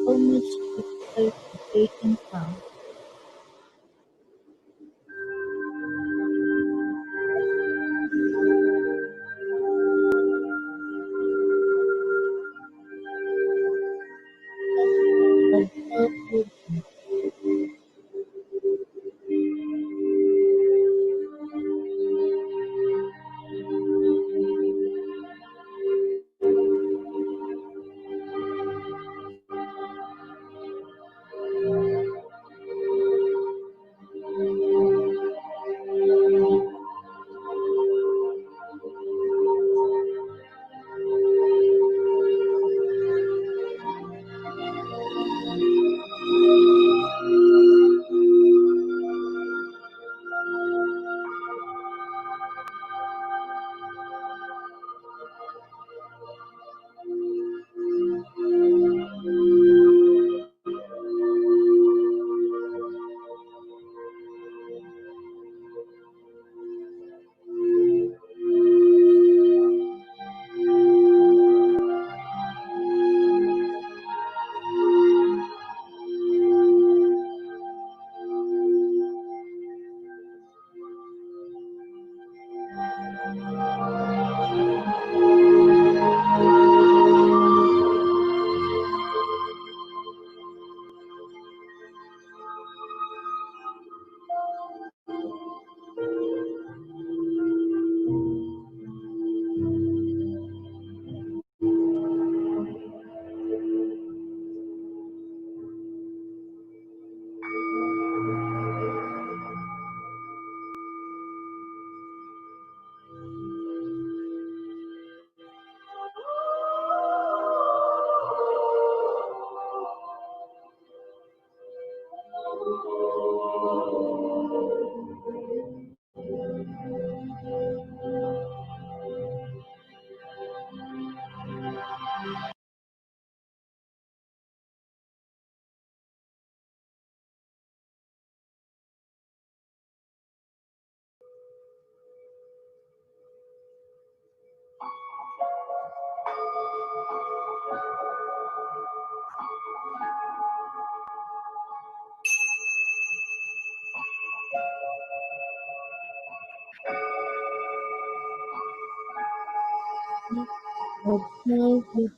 How much difficult patience sounds. Observe your breath. Observe your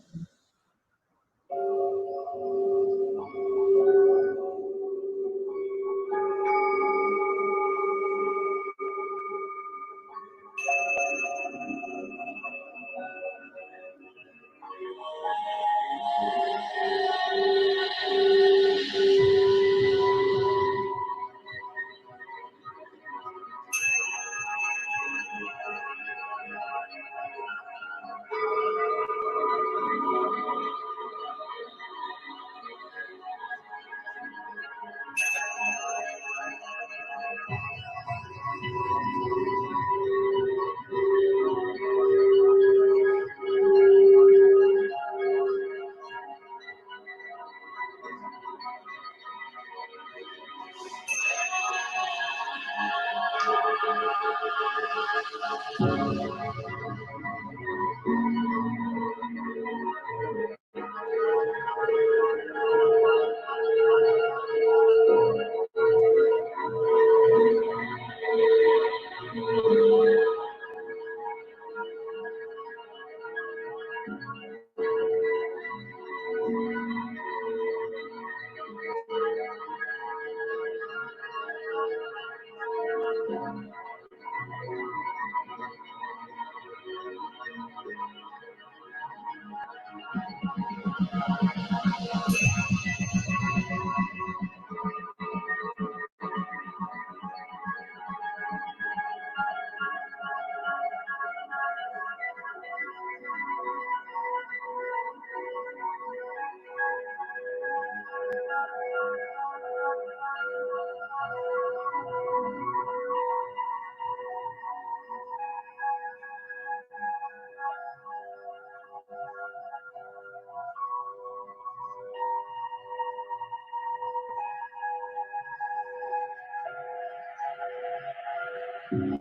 Now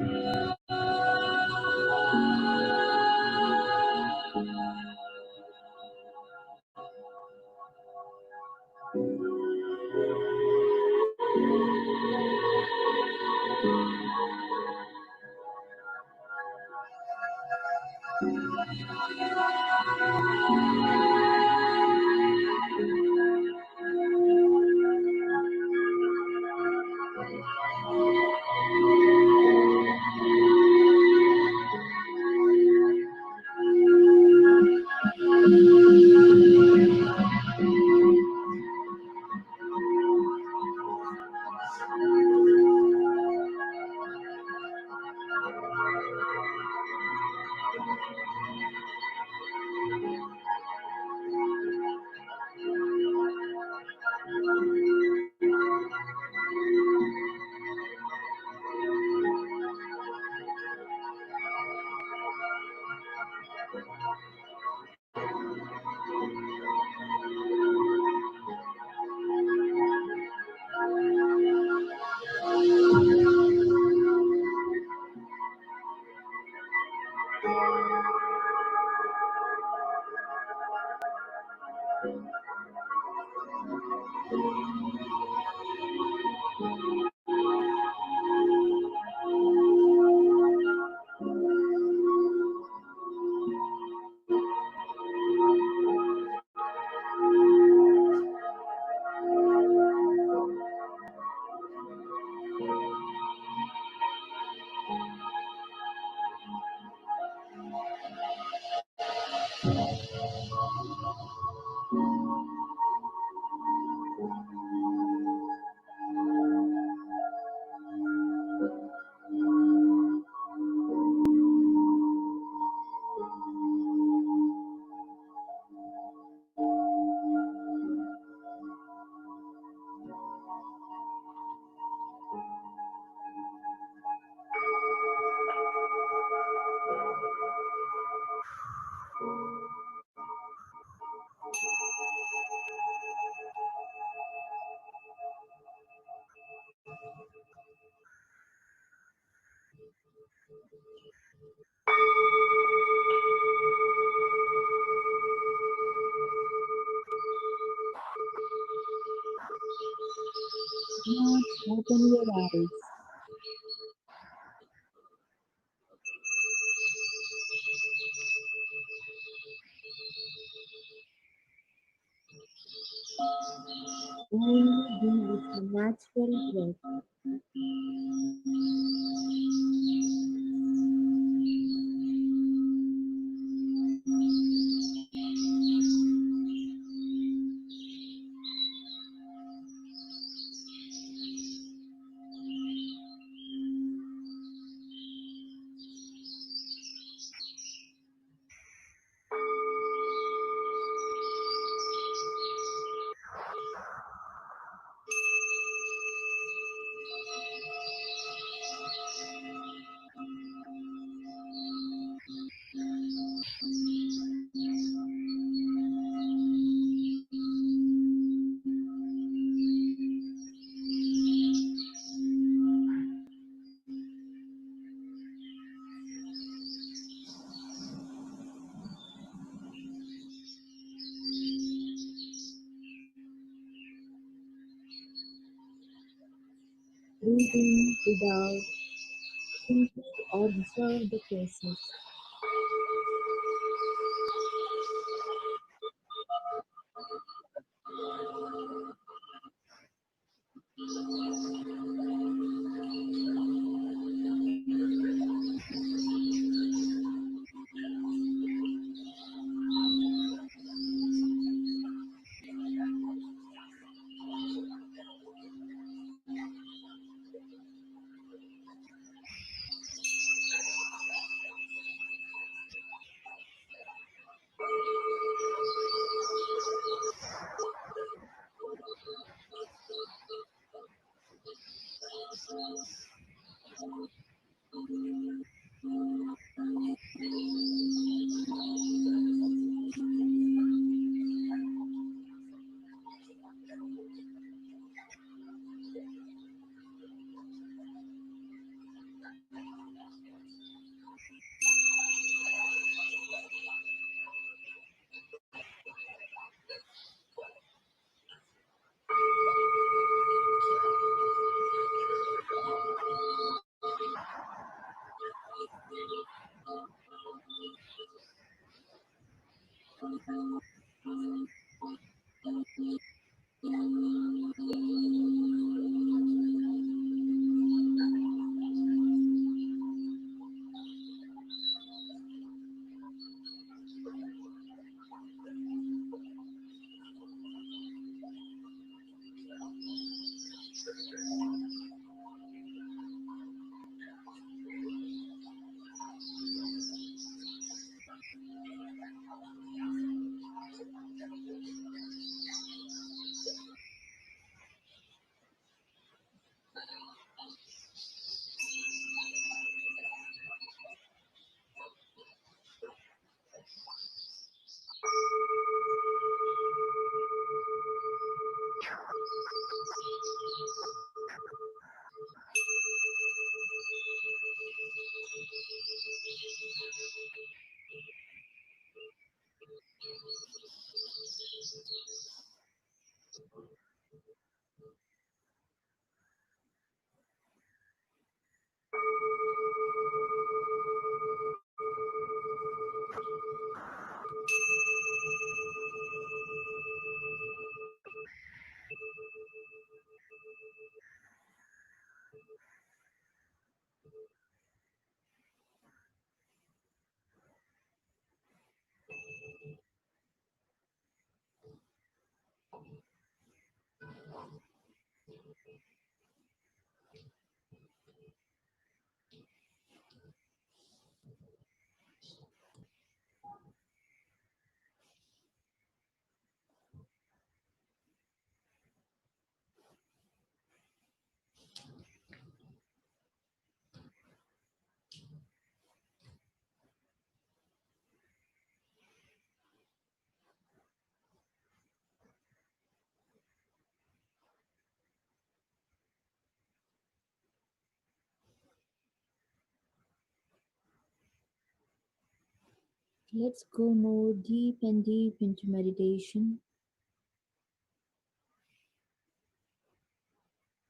open your eyes. Only be with your natural breath. Breathe in without. Simply observe the process. Let's go more deep and deep into meditation.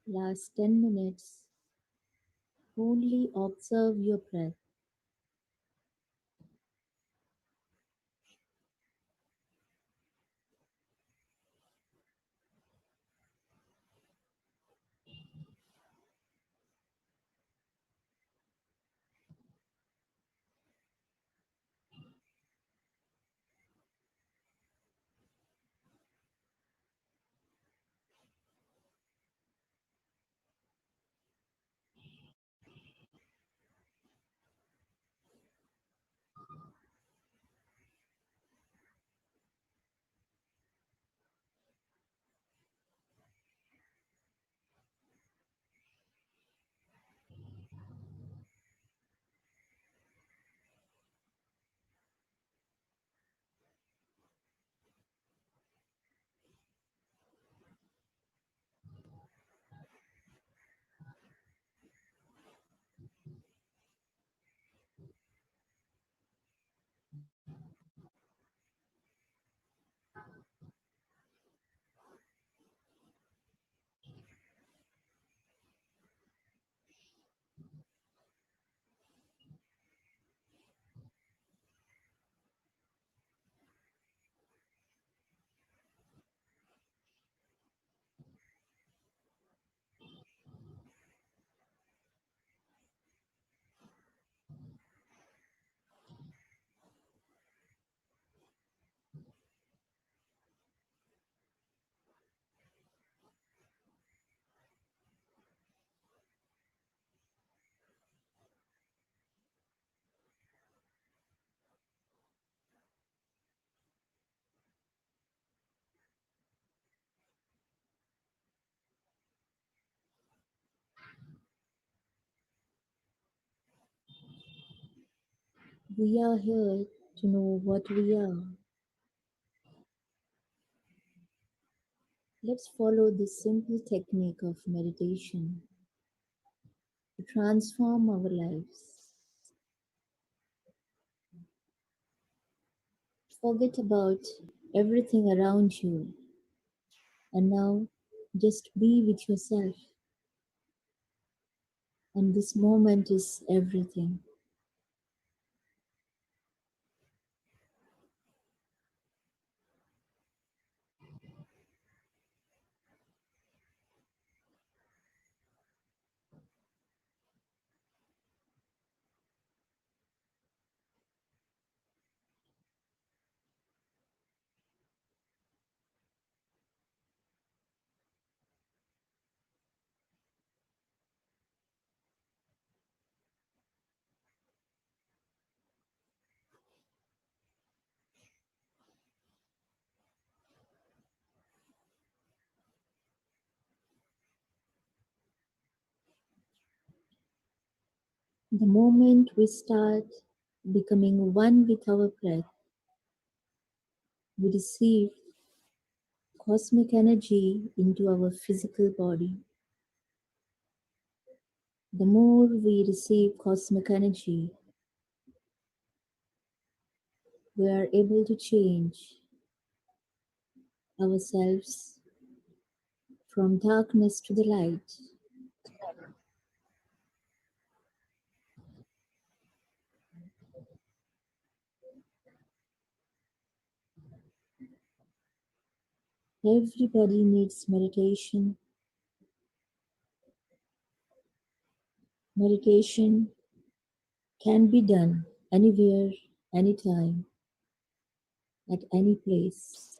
Last 10 minutes, only observe your breath. We are here to know what we are. Let's follow this simple technique of meditation to transform our lives. Forget about everything around you and now just be with yourself. And this moment is everything. The moment we start becoming one with our breath, we receive cosmic energy into our physical body. The more we receive cosmic energy, we are able to change ourselves from darkness to the light. Everybody needs meditation. Meditation can be done anywhere, anytime, at any place.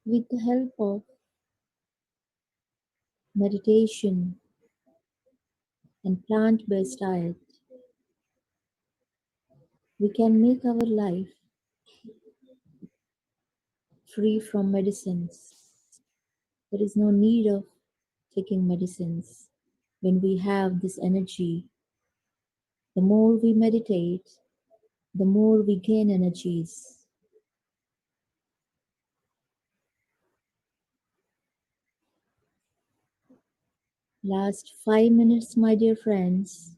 With the help of meditation and plant based diet, we can make our life free from medicines. There is no need of taking medicines. When we have this energy, the more we meditate, the more we gain energies. Last 5 minutes, my dear friends,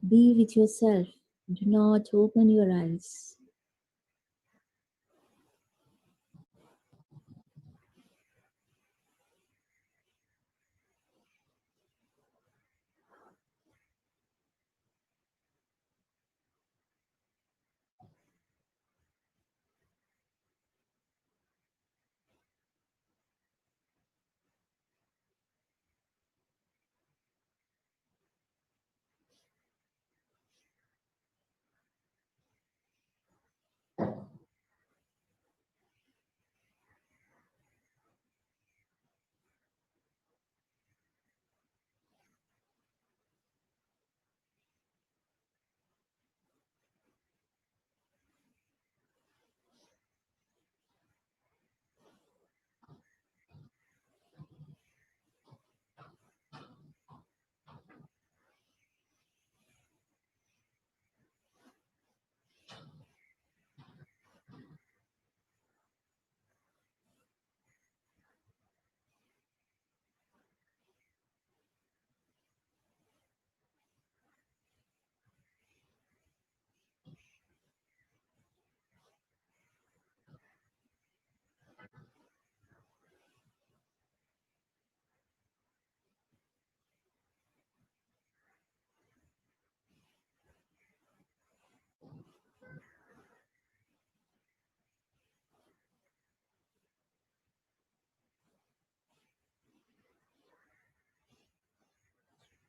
be with yourself. Do not open your eyes.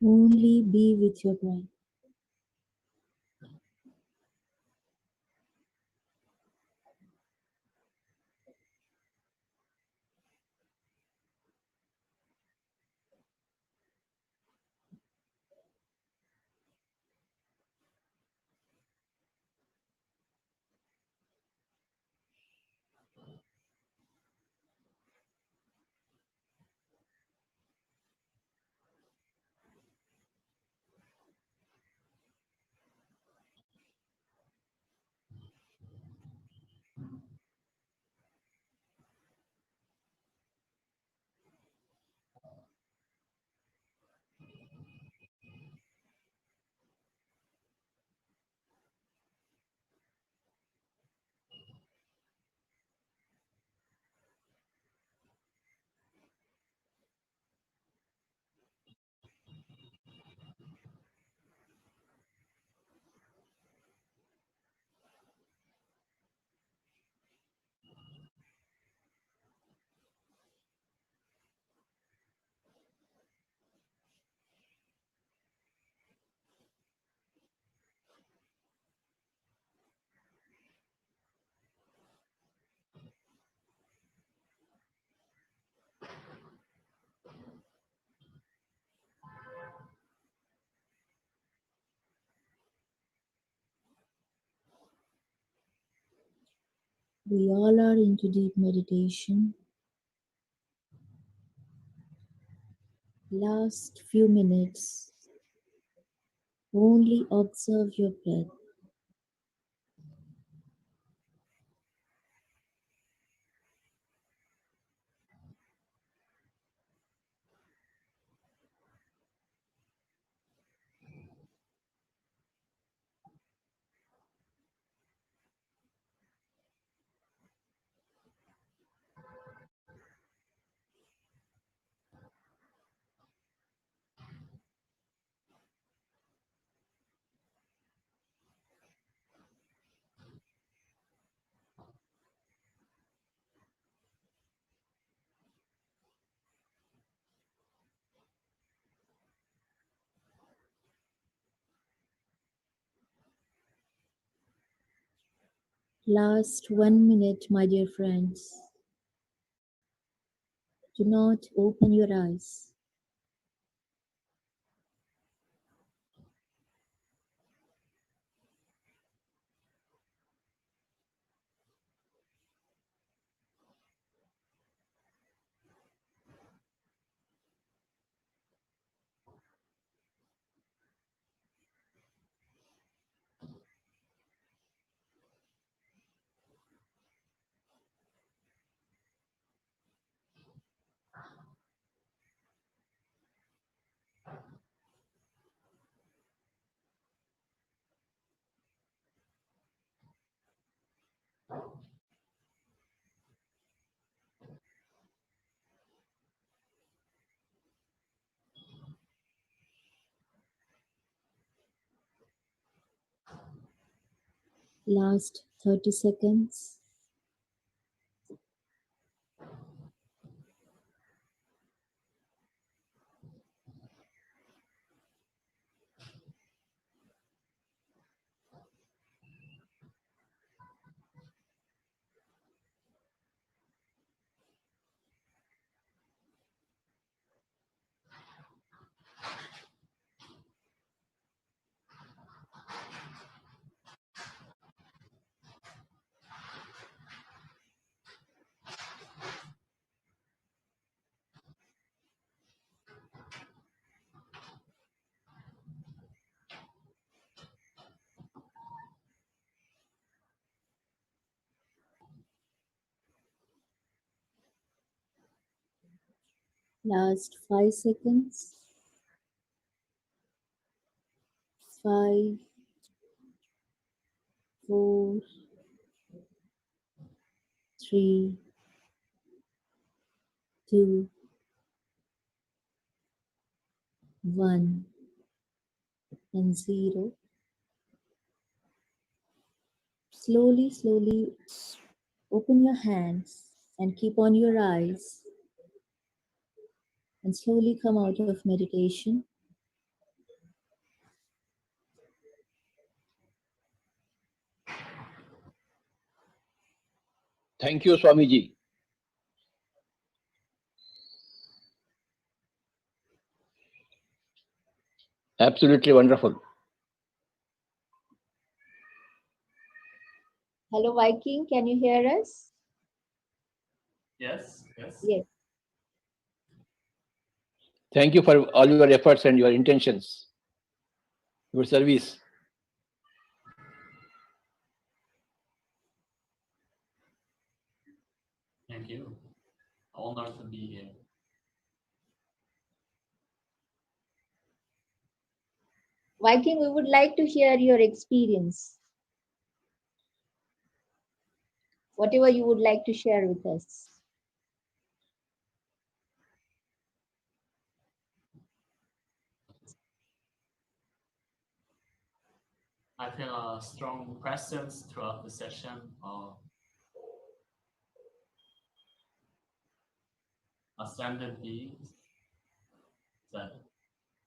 Only be with your breath. We all are into deep meditation. Last few minutes, only observe your breath. Last 1 minute, my dear friends. Do not open your eyes. Last 30 seconds. Last 5 seconds. 5, 4, 3, 2, 1, and 0. Slowly open your hands and keep on your eyes and slowly come out of meditation. Thank you, Swamiji. Absolutely wonderful. Hello, Viking, can you hear us? Yes, yes. Yes. Thank you for all your efforts and your intentions, your service. Thank you. Honored to be here. Viking, we would like to hear your experience. Whatever you would like to share with us. I feel a strong presence throughout the session. Ascended being that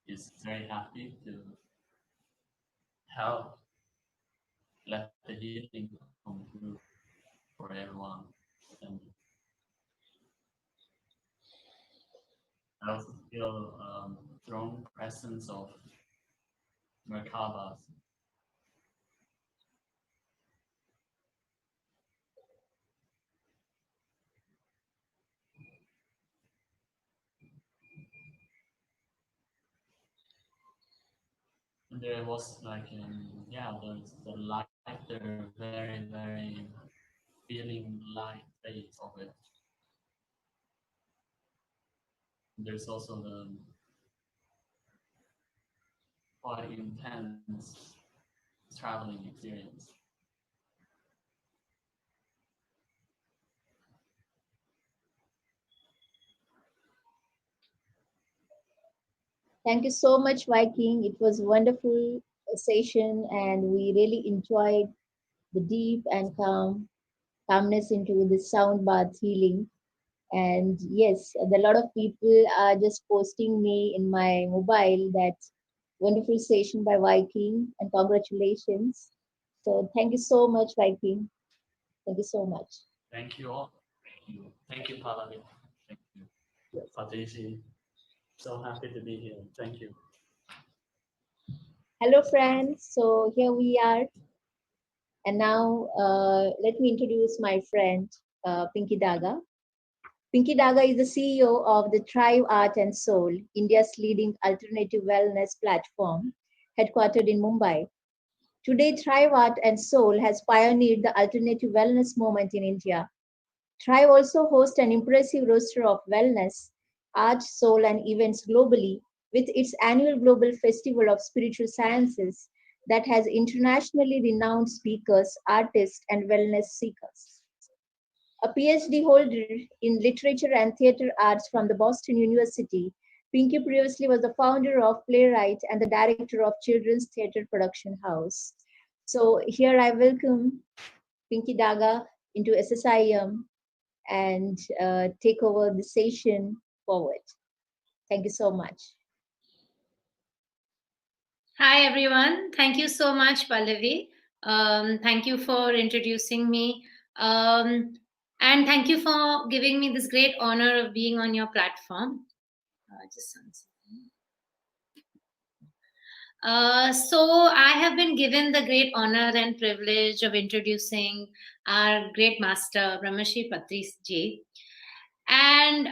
is very happy to help let the healing come through for everyone. And I also feel strong presence of Merkabas. And there was like the lighter, very feeling light phase of it. There's also the quite intense traveling experience. Thank you so much, Viking. It was a wonderful session, and we really enjoyed the deep and calmness into the sound bath healing. And yes, a lot of people are just posting me in my mobile that wonderful session by Viking, and congratulations. So thank you so much, Viking. Thank you so much. Thank you all. Thank you, Pallavi. Thank you. Patrici. So happy to be here. Thank you. Hello, friends. So here we are. And now let me introduce my friend, Pinky Daga. Pinky Daga is the CEO of the Thrive Art and Soul, India's leading alternative wellness platform, headquartered in Mumbai. Today, Thrive Art and Soul has pioneered the alternative wellness movement in India. Thrive also hosts an impressive roster of wellness, art, soul, and events globally, with its annual Global Festival of Spiritual Sciences that has internationally renowned speakers, artists, and wellness seekers. A PhD holder in literature and theater arts from the Boston University, Pinky previously was the founder of Playwright and the director of Children's Theatre Production House. So here I welcome Pinky Daga into SSIM and take over the session forward. Thank you so much. Hi, everyone. Thank you so much, Pallavi. Thank you for introducing me. And thank you for giving me this great honor of being on your platform. Just one second. So I have been given the great honor and privilege of introducing our great master, Brahmashi Patris Ji. And,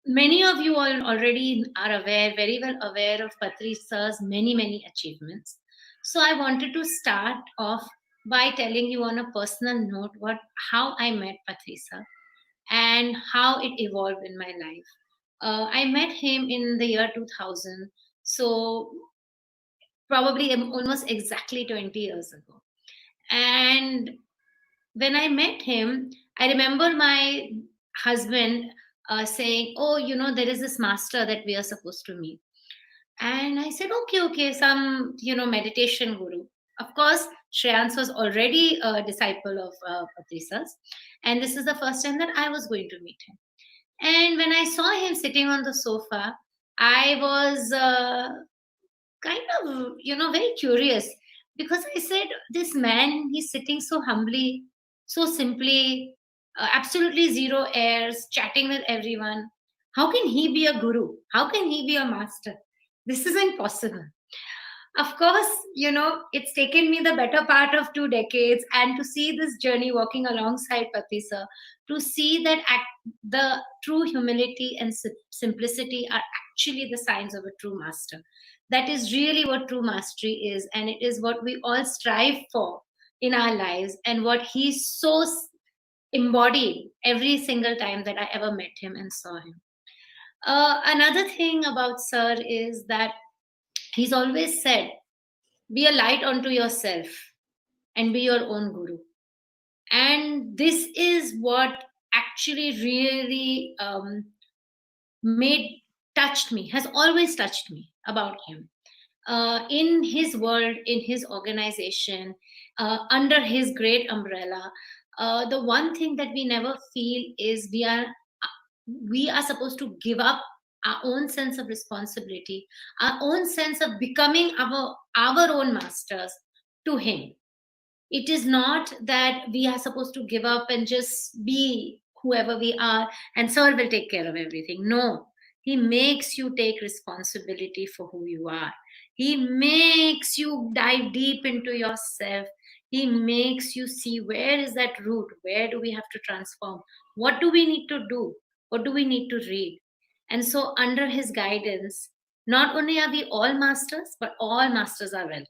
many of you all already are aware, very well aware of Patrisa's many, many achievements. So I wanted to start off by telling you on a personal note how I met Patrisa and how it evolved in my life. I met him in the year 2000, so probably almost exactly 20 years ago. And when I met him, I remember my husband saying, "Oh, there is this master that we are supposed to meet." And I said, okay, some, meditation guru. Of course, Shreyans was already a disciple of Patrisa's. And this is the first time that I was going to meet him. And when I saw him sitting on the sofa, I was kind of, very curious because I said, this man, he's sitting so humbly, so simply, absolutely zero airs, chatting with everyone. How can he be a guru? How can he be a master? This isn't possible. Of course, it's taken me the better part of 2 decades and to see this journey walking alongside Patisa, to see that the true humility and simplicity are actually the signs of a true master. That is really what true mastery is, and it is what we all strive for in our lives, and what he so embodied every single time that I ever met him and saw him. Another thing about Sir is that he's always said, be a light unto yourself and be your own guru. And this is what actually really touched me, has always touched me about him. In his world, in his organization, under his great umbrella, the one thing that we never feel is we are supposed to give up our own sense of responsibility, our own sense of becoming our own masters to him. It is not that we are supposed to give up and just be whoever we are and Sir will take care of everything. No, he makes you take responsibility for who you are. He makes you dive deep into yourself. He makes you see, where is that root? Where do we have to transform? What do we need to do? What do we need to read? And so, under his guidance, not only are we all masters, but all masters are welcome.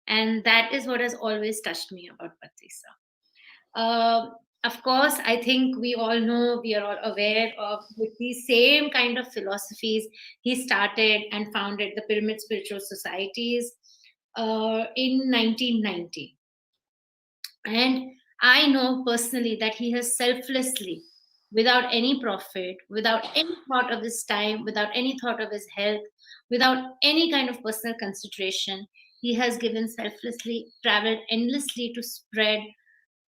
And that is what has always touched me about Patrisa. Of course, I think we all know, we are all aware of with these same kind of philosophies. He started and founded the Pyramid Spiritual Societies in 1990. And I know personally that he has selflessly, without any profit, without any thought of his time, without any thought of his health, without any kind of personal consideration, he has given selflessly, traveled endlessly to spread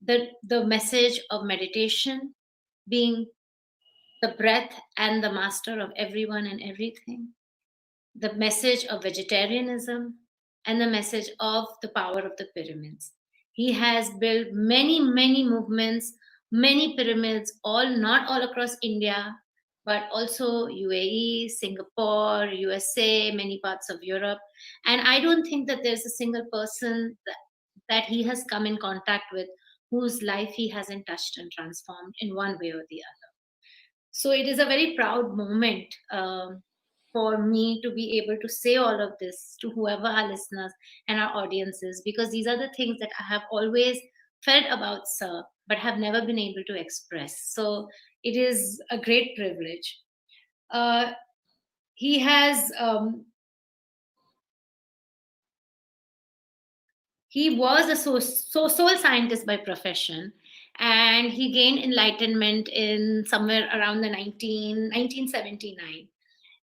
the message of meditation, being the breath and the master of everyone and everything, the message of vegetarianism, and the message of the power of the pyramids. He has built many, many movements many pyramids, all not all across India, but also UAE, Singapore, USA, many parts of Europe. And I don't think that there's a single person that he has come in contact with whose life he hasn't touched and transformed in one way or the other. So it is a very proud moment for me to be able to say all of this to whoever our listeners and our audiences, because these are the things that I have always felt about Sir, but have never been able to express. So it is a great privilege. Uh, he has he was a soul scientist by profession, and he gained enlightenment in somewhere around the 1979,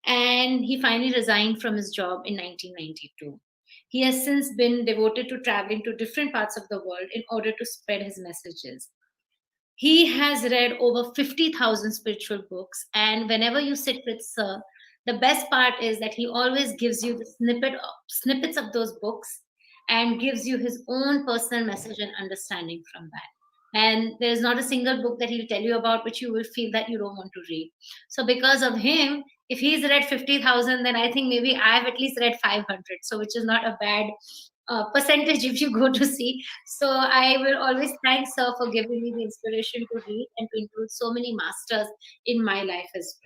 and he finally resigned from his job in 1992. He has since been devoted to traveling to different parts of the world in order to spread his messages. He has read over 50,000 spiritual books, and whenever you sit with Sir, the best part is that he always gives you the snippets of those books and gives you his own personal message and understanding from that. And there is not a single book that he'll tell you about which you will feel that you don't want to read. So, because of him, if he's read 50,000, then I think maybe I've at least read 500. So, which is not a bad percentage if you go to see. So I will always thank Sir for giving me the inspiration to read and to include so many masters in my life as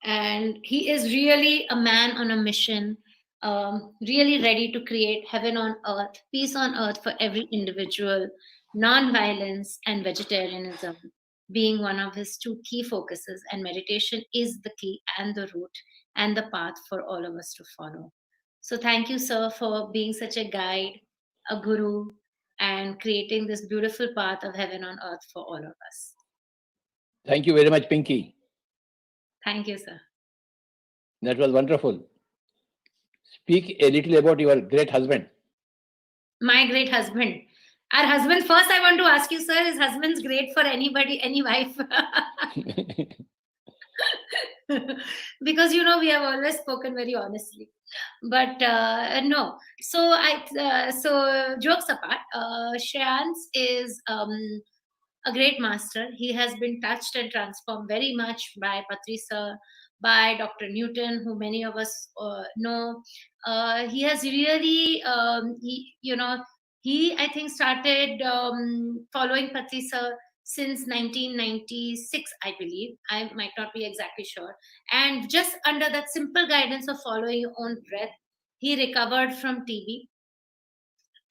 well. And he is really a man on a mission, really ready to create heaven on earth, peace on earth for every individual, non-violence and vegetarianism being one of his two key focuses, and meditation is the key and the route and the path for all of us to follow. So thank you, Sir, for being such a guide, a guru, and creating this beautiful path of heaven on earth for all of us. Thank you very much, Pinky. Thank you, Sir. That was wonderful. Speak a little about your great husband. My great husband. Our husband, first I want to ask you, sir, is husband's great for anybody, any wife? Because we have always spoken very honestly, but no. So jokes apart, Shreyans is a great master. He has been touched and transformed very much by Patri sir, by Dr. Newton, who many of us know. He has really, he I think started following Patri sir since 1996, I believe. I might not be exactly sure. And just under that simple guidance of following your own breath, he recovered from TB.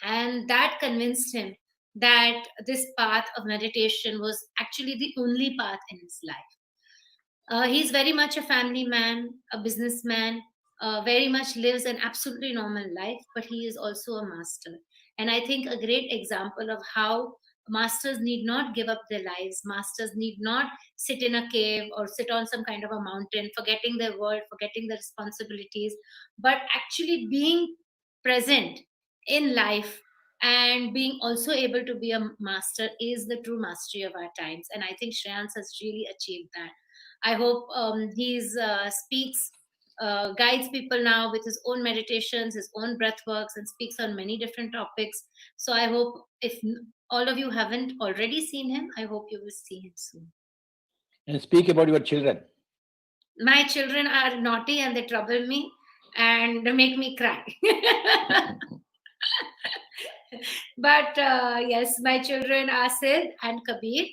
And that convinced him that this path of meditation was actually the only path in his life. He's very much a family man, a businessman, very much lives an absolutely normal life, but he is also a master. And I think a great example of how masters need not give up their lives, masters need not sit in a cave or sit on some kind of a mountain, forgetting their world, forgetting their responsibilities, but actually being present in life and being also able to be a master is the true mastery of our times. And I think Shreyans has really achieved that. I hope he's speaks, guides people now with his own meditations, his own breath works, and speaks on many different topics. So I hope if all of you haven't already seen him, I hope you will see him soon. And speak about your children. My children are naughty and they trouble me and make me cry. But yes, my children are Sid and Kabir.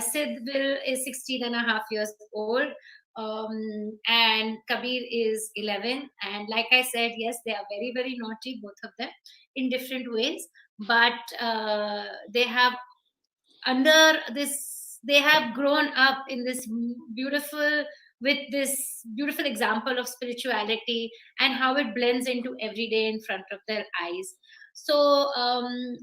Sid is 16 and a half years old, and Kabir is 11. And like I said, yes, they are very, very naughty, both of them, in different ways. But they have they have grown up in this beautiful with this beautiful example of spirituality and how it blends into every day in front of their eyes. So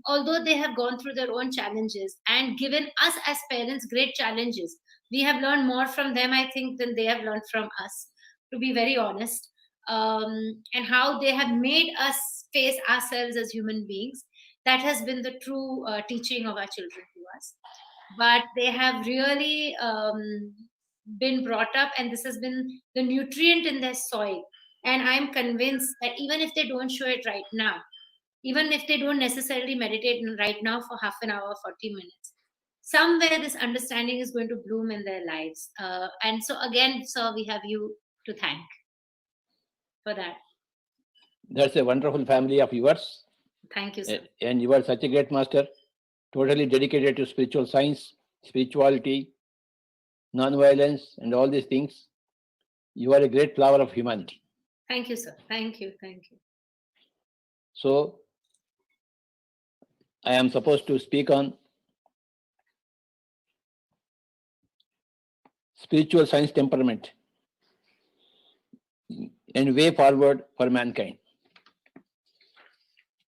although they have gone through their own challenges and given us as parents great challenges, we have learned more from them, I think, than they have learned from us, to be very honest. And how they have made us face ourselves as human beings, that has been the true teaching of our children to us. But they have really been brought up, and this has been the nutrient in their soil. And I'm convinced that even if they don't show it right now, even if they don't necessarily meditate right now for half an hour, 40 minutes. Somewhere this understanding is going to bloom in their lives. And so again, sir, we have you to thank for that. That's a wonderful family of yours. Thank you, sir. And you are such a great master, totally dedicated to spiritual science, spirituality, non-violence, and all these things. You are a great flower of humanity. Thank you, sir. Thank you. Thank you. So, I am supposed to speak on spiritual science temperament and way forward for mankind.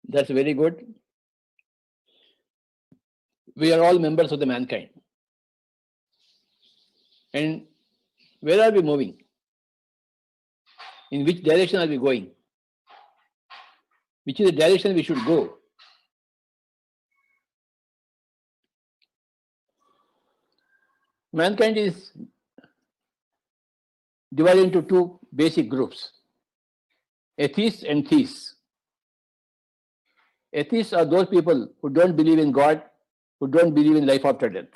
That's very good. We are all members of the mankind. And where are we moving? In which direction are we going? Which is the direction we should go? Mankind is divided into two basic groups, atheists and theists. Atheists are those people who don't believe in God, who don't believe in life after death.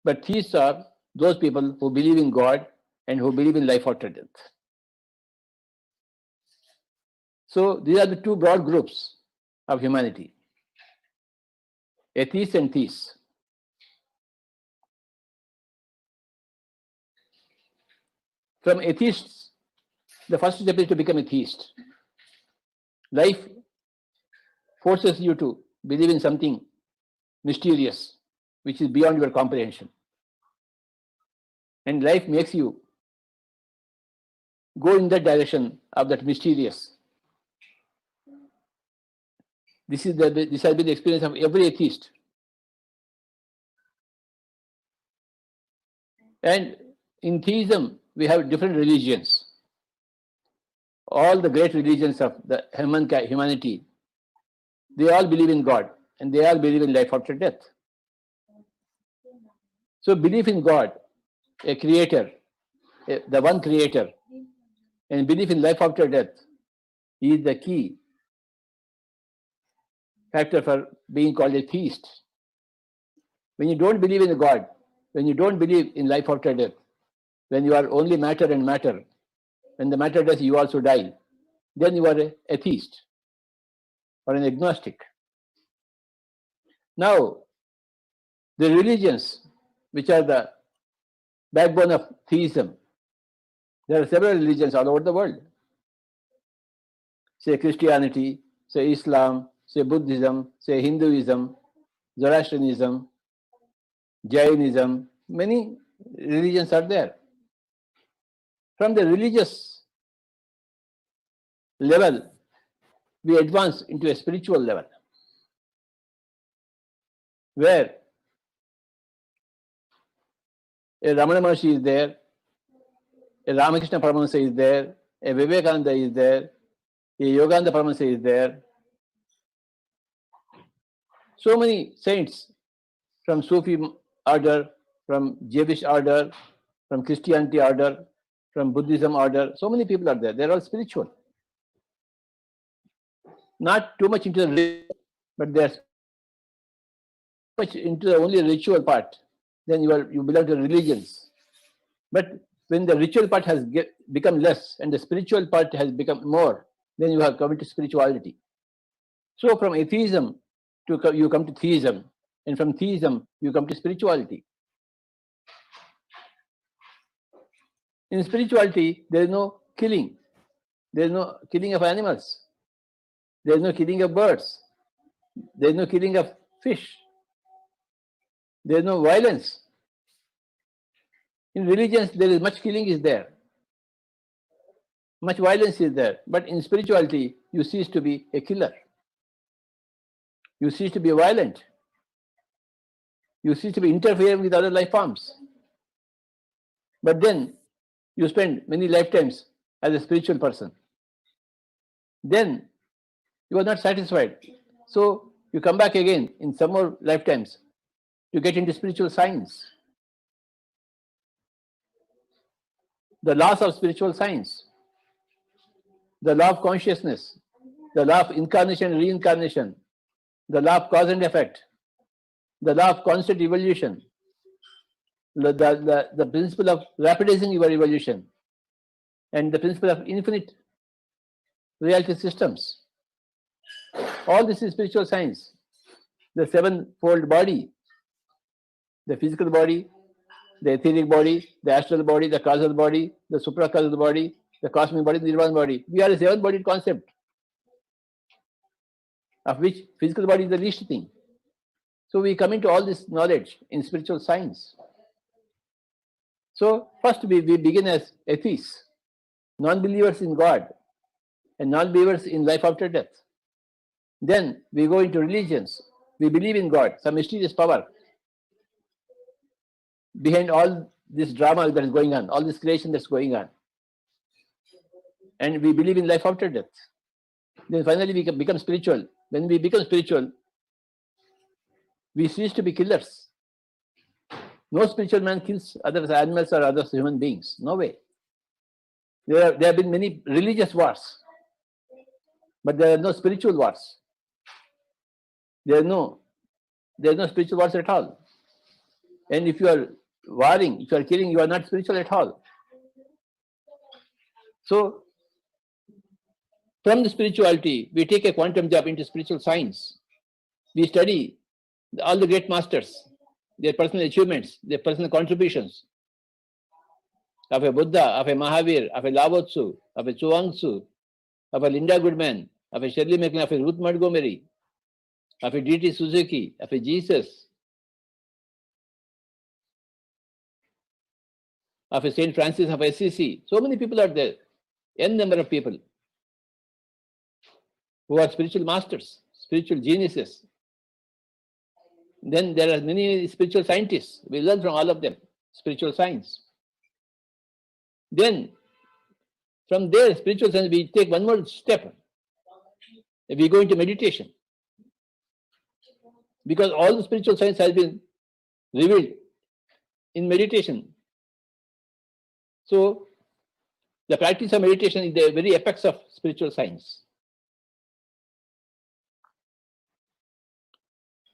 But theists are those people who believe in God and who believe in life after death. So these are the two broad groups of humanity, atheists and theists. From atheists, the first step is to become a theist. Life forces you to believe in something mysterious, which is beyond your comprehension. And life makes you go in that direction of that mysterious. This has been the experience of every atheist. And in theism, we have different religions. All the great religions of the humanity, they all believe in God and they all believe in life after death. So belief in God, a creator, the one creator, and belief in life after death is the key factor for being called a theist. When you don't believe in God, when you don't believe in life after death, when you are only matter and matter, when the matter dies, you also die, then you are an atheist or an agnostic. Now, the religions which are the backbone of theism, there are several religions all over the world. Say Christianity, say Islam, say Buddhism, say Hinduism, Zoroastrianism, Jainism, many religions are there. From the religious level, we advance into a spiritual level, where a Ramana Maharshi is there, a Ramakrishna Paramahansa is there, a Vivekananda is there, a Yogananda Paramahansa is there. So many saints from Sufi order, from Jewish order, from Christianity order, from Buddhism order, so many people are there. They're all spiritual. Not too much into the religion, but they're much into the only ritual part. Then you belong to religions. But when the ritual part has become less and the spiritual part has become more, then you have come into spirituality. So from atheism you come to theism, and from theism you come to spirituality. In spirituality, there is no killing. There is no killing of animals. There is no killing of birds. There is no killing of fish. There is no violence. In religions, there is much killing is there. Much violence is there. But in spirituality, you cease to be a killer. You cease to be violent. You cease to be interfering with other life forms. But then you spend many lifetimes as a spiritual person. Then you are not satisfied. So you come back again in some more lifetimes to get into spiritual science. The laws of spiritual science, the law of consciousness, the law of incarnation and reincarnation, the law of cause and effect, the law of constant evolution, the principle of rapidizing your evolution, and the principle of infinite reality systems. All this is spiritual science. The sevenfold body, the physical body, the etheric body, the astral body, the causal body, the supracausal body, the cosmic body, the nirvana body. We are a seven-bodied concept, of which physical body is the least thing. So we come into all this knowledge in spiritual science. So first we begin as atheists, non-believers in God and non-believers in life after death. Then we go into religions. We believe in God, some mysterious power behind all this drama that is going on, all this creation that's going on. And we believe in life after death. Then finally we become spiritual. When we become spiritual, we cease to be killers. No spiritual man kills other animals or other human beings. No way. There have been many religious wars, but there are no spiritual wars. There are no spiritual wars at all. And if you are warring, if you are killing, you are not spiritual at all. So, from the spirituality, we take a quantum jump into spiritual science. We study all the great masters, their personal achievements, their personal contributions of a Buddha, of a Mahavir, of a Lao Tzu, of a Chuang Tzu, of a Linda Goodman, of a Shirley MacLaine, of a Ruth Montgomery, of a D.T. Suzuki, of a Jesus, of a Saint Francis of Assisi. So many people are there, n number of people who are spiritual masters, spiritual geniuses. Then there are many spiritual scientists. We learn from all of them, spiritual science. Then from there, spiritual science, we take one more step. We go into meditation. Because all the spiritual science has been revealed in meditation. So the practice of meditation is the very apex of spiritual science.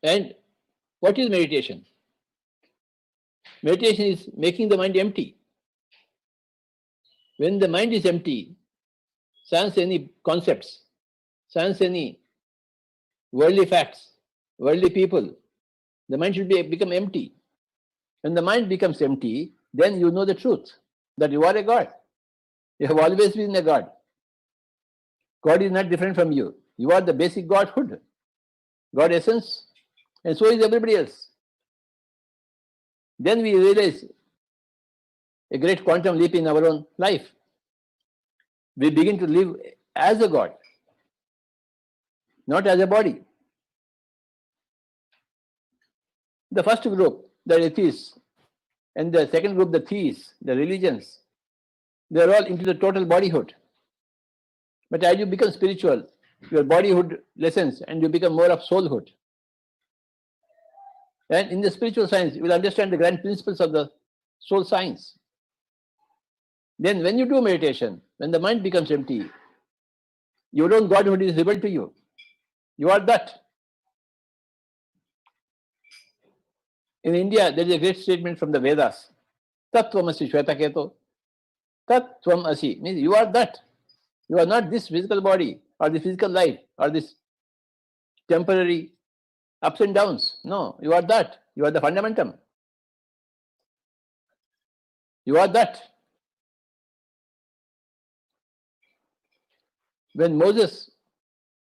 And what is meditation? Meditation is making the mind empty. When the mind is empty, sans any concepts, sans any worldly facts, worldly people, the mind should become empty. When the mind becomes empty, then you know the truth, that you are a God. You have always been a God. God is not different from you. You are the basic Godhood, God essence, and so is everybody else. Then we realize a great quantum leap in our own life. We begin to live as a God, not as a body. The first group, the atheists, and the second group, the theists, the religions, they are all into the total bodyhood. But as you become spiritual, your bodyhood lessens and you become more of soulhood. And in the spiritual science, you will understand the grand principles of the soul science. Then when you do meditation, when the mind becomes empty, your own Godhood is revealed to you. You are that. In India, there is a great statement from the Vedas. Tat Tvamasi Shvetaketo. Tat Tvam Asi. Means you are that. You are not this physical body or the physical life or this temporary ups and downs. No, you are that. You are the fundamentum. You are that. When Moses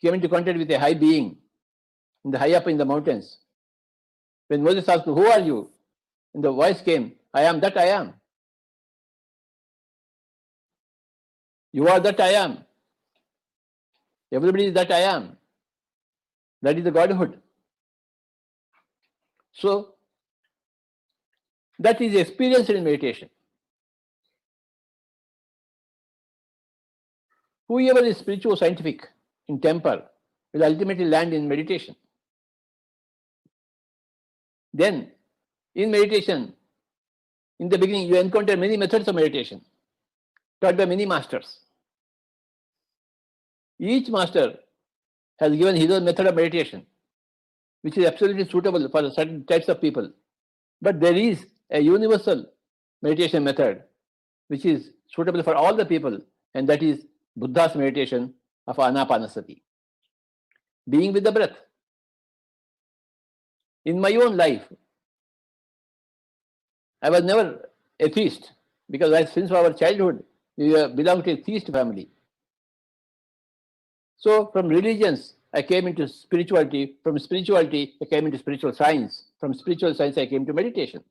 came into contact with a high being, high up in the mountains, when Moses asked, "Who are you?" and the voice came, "I am that I am." You are that I am. Everybody is that I am. That is the Godhood. So, that is experienced in meditation. Whoever is spiritual scientific in temper will ultimately land in meditation. Then, in meditation, in the beginning, you encounter many methods of meditation taught by many masters. Each master has given his own method of meditation, which is absolutely suitable for certain types of people. But there is a universal meditation method which is suitable for all the people, and that is Buddha's meditation of Anapanasati, being with the breath. In my own life, I was never a theist because since our childhood we belong to a theist family. So from religions I came into spirituality. From spirituality I came into spiritual science. From spiritual science I came to meditation.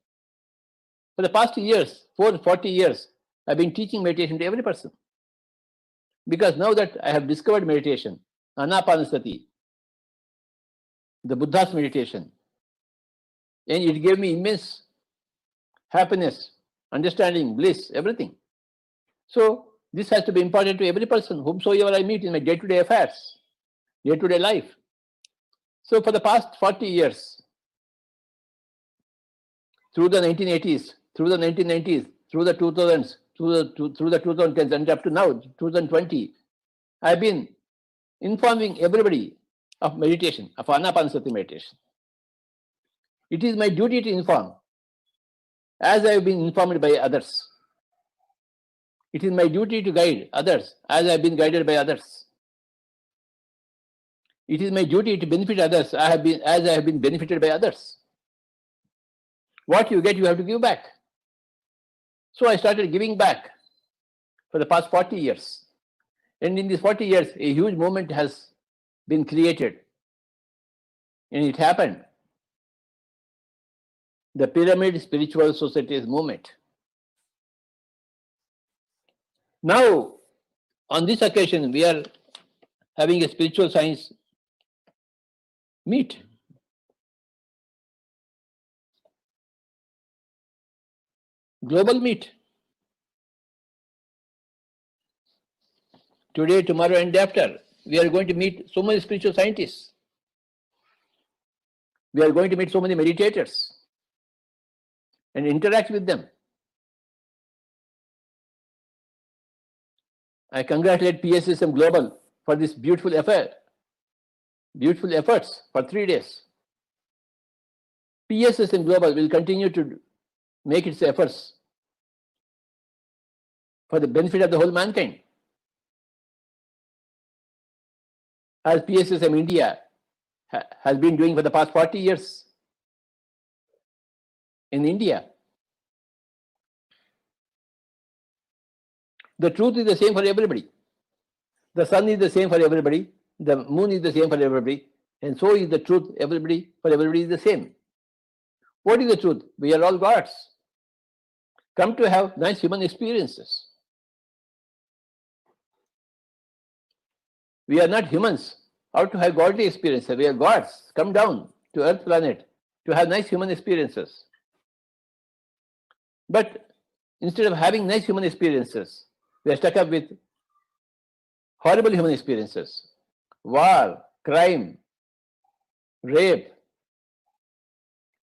For the past years, 40 years, I've been teaching meditation to every person. Because now that I have discovered meditation, Anapanasati, the Buddha's meditation, and it gave me immense happiness, understanding, bliss, everything. So this has to be important to every person, whomsoever I meet in my day-to-day affairs, day-to-day life. So for the past 40 years, through the 1980s, through the 1990s, through the 2000s, through the 2010s, and up to now, 2020, I've been informing everybody of meditation, of Anapanasati meditation. It is my duty to inform, as I have been informed by others. It is my duty to guide others, as I have been guided by others. It is my duty to benefit others, as I have been benefited by others. What you get, you have to give back. So I started giving back for the past 40 years. And in these 40 years, a huge movement has been created. And it happened. The Pyramid Spiritual Societies movement. Now, on this occasion, we are having a spiritual science meet. Global meet. Today, tomorrow, and after, we are going to meet so many spiritual scientists. We are going to meet so many meditators and interact with them. I congratulate PSSM Global for this beautiful efforts for 3 days. PSSM Global will continue to make its efforts for the benefit of the whole mankind. As PSSM India has been doing for the past 40 years in India. The truth is the same for everybody. The sun is the same for everybody. The moon is the same for everybody. And so is the truth. For everybody is the same. What is the truth? We are all gods, come to have nice human experiences. We are not humans out to have godly experiences. We are gods, come down to Earth planet to have nice human experiences. But instead of having nice human experiences, we are stuck up with horrible human experiences. War, crime, rape,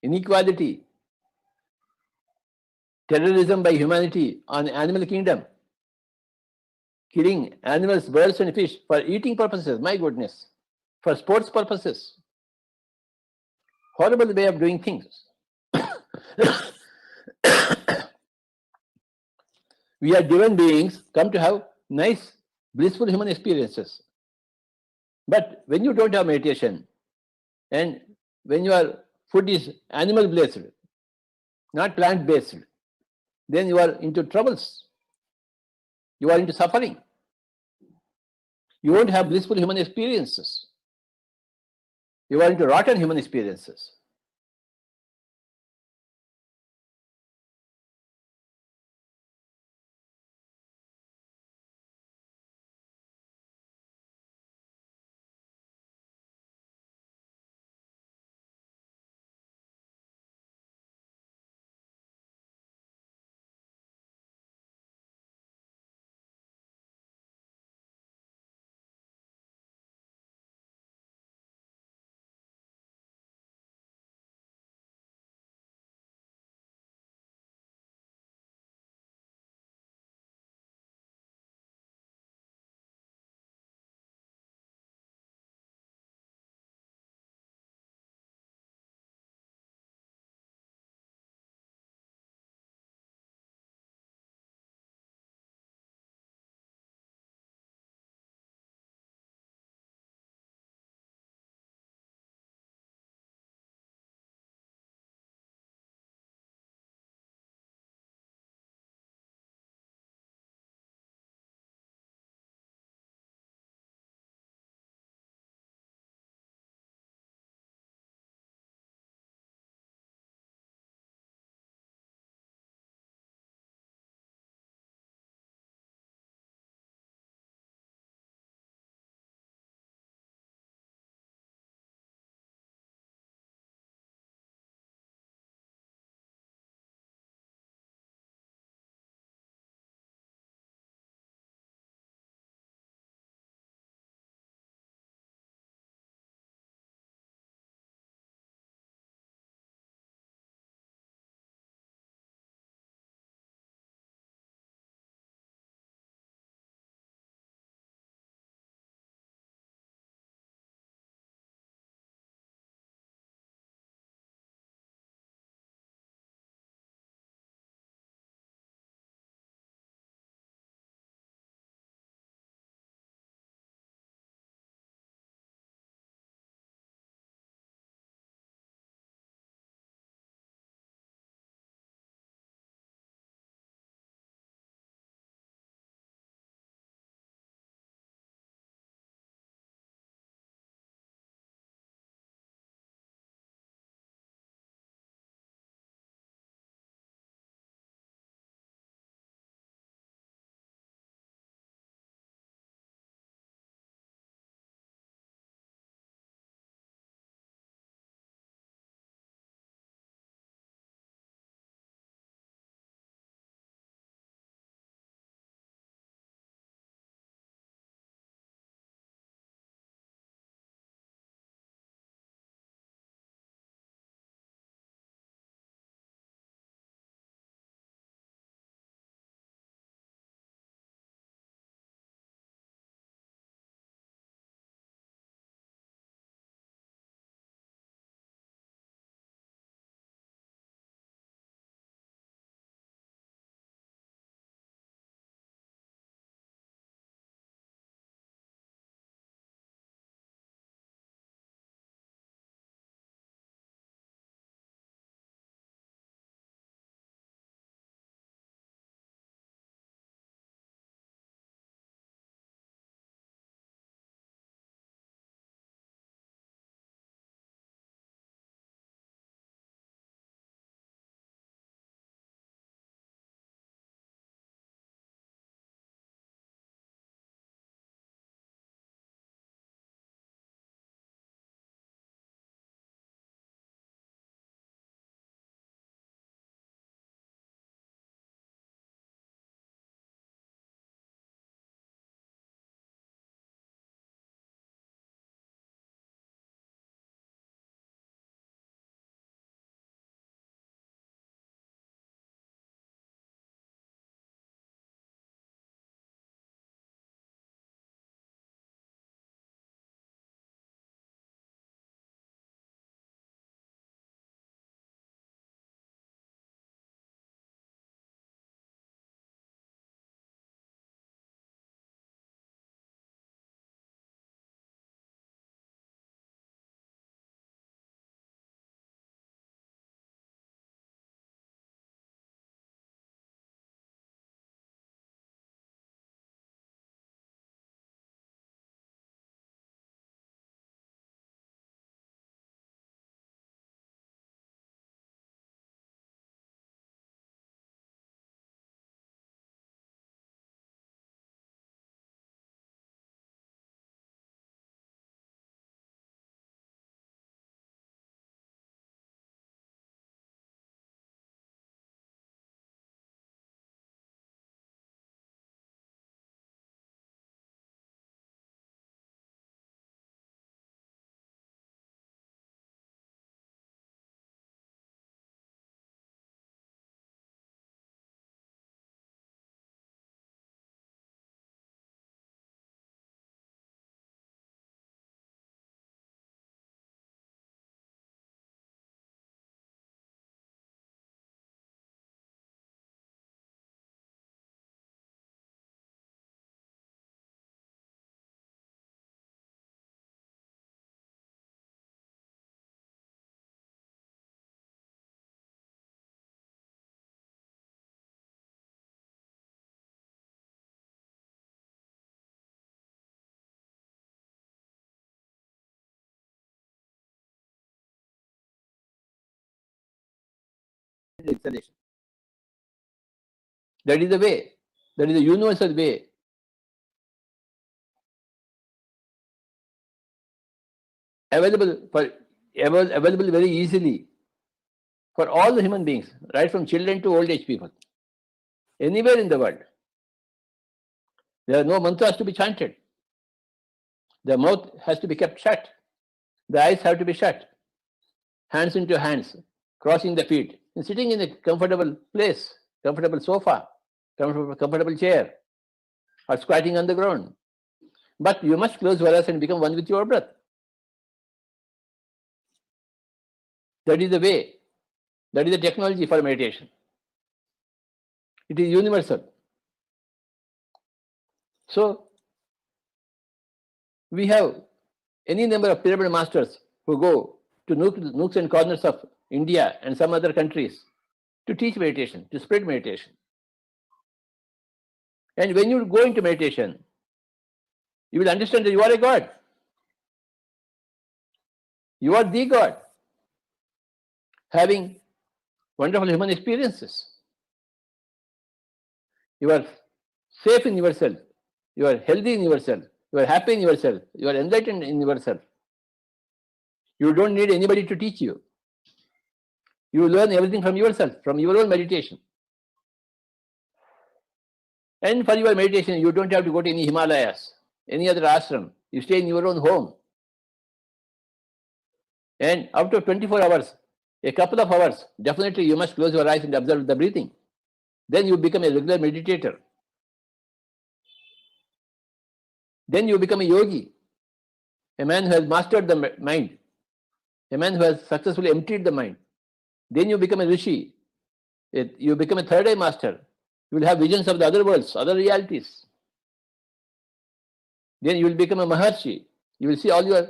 inequality, terrorism by humanity on animal kingdom, killing animals, birds and fish for eating purposes, my goodness, for sports purposes. Horrible way of doing things. We are divine beings, come to have nice, blissful human experiences. But when you don't have meditation, and when your food is animal based, not plant based, then you are into troubles. You are into suffering. You won't have blissful human experiences. You are into rotten human experiences. exhalation. That is the way. That is the universal way. Available very easily for all the human beings, right from children to old age people, anywhere in the world. There are no mantras to be chanted. The mouth has to be kept shut. The eyes have to be shut. Hands into hands, crossing the feet, and sitting in a comfortable place, comfortable sofa, comfortable chair, or squatting on the ground. But you must close your eyes and become one with your breath. That is the way. That is the technology for meditation. It is universal. So, we have any number of pyramid masters who go to nooks and corners of India and some other countries to teach meditation, to spread meditation. And when you go into meditation, you will understand that you are a God. You are the God, having wonderful human experiences. You are safe in yourself. You are healthy in yourself. You are happy in yourself. You are enlightened in yourself. You don't need anybody to teach you. You learn everything from yourself, from your own meditation. And for your meditation, you don't have to go to any Himalayas, any other ashram. You stay in your own home. And after 24 hours, a couple of hours, definitely you must close your eyes and observe the breathing. Then you become a regular meditator. Then you become a yogi, a man who has mastered the mind, a man who has successfully emptied the mind. Then you become a rishi. You become a third eye master. You will have visions of the other worlds, other realities. Then you will become a maharshi. You will see all your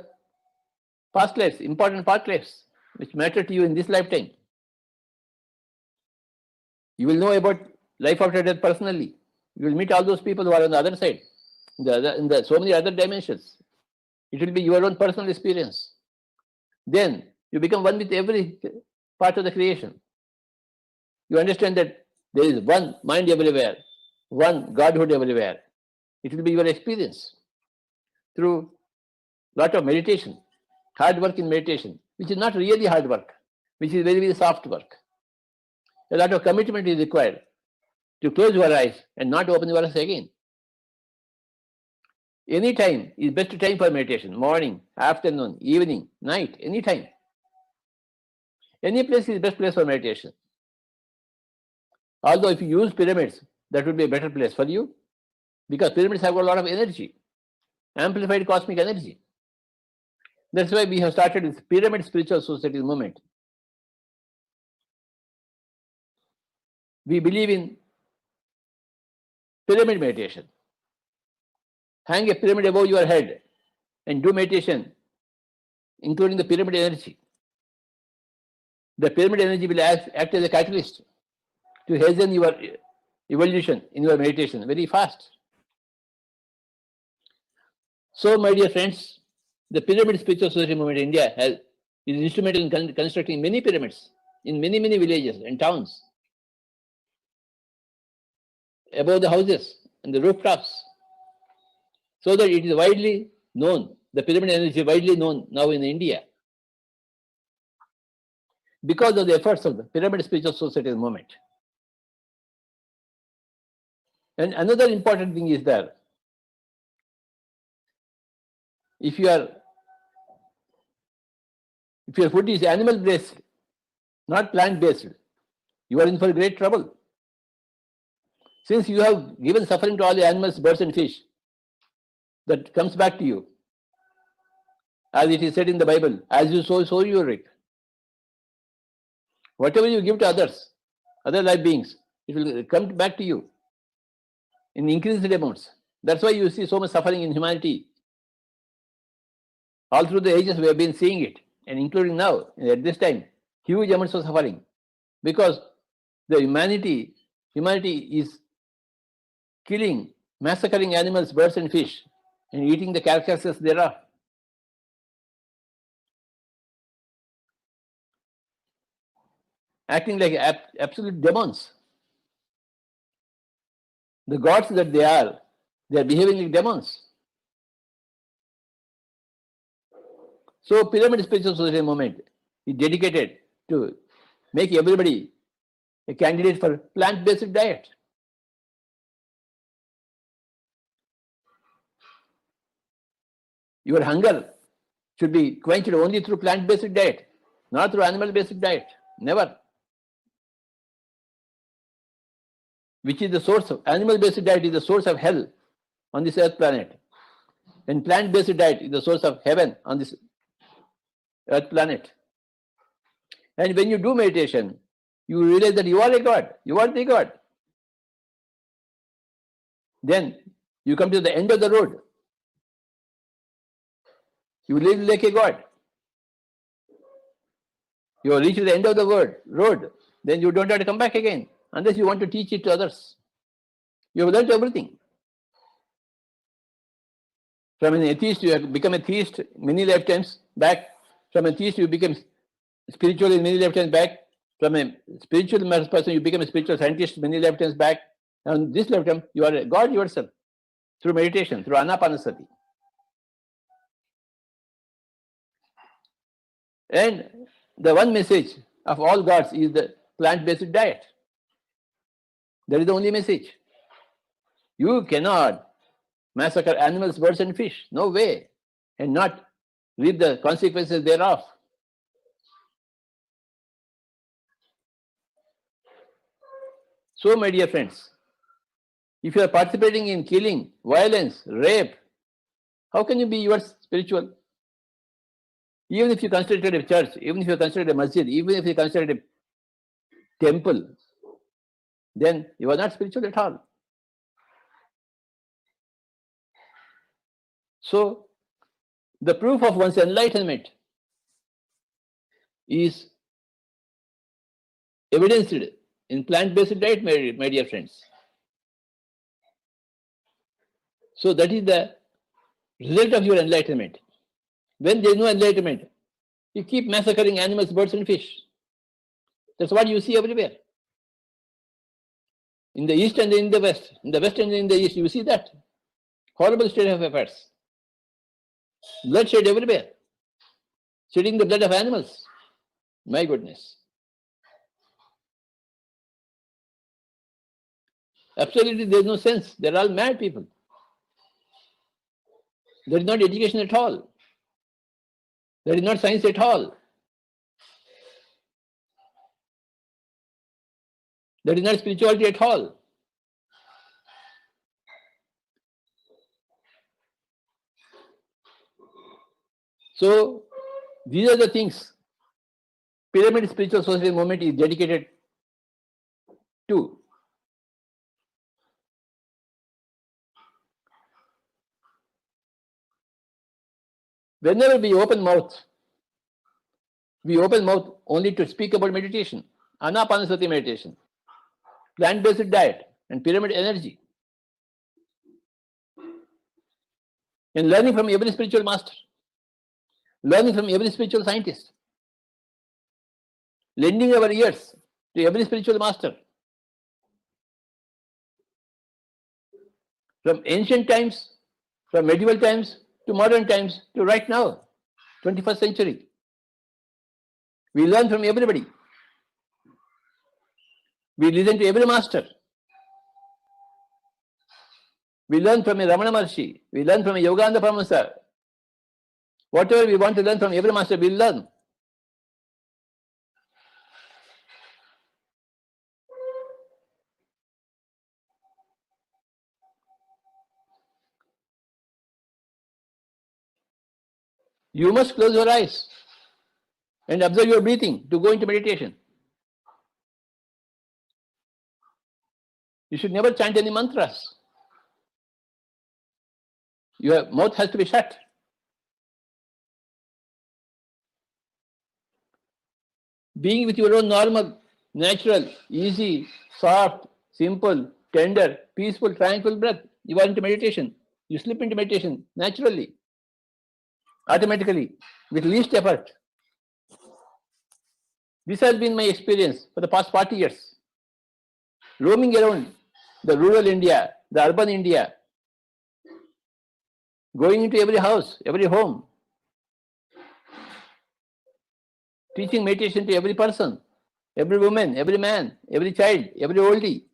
past lives, important past lives, which matter to you in this lifetime. You will know about life after death personally. You will meet all those people who are on the other side, in the so many other dimensions. It will be your own personal experience. Then you become one with every part of the creation. You understand that there is one mind everywhere, one Godhood everywhere. It will be your experience through lot of meditation, hard work in meditation, which is not really hard work, which is very, very soft work. A lot of commitment is required to close your eyes and not open your eyes again. Any time is best time for meditation. Morning, afternoon, evening, night, any time. Any place is best place for meditation. Although if you use pyramids, that would be a better place for you, because pyramids have got a lot of energy, amplified cosmic energy. That's why we have started this Pyramid Spiritual Society movement. We believe in pyramid meditation. Hang a pyramid above your head and do meditation, including the pyramid energy. The pyramid energy will act as a catalyst to hasten your evolution in your meditation very fast. So, my dear friends, the Pyramid Spiritual Society movement in India is instrumental in constructing many pyramids in many, many villages and towns, above the houses and the rooftops, so that it is widely known, the pyramid energy is widely known now in India, because of the efforts of the Pyramid Spiritual Society movement. And another important thing is that if your food is animal based, not plant based, you are in for great trouble. Since you have given suffering to all the animals, birds and fish, that comes back to you. As it is said in the Bible, as you sow, so you reap. Whatever you give to others, other life beings, it will come back to you in increased amounts. That's why you see so much suffering in humanity. All through the ages we have been seeing it, and including now, at this time, huge amounts of suffering. Because the humanity is killing, massacring animals, birds and fish, and eating the carcasses thereof. acting like absolute demons. The gods that they are behaving like demons. So Pyramid Spiritual Society movement is dedicated to make everybody a candidate for plant-based diet. Your hunger should be quenched only through plant-based diet, not through animal-based diet. Never. Which is the source of animal-based diet is the source of hell on this earth planet. And plant-based diet is the source of heaven on this earth planet. And when you do meditation, you realize that you are a God. You are the God. Then you come to the end of the road. You live like a God. You reach the end of the road. Then you don't have to come back again unless you want to teach it to others. You have learned everything. From an atheist, you have become a theist many lifetimes back. From a theist, you become spiritual in many lifetimes back. From a spiritual person, you become a spiritual scientist many lifetimes back. And this lifetime, you are a God yourself through meditation, through anapanasati. And the one message of all gods is the plant-based diet. That is the only message. You cannot massacre animals, birds, and fish. No way. And not reap the consequences thereof. So, my dear friends, if you are participating in killing, violence, rape, how can you be yours spiritual? Even if you consider it a church, even if you consider it a masjid, even if you consider it a temple, then you are not spiritual at all. So, the proof of one's enlightenment is evidenced in plant-based diet, my dear friends. So, that is the result of your enlightenment. When there is no enlightenment, you keep massacring animals, birds, and fish. That's what you see everywhere. In the east and in the west and in the east, you see that horrible state of affairs. Bloodshed everywhere. Shedding the blood of animals. My goodness. Absolutely, there is no sense. They are all mad people. There is not education at all. There is not science at all. There is not spirituality at all. So, these are the things Pyramid Spiritual Society movement is dedicated to. Whenever we open mouth only to speak about meditation, anapanasati meditation, plant-based diet, and pyramid energy. And learning from every spiritual master, learning from every spiritual scientist, lending our ears to every spiritual master. From ancient times, from medieval times, to modern times, to right now, 21st century. We learn from everybody. We listen to every master. We learn from a Ramana Maharshi. We learn from a Yogananda Paramahansa. Whatever we want to learn from every master, we learn. You must close your eyes and observe your breathing to go into meditation. You should never chant any mantras. Your mouth has to be shut. Being with your own normal, natural, easy, soft, simple, tender, peaceful, tranquil breath. You are into meditation. You slip into meditation naturally, automatically, with least effort. This has been my experience for the past 40 years. Roaming around the rural India, the urban India, going into every house, every home, teaching meditation to every person, every woman, every man, every child, every oldie,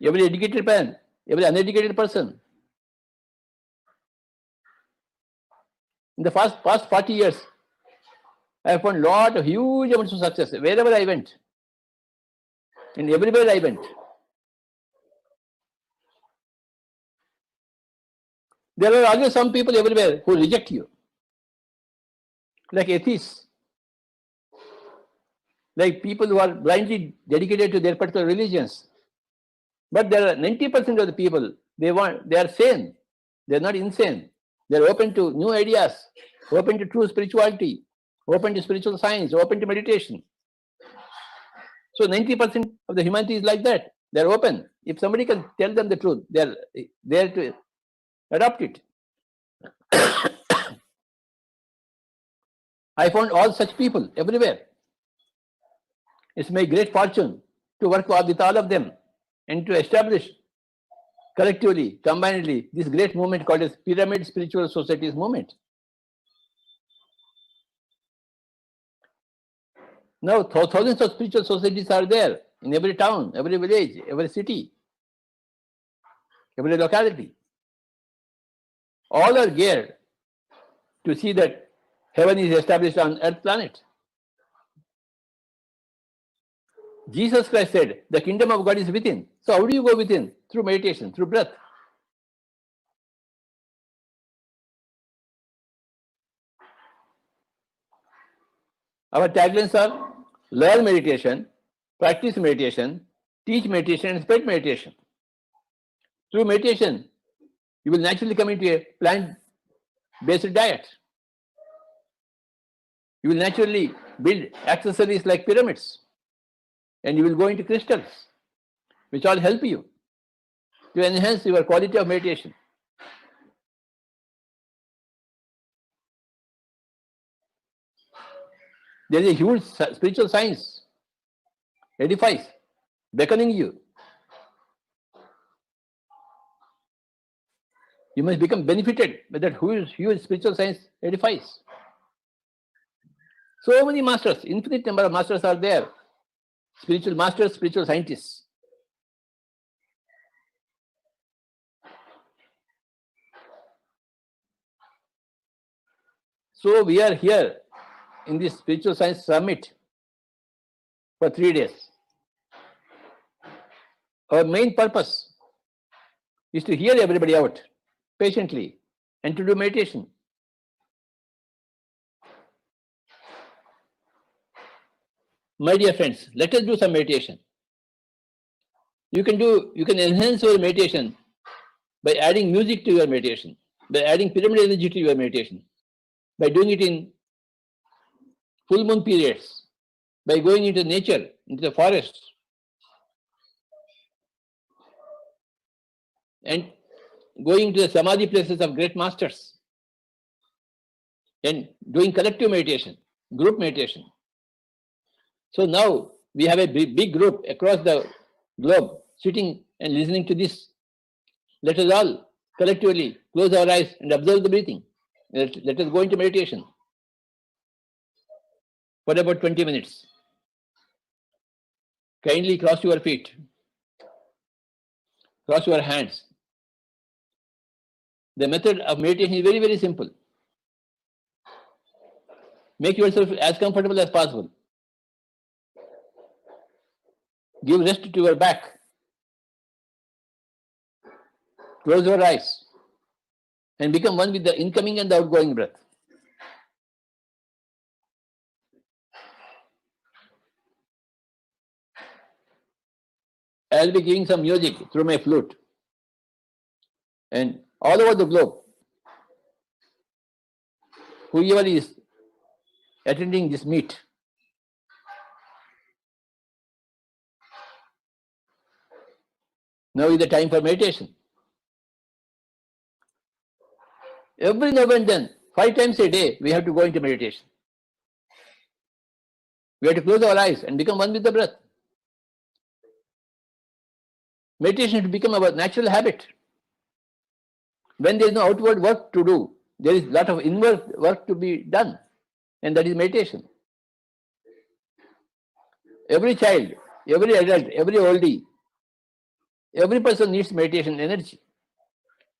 every educated man, every uneducated person. In the past 40 years, I have found lot of huge amounts of success wherever I went, and everywhere I went. There are always some people everywhere who reject you, like atheists, like people who are blindly dedicated to their particular religions. But there are 90% of the people, they are sane, they are not insane. They are open to new ideas, open to true spirituality, open to spiritual science, open to meditation. So 90% of the humanity is like that. They are open. If somebody can tell them the truth, they are there to adopt it. I found all such people everywhere. It's my great fortune to work with all of them and to establish collectively, combinedly, this great movement called as Pyramid Spiritual Societies movement. Now, thousands of spiritual societies are there in every town, every village, every city, every locality. All are geared to see that heaven is established on earth planet. Jesus Christ said, the kingdom of God is within. So how do you go within? Through meditation, through breath. Our taglines are learn meditation, practice meditation, teach meditation, and spread meditation. Through meditation, you will naturally come into a plant-based diet. You will naturally build accessories like pyramids, and you will go into crystals, which all help you to enhance your quality of meditation. There is a huge spiritual science, edifice, beckoning you. You must become benefited by that huge spiritual science edifice. So many masters, infinite number of masters are there. Spiritual masters, spiritual scientists. So we are here in this spiritual science summit for 3 days. Our main purpose is to hear everybody out patiently and to do meditation. My dear friends, let us do some meditation. You can enhance your meditation by adding music to your meditation, by adding pyramid energy to your meditation, by doing it in full moon periods, by going into nature, into the forest, and going to the samadhi places of great masters, and doing collective meditation, group meditation. So now we have a big group across the globe sitting and listening to this. Let us all collectively close our eyes and observe the breathing. Let us go into meditation for about 20 minutes. Kindly cross your feet, cross your hands. The method of meditation is very, very simple. Make yourself as comfortable as possible. Give rest to your back. Close your eyes and become one with the incoming and the outgoing breath. I'll be giving some music through my flute. And all over the globe, whoever is attending this meet, now is the time for meditation. Every now and then, 5 times a day, we have to go into meditation. We have to close our eyes and become one with the breath. Meditation should become our natural habit. When there is no outward work to do, there is a lot of inward work to be done, and that is meditation. Every child, every adult, every oldie, every person needs meditation energy,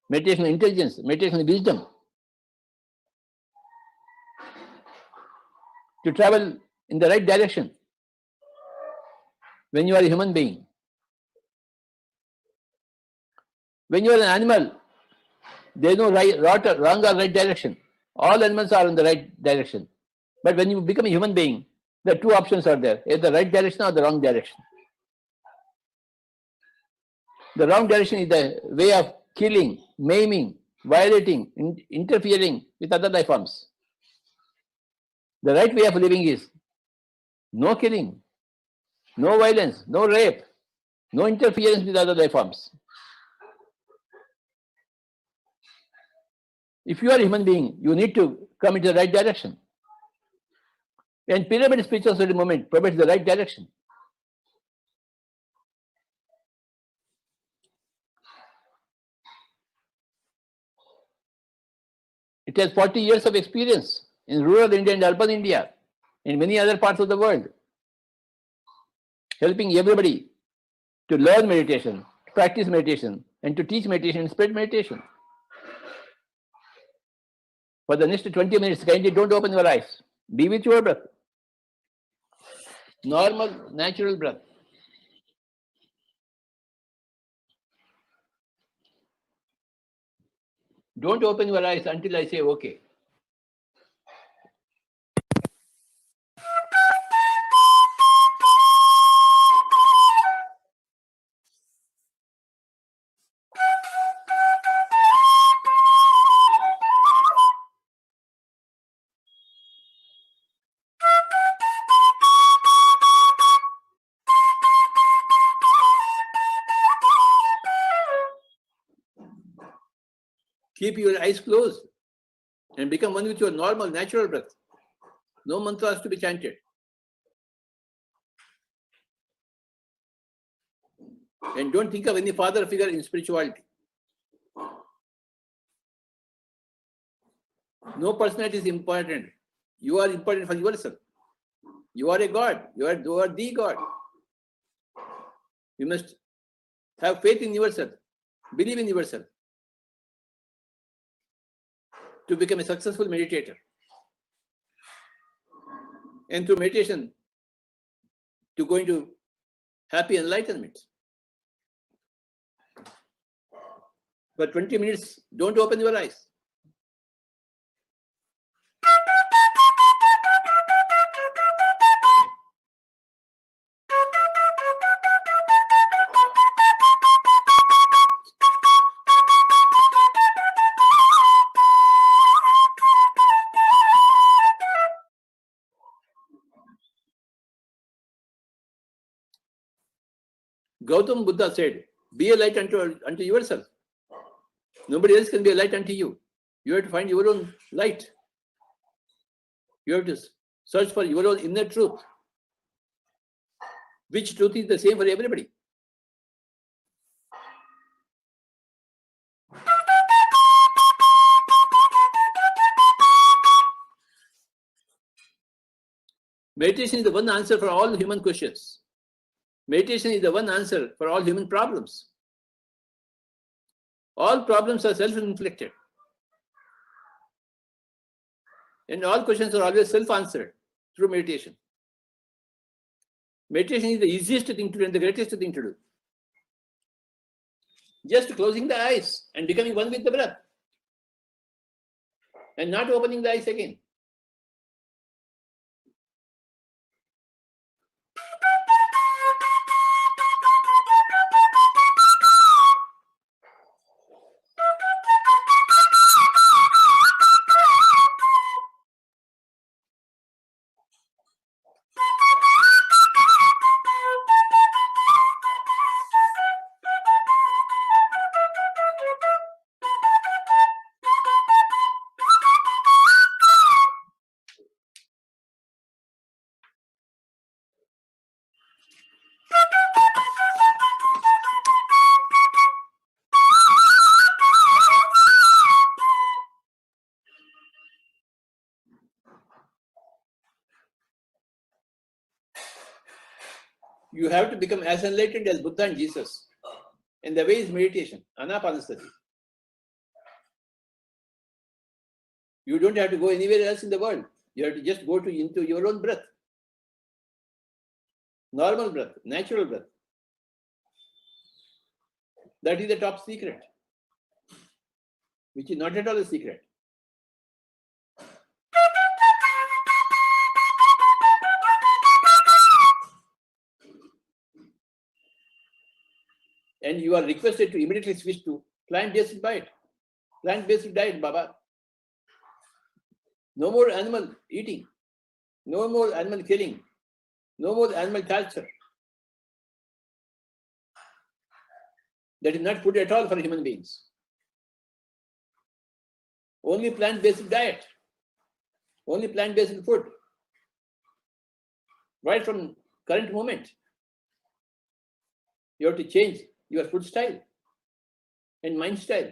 meditation intelligence, meditation wisdom to travel in the right direction when you are a human being. When you are an animal, there is no wrong or right direction. All animals are in the right direction. But when you become a human being, the two options are there, either the right direction or the wrong direction. The wrong direction is the way of killing, maiming, violating, interfering with other life forms. The right way of living is no killing, no violence, no rape, no interference with other life forms. If you are a human being, you need to come into the right direction. And pyramid spiritual study movement provides the right direction. It has 40 years of experience in rural India and urban India, in many other parts of the world, helping everybody to learn meditation, practice meditation, and to teach meditation and spread meditation. For the next 20 minutes, kindly don't open your eyes. Be with your breath. Normal, natural breath. Don't open your eyes until I say okay. Keep your eyes closed and become one with your normal, natural breath. No mantras to be chanted. And don't think of any father figure in spirituality. No personality is important. You are important for yourself. You are a God. You are the God. You must have faith in yourself. Believe in yourself to become a successful meditator. And through meditation, to go into happy enlightenment. For 20 minutes, don't open your eyes. Gautam Buddha said, be a light unto yourself. Nobody else can be a light unto you. You have to find your own light. You have to search for your own inner truth. Which truth is the same for everybody. Meditation is the one answer for all human questions. Meditation is the one answer for all human problems. All problems are self-inflicted. And all questions are always self-answered through meditation. Meditation is the easiest thing to do and the greatest thing to do. Just closing the eyes and becoming one with the breath. And not opening the eyes again. You have to become as enlightened as Buddha and Jesus. And the way is meditation, anapanasati. You don't have to go anywhere else in the world. You have to just go into your own breath. Normal breath, natural breath. That is the top secret, which is not at all a secret. And you are requested to immediately switch to plant-based diet. Plant-based diet, Baba. No more animal eating. No more animal killing. No more animal culture. That is not food at all for human beings. Only plant-based diet. Only plant-based food. Right from current moment. You have to change your food style and mind style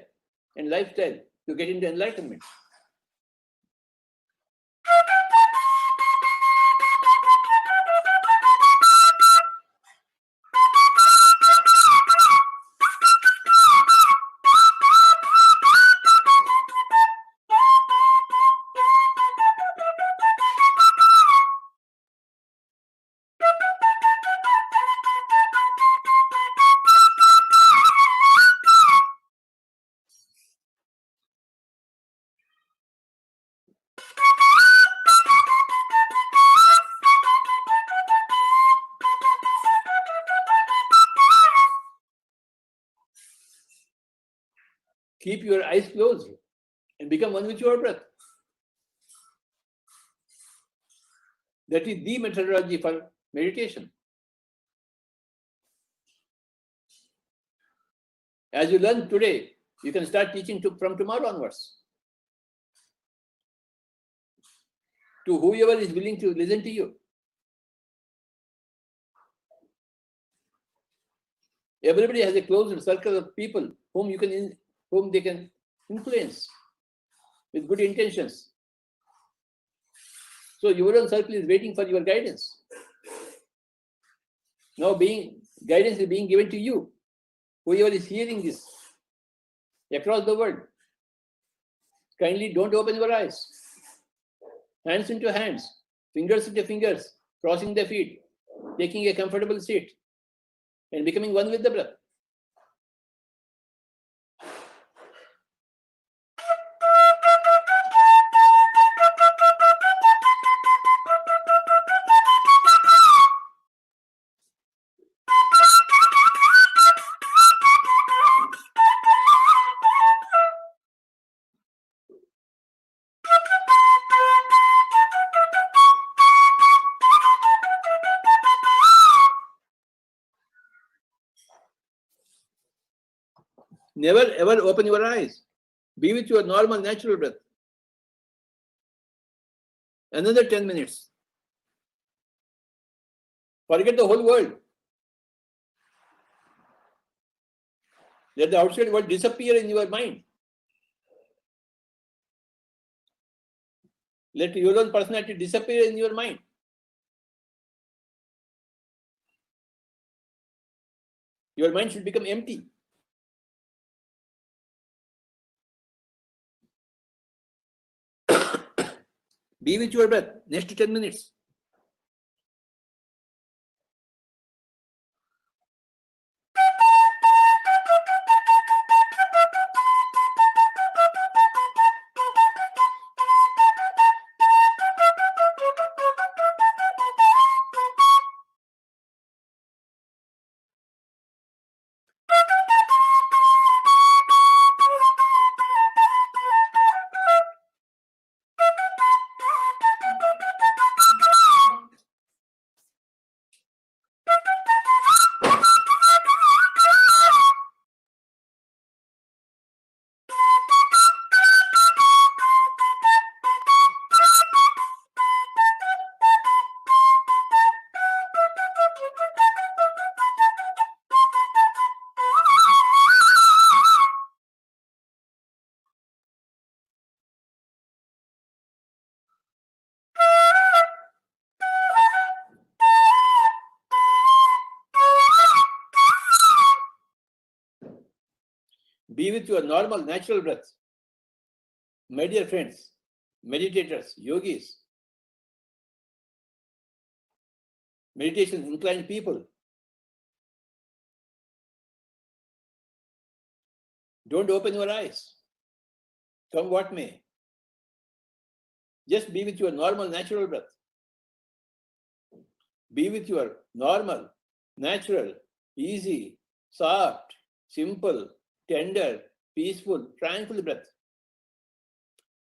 and lifestyle to get into enlightenment. Keep your eyes closed and become one with your breath. That is the methodology for meditation. As you learn today, you can start teaching from tomorrow onwards. To whoever is willing to listen to you. Everybody has a closed circle of people whom they can influence with good intentions. So your own circle is waiting for your guidance. Now guidance is being given to you. Whoever is hearing this across the world, kindly don't open your eyes. Hands into hands, fingers into fingers, crossing the feet, taking a comfortable seat, and becoming one with the breath. Never ever open your eyes. Be with your normal, natural breath. Another 10 minutes. Forget the whole world. Let the outside world disappear in your mind. Let your own personality disappear in your mind. Your mind should become empty. Be with your breath. Next 10 minutes. Be with your normal, natural breath. My dear friends, meditators, yogis, meditation inclined people, don't open your eyes. Come what may. Just be with your normal, natural breath. Be with your normal, natural, easy, soft, simple, tender, peaceful, tranquil breath.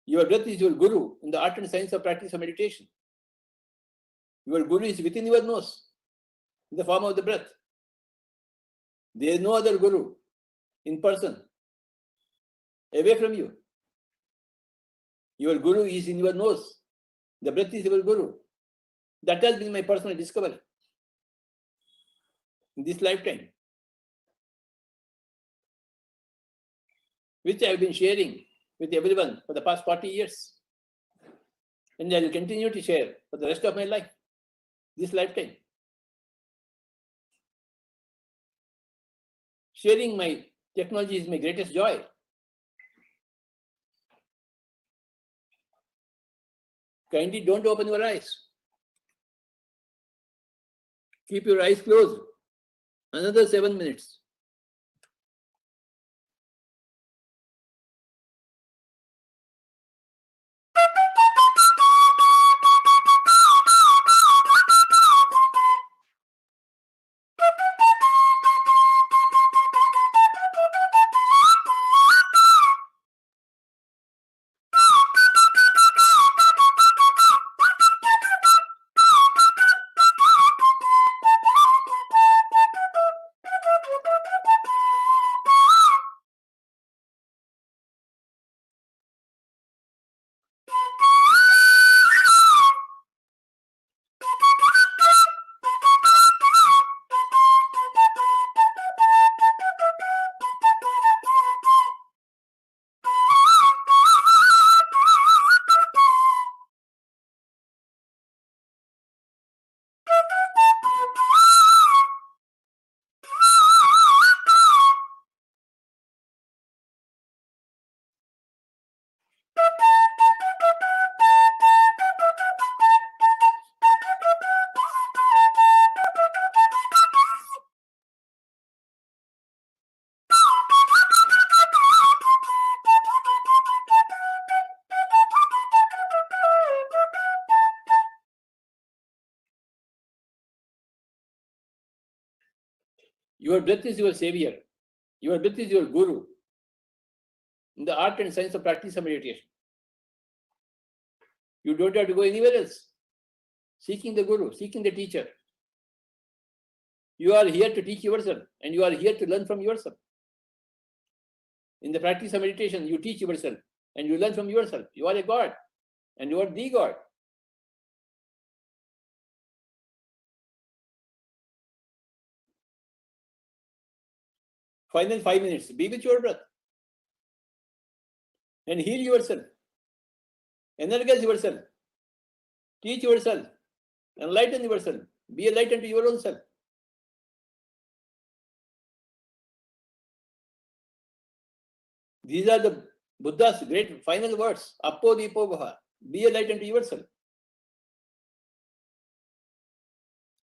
Your breath is your guru in the art and science of practice of meditation. Your guru is within your nose in the form of the breath. There is no other guru in person away from you. Your guru is in your nose. The breath is your guru. That has been my personal discovery in this lifetime, which I have been sharing with everyone for the past 40 years. And I will continue to share for the rest of my life, this lifetime. Sharing my technology is my greatest joy. Kindly don't open your eyes. Keep your eyes closed. Another 7 minutes. Your breath is your savior. Your breath is your guru in the art and science of practice of meditation. You don't have to go anywhere else. Seeking the guru, seeking the teacher. You are here to teach yourself and you are here to learn from yourself. In the practice of meditation, you teach yourself and you learn from yourself. You are a God and you are the God. Final 5 minutes, be with your breath and heal yourself, energize yourself, teach yourself, enlighten yourself, be a light unto your own self. These are the Buddha's great final words, Appo Dipo Bhava, be a light unto yourself,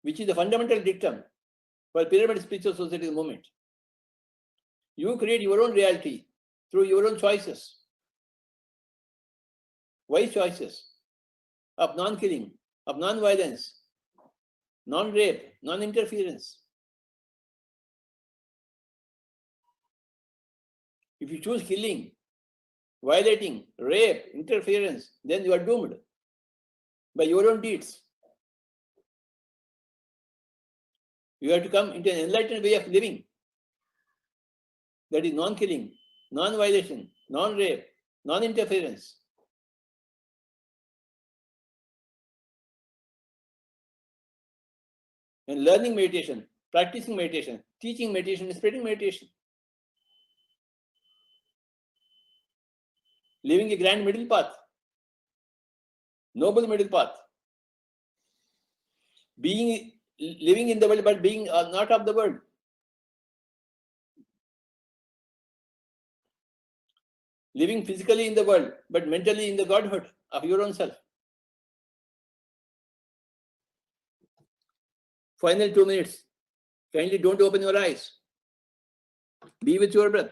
which is the fundamental dictum for pyramid spiritual society movement. You create your own reality through your own choices, wise choices of non-killing, of non-violence, non-rape, non-interference. If you choose killing, violating, rape, interference, then you are doomed by your own deeds. You have to come into an enlightened way of living. That is non-killing, non-violation, non-rape, non-interference. And learning meditation, practicing meditation, teaching meditation, spreading meditation. Living a grand middle path, noble middle path. Living in the world, but being not of the world. living physically in the world, but mentally in the Godhood of your own self. Final 2 minutes. Kindly don't open your eyes. Be with your breath.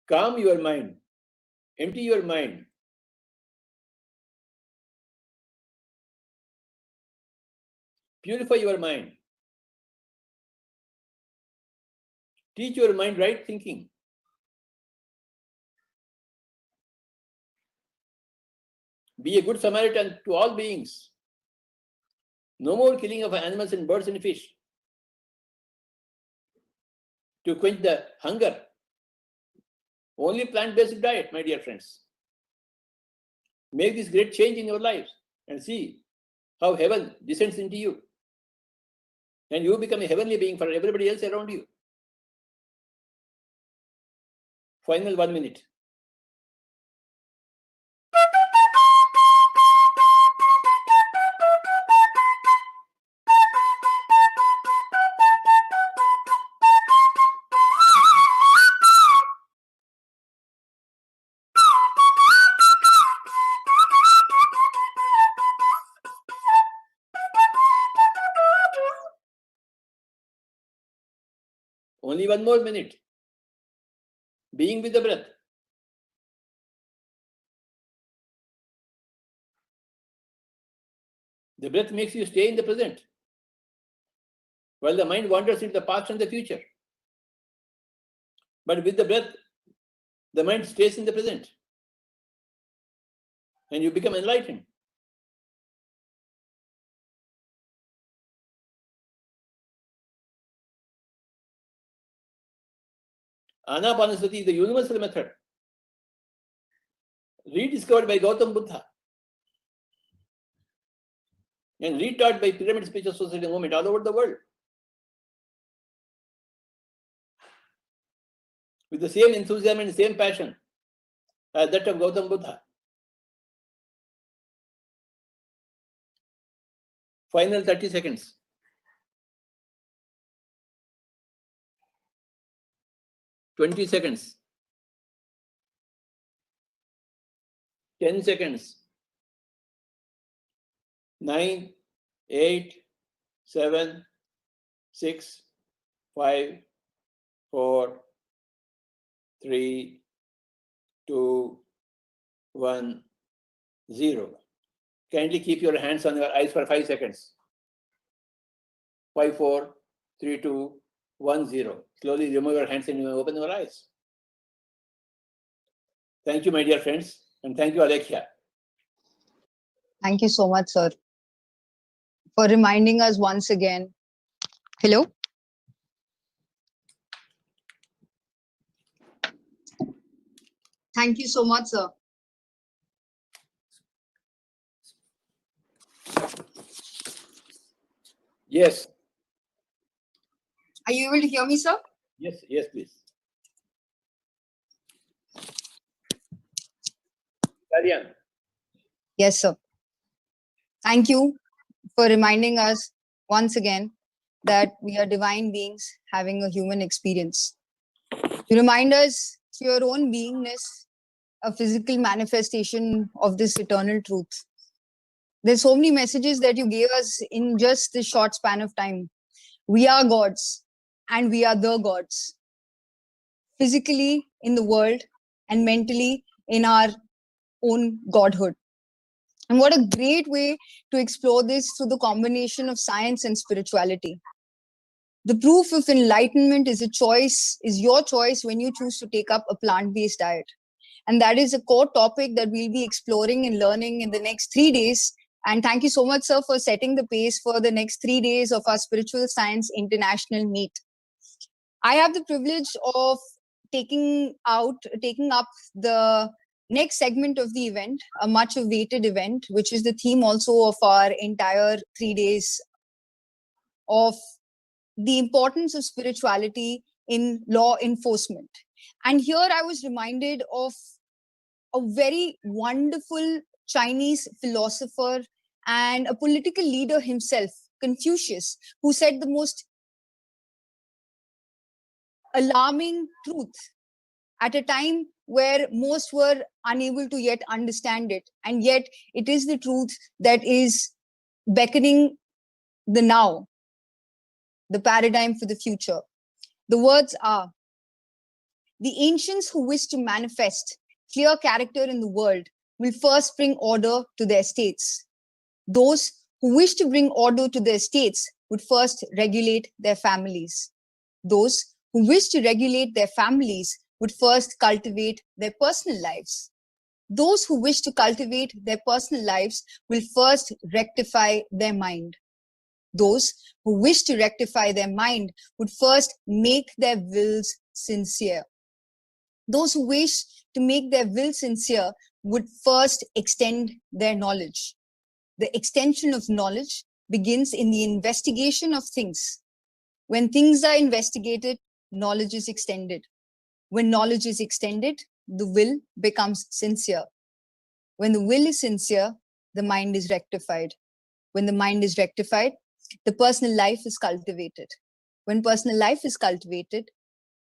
Calm your mind. Empty your mind. Purify your mind. Teach your mind right thinking. Be a good Samaritan to all beings. No more killing of animals and birds and fish to quench the hunger. Only plant-based diet, my dear friends. Make this great change in your lives and see how heaven descends into you. And you become a heavenly being for everybody else around you. Final 1 minute. Only 1 more minute. Being with the breath. The breath makes you stay in the present, while the mind wanders into the past and the future. But with the breath, the mind stays in the present, and you become enlightened. Anapanasati is the universal method, rediscovered by Gautam Buddha and retaught by Pyramid Spiritual Society movement all over the world. With the same enthusiasm and same passion as that of Gautam Buddha. Final 30 seconds. 20 seconds. 10 seconds. 9, 8, 7, 6, 5, 4, 3, 2, 1, 0. Kindly keep your hands on your eyes for 5 seconds. 5, 4, 3, 2, 1, 0. Slowly remove your hands and you open your eyes. Thank you, my dear friends, and thank you, Alekhya. Thank you so much, sir, for reminding us once again. Hello? Thank you so much, sir. Yes. Are you able to hear me, sir? Yes, yes, please. Carry on. Yes, sir. Thank you for reminding us once again that we are divine beings having a human experience. You remind us to your own beingness, a physical manifestation of this eternal truth. There's so many messages that you gave us in just this short span of time. We are gods and we are the gods. Physically in the world and mentally in our own godhood. And what a great way to explore this through the combination of science and spirituality. The proof of enlightenment is your choice when you choose to take up a plant-based diet. And that is a core topic that we'll be exploring and learning in the next 3 days. And thank you so much, sir, for setting the pace for the next 3 days of our Spiritual Science International Meet. I have the privilege of taking up the next segment of the event, a much awaited event, which is the theme also of our entire 3 days of the importance of spirituality in law enforcement. And here I was reminded of a very wonderful Chinese philosopher and a political leader himself, Confucius, who said the most alarming truth at a time where most were unable to yet understand it. And yet it is the truth that is beckoning the now, the paradigm for the future. The words are, the ancients who wish to manifest clear character in the world will first bring order to their states. Those who wish to bring order to their states would first regulate their families. Those who wish to regulate their families would first cultivate their personal lives. Those who wish to cultivate their personal lives will first rectify their mind. Those who wish to rectify their mind would first make their wills sincere. Those who wish to make their will sincere would first extend their knowledge. The extension of knowledge begins in the investigation of things. When things are investigated, knowledge is extended. When knowledge is extended, the will becomes sincere. When the will is sincere, the mind is rectified. When the mind is rectified, the personal life is cultivated. When personal life is cultivated,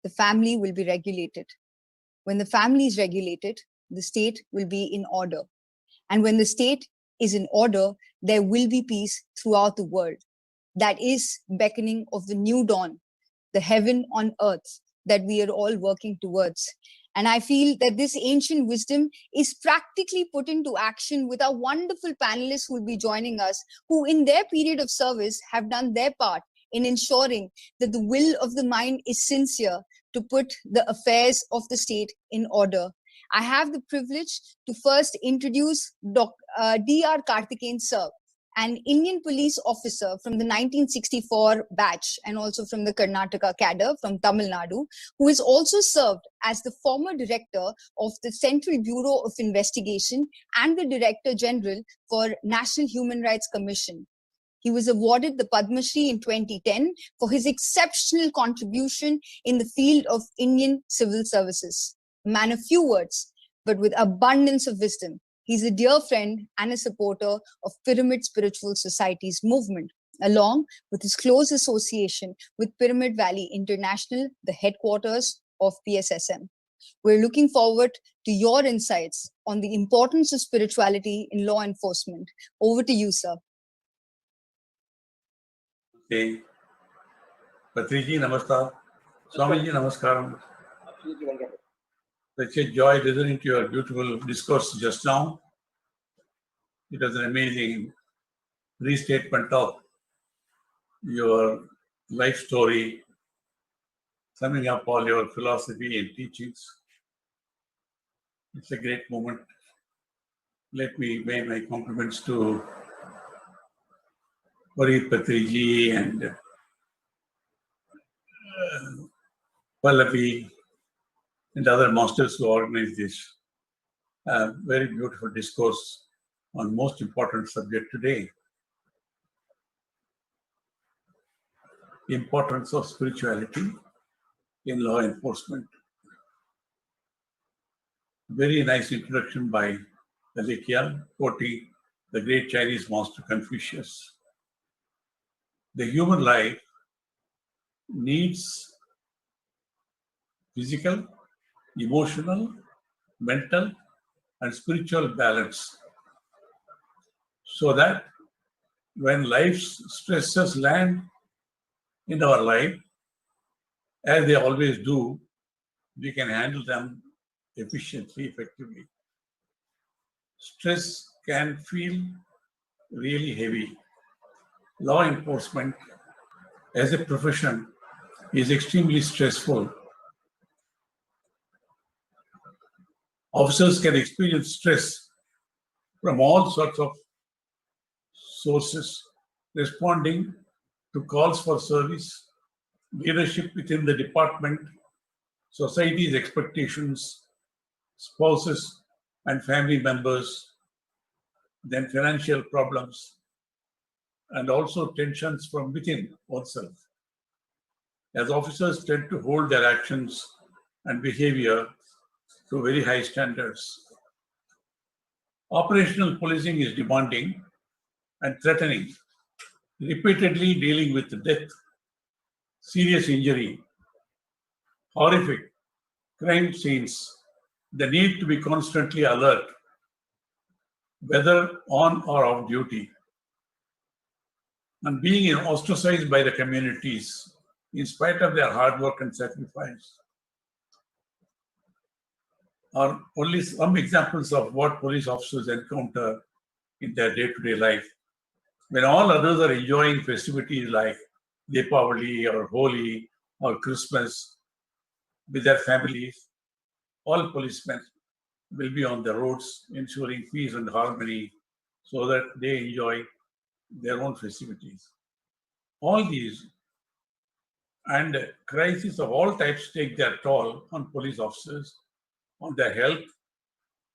the family will be regulated. When the family is regulated, the state will be in order. And when the state is in order, there will be peace throughout the world. That is beckoning of the new dawn, the heaven on earth that we are all working towards. And I feel that this ancient wisdom is practically put into action with our wonderful panelists who will be joining us, who in their period of service have done their part in ensuring that the will of the mind is sincere to put the affairs of the state in order. I have the privilege to first introduce D.R. Karthikeyan sir, an Indian police officer from the 1964 batch and also from the Karnataka cadre from Tamil Nadu, who has also served as the former director of the Central Bureau of Investigation and the Director General for National Human Rights Commission. He was awarded the Padma Shri in 2010 for his exceptional contribution in the field of Indian civil services. A man of few words, but with abundance of wisdom. He's a dear friend and a supporter of Pyramid Spiritual Society's movement, along with his close association with Pyramid Valley International, the headquarters of PSSM. We're looking forward to your insights on the importance of spirituality in law enforcement. Over to you, sir. Okay. Patriji, namaskar. Swamiji, namaskaram. Such a joy listening to your beautiful discourse just now. It was an amazing restatement of your life story, summing up all your philosophy and teachings. It's a great moment. Let me make my compliments to Parit Patriji and Pallavi and other masters who organized this very beautiful discourse on most important subject today. Importance of spirituality in law enforcement. Very nice introduction by Alekia, quoting the great Chinese master Confucius. The human life needs physical, emotional, mental, and spiritual balance so that when life's stresses land in our life, as they always do, we can handle them efficiently, effectively. Stress can feel really heavy. Law enforcement as a profession is extremely stressful. Officers can experience stress from all sorts of sources, responding to calls for service, leadership within the department, society's expectations, spouses and family members, then financial problems, and also tensions from within oneself. As officers tend to hold their actions and behavior to very high standards. Operational policing is demanding and threatening, repeatedly dealing with death, serious injury, horrific crime scenes, the need to be constantly alert, whether on or off duty, and being ostracized by the communities in spite of their hard work and sacrifice are only some examples of what police officers encounter in their day-to-day life. When all others are enjoying festivities like Deepavali or Holi or Christmas with their families, all policemen will be on the roads ensuring peace and harmony so that they enjoy their own festivities. All these and crises of all types take their toll on police officers, on their health,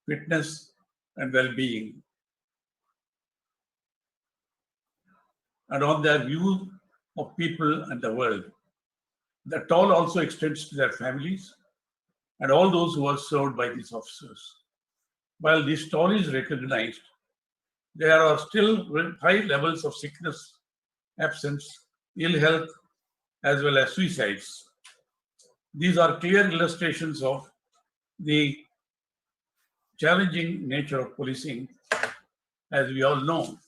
fitness, and well-being, and on their view of people and the world. The toll also extends to their families and all those who are served by these officers. While this toll is recognized, there are still high levels of sickness, absence, ill health, as well as suicides. These are clear illustrations of the challenging nature of policing, as we all know.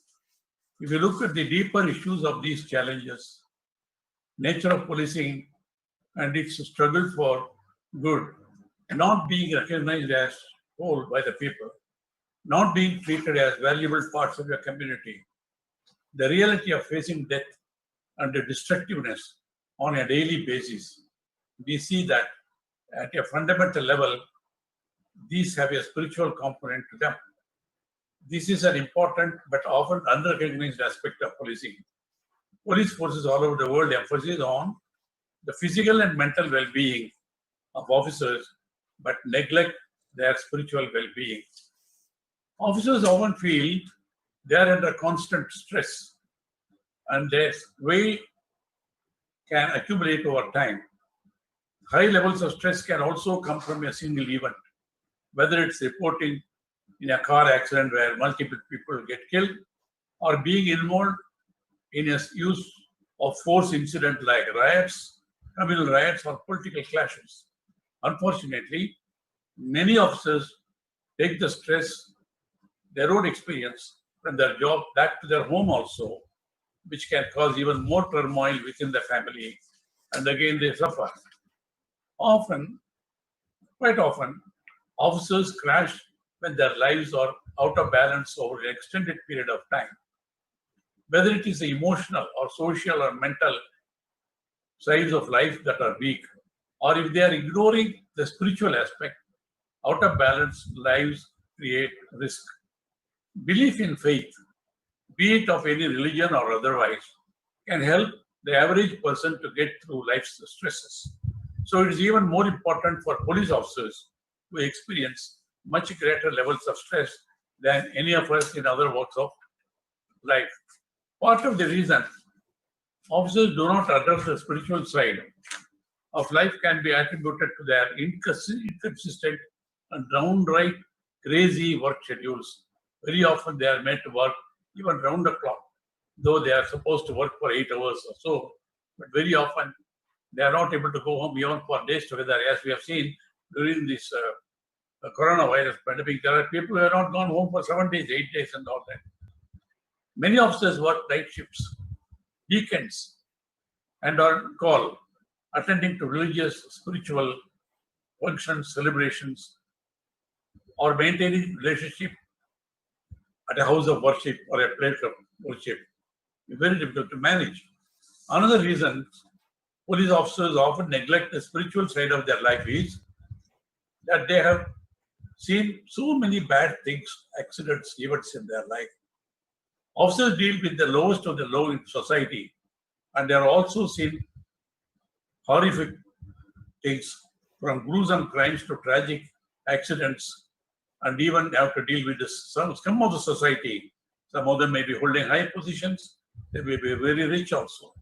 If you look at the deeper issues of these challenges, nature of policing and its struggle for good, not being recognized as whole by the people, not being treated as valuable parts of your community, the reality of facing death and the destructiveness on a daily basis, we see that at a fundamental level, these have a spiritual component to them. This is an important but often unrecognized aspect of policing. Police forces all over the world emphasize on the physical and mental well-being of officers, but neglect their spiritual well-being. Officers often feel they are under constant stress, and their weight can accumulate over time. High levels of stress can also come from a single event, whether it's reporting in a car accident where multiple people get killed, or being involved in a use of force incident like riots, communal riots, or political clashes. Unfortunately, many officers take the stress, their own experience from their job back to their home also, which can cause even more turmoil within the family, and again they suffer. Quite often, officers crash when their lives are out of balance over an extended period of time. Whether it is the emotional or social or mental sides of life that are weak, or if they are ignoring the spiritual aspect, out of balance lives create risk. Belief in faith, be it of any religion or otherwise, can help the average person to get through life's stresses. So it is even more important for police officers who experience much greater levels of stress than any of us in other walks of life. Part of the reason officers do not address the spiritual side of life can be attributed to their inconsistent and downright crazy work schedules. Very often they are made to work even round the clock, though they are supposed to work for 8 hours or so. But very often they are not able to go home even for days together, as we have seen during this coronavirus pandemic. There are people who have not gone home for 7 days, 8 days, and all that. Many officers work night shifts, weekends, and are on call, attending to religious, spiritual functions, celebrations, or maintaining relationship at a house of worship or a place of worship. It's very difficult to manage. Another reason police officers often neglect the spiritual side of their life is that they have seen so many bad things, accidents, events in their life. Officers deal with the lowest of the low in society, and they are also seen horrific things, from gruesome crimes to tragic accidents, and even have to deal with some of the society. Some of them may be holding high positions, they may be very rich also.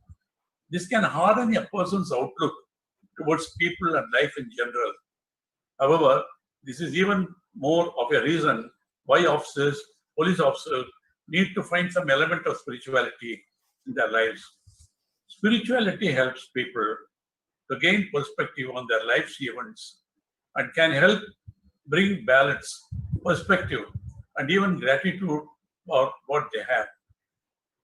This can harden a person's outlook towards people and life in general. However, this is even more of a reason why police officers, need to find some element of spirituality in their lives. Spirituality helps people to gain perspective on their life's events and can help bring balance, perspective, and even gratitude for what they have.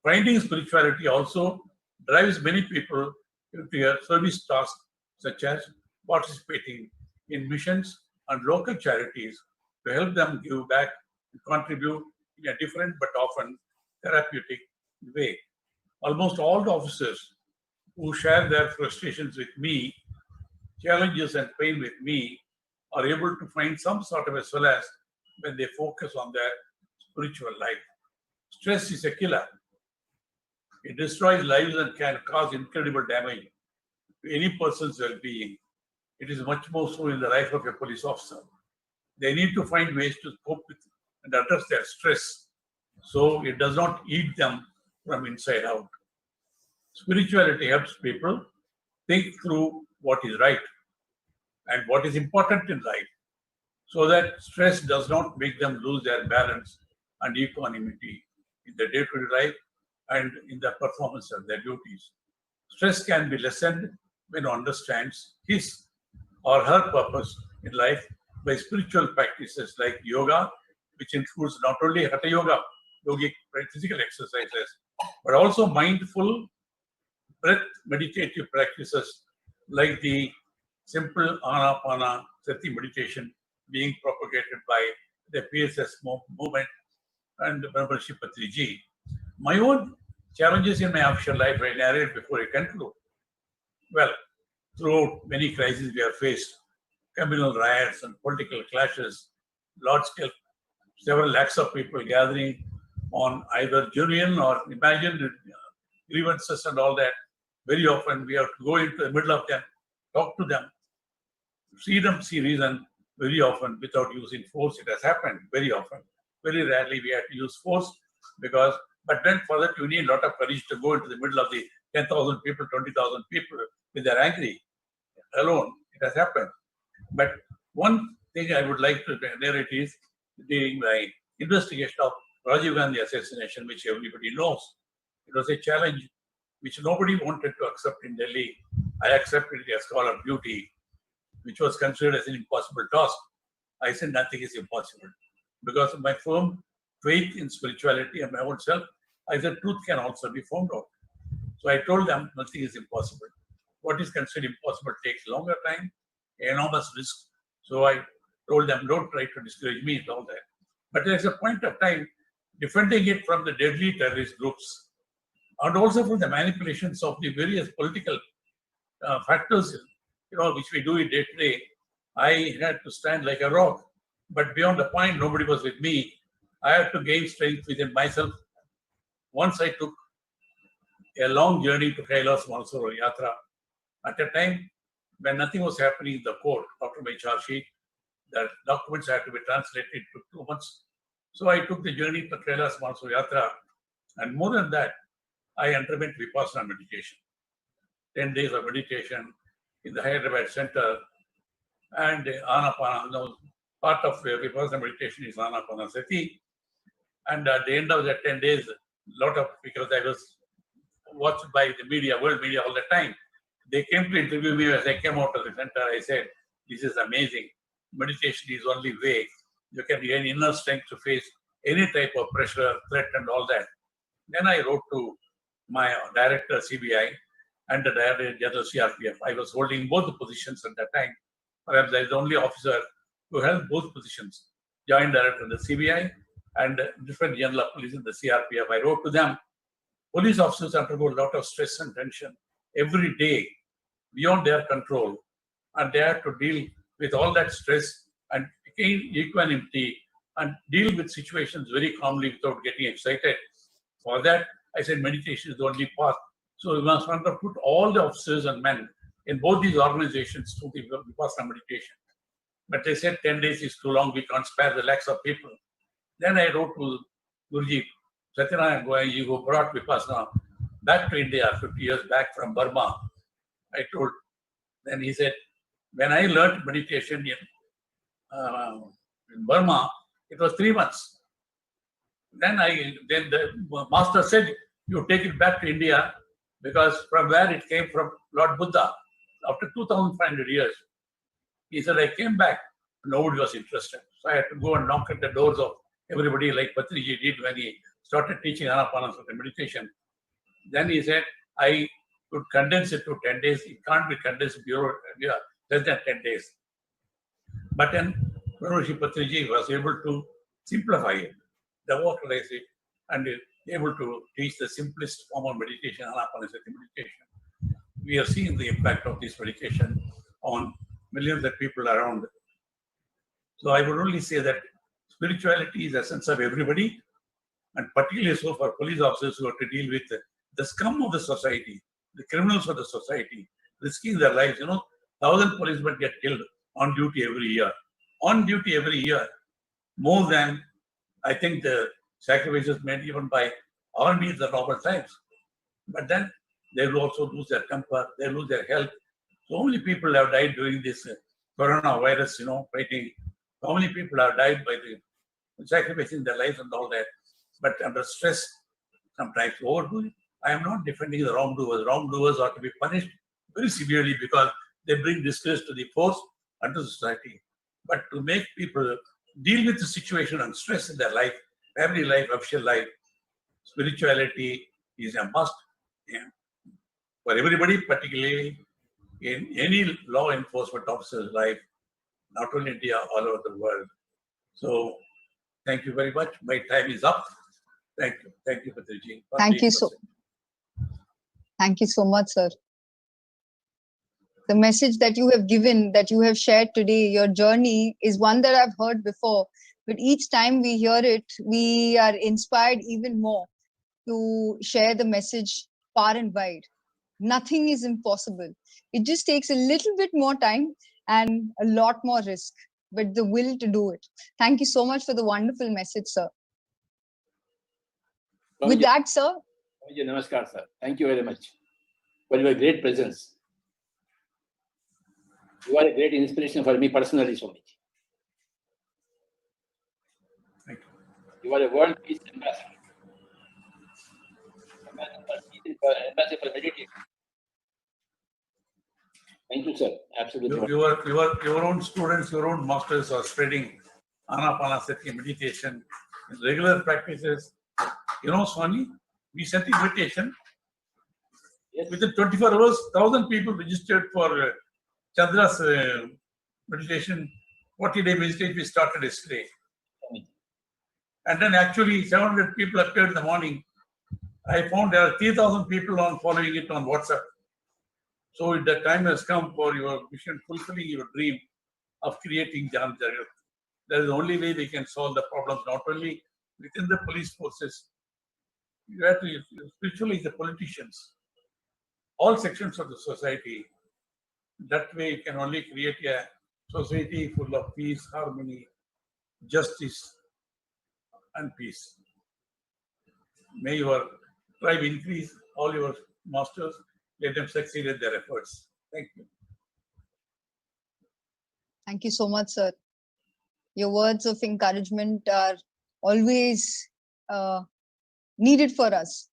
Finding spirituality also drives many people into a service task, such as participating in missions and local charities to help them give back and contribute in a different but often therapeutic way. Almost all the officers who share their frustrations with me, challenges and pain with me, are able to find some sort of a solace when they focus on their spiritual life. Stress is a killer. It destroys lives and can cause incredible damage to any person's well-being. It is much more so in the life of a police officer. They need to find ways to cope with and address their stress so it does not eat them from inside out. Spirituality helps people think through what is right and what is important in life so that stress does not make them lose their balance and equanimity in their day-to-day life and in the performance of their duties. Stress can be lessened when one understands his or her purpose in life by spiritual practices like yoga, which includes not only hatha yoga, yogic physical exercises, but also mindful breath meditative practices like the simple Anapana Sati meditation being propagated by the PSSM movement and Brahmarshi Patriji. My own challenges in my official life I narrate before I conclude. Well, throughout many crises we have faced, communal riots and political clashes, large-scale, several lakhs of people gathering on either genuine or imagined grievances and all that. Very often we have to go into the middle of them, talk to them, see them, see reason, very often without using force. It has happened very often. Very rarely we have to use force but then for that you need a lot of courage to go into the middle of the 10,000 people, 20,000 people when they're angry alone. It has happened. But one thing I would like to narrate is during my investigation of Rajiv Gandhi assassination, which everybody knows. It was a challenge which nobody wanted to accept in Delhi. I accepted it as call of duty, which was considered as an impossible task. I said nothing is impossible. Because of my firm faith in spirituality and my own self, I said truth can also be found out. So I told them nothing is impossible. What is considered impossible takes longer time, enormous risk. So I told them, don't try to discourage me and all that. But there's a point of time defending it from the deadly terrorist groups and also from the manipulations of the various political factors, which we do it day to day. I had to stand like a rock. But beyond the point, nobody was with me. I had to gain strength within myself. Once I took a long journey to Kailas Mansarovar Yatra. At a time when nothing was happening in the court after my charge sheet, the documents had to be translated to 2 months. So I took the journey to Kailas Mansarovar Yatra. And more than that, I underwent Vipassana meditation. 10 days of meditation in the Hyderabad center and Anapana. Part of Vipassana meditation is Anapana Sati. And at the end of the 10 days, because I was watched by the media, world media all the time, they came to interview me as I came out of the center. I said, this is amazing. Meditation is only way. You can gain inner strength to face any type of pressure, threat, and all that. Then I wrote to my director, CBI, and the director general CRPF. I was holding both the positions at that time. Perhaps I was the only officer who held both positions, joint director in the CBI and different general of police in the CRPF. I wrote to them police officers undergo a lot of stress and tension every day beyond their control, and they have to deal with all that stress and gain equanimity and deal with situations very calmly without getting excited. For that, I said meditation is the only path. So we must want to put all the officers and men in both these organizations through the Vipassana meditation. But they said 10 days is too long, we can't spare the lakhs of people. Then I wrote to Guruji, Satyanarayana Goenji, who brought Vipassana back to India 50 years back from Burma. I told, then he said, when I learned meditation in Burma, it was 3 months. Then the master said, you take it back to India, because from where it came from, Lord Buddha, after 2,500 years. He said, I came back, nobody was interested. So I had to go and knock at the doors of everybody like Patriji did when he started teaching Anapanasati meditation. Then he said, I could condense it to 10 days. It can't be condensed less than 10 days. But then Pranurshi Patriji was able to simplify it, democratize it, and able to teach the simplest form of meditation, Anapanasati meditation. We are seeing the impact of this meditation on millions of people around. So I would only say that spirituality is the essence of everybody, and particularly so for police officers who have to deal with the scum of the society, the criminals of the society, risking their lives. 1,000 policemen get killed on duty every year. On duty every year, more than I think the sacrifices made even by army in the normal times. But then they will also lose their temper, they lose their health. So many people have died during this coronavirus, fighting. So many people have died by sacrificing their lives and all that. But under stress, sometimes overdo it. I am not defending the wrongdoers. Wrongdoers are to be punished very severely because they bring disgrace to the force and to society. But to make people deal with the situation and stress in their life, family life, official life, spirituality is a must for everybody, particularly in any law enforcement officer's life, not only India, all over the world. So thank you very much. My time is up. Thank you. Thank you, Patriji. Thank you so much, sir. The message that you have given, that you have shared today, your journey is one that I've heard before. But each time we hear it, we are inspired even more to share the message far and wide. Nothing is impossible. It just takes a little bit more time and a lot more risk, but the will to do it. Thank you so much for the wonderful message, sir. With that, sir. Namaskar, sir. Thank you very much for your great presence. You are a great inspiration for me personally, Swami. Thank you. You are a world peace ambassador. Ambassador for meditation. Thank you, sir. Absolutely. Your own students, your own masters are spreading Anapanasati meditation in regular practices. Swami, we sent invitation. Yes. Within 24 hours, 1,000 people registered for Chandra's meditation, 40-day meditation we started yesterday. And then actually 700 people appeared in the morning. I found there are 3,000 people following it on WhatsApp. So the time has come for your mission, fulfilling your dream of creating Jnana Jagat. That is the only way we can solve the problems, not only within the police forces. You have to spiritualize the politicians, all sections of the society. That way you can only create a society full of peace, harmony, justice, and peace. May your tribe increase, all your masters, let them succeed in their efforts. Thank you. Thank you so much, sir. Your words of encouragement are always needed for us.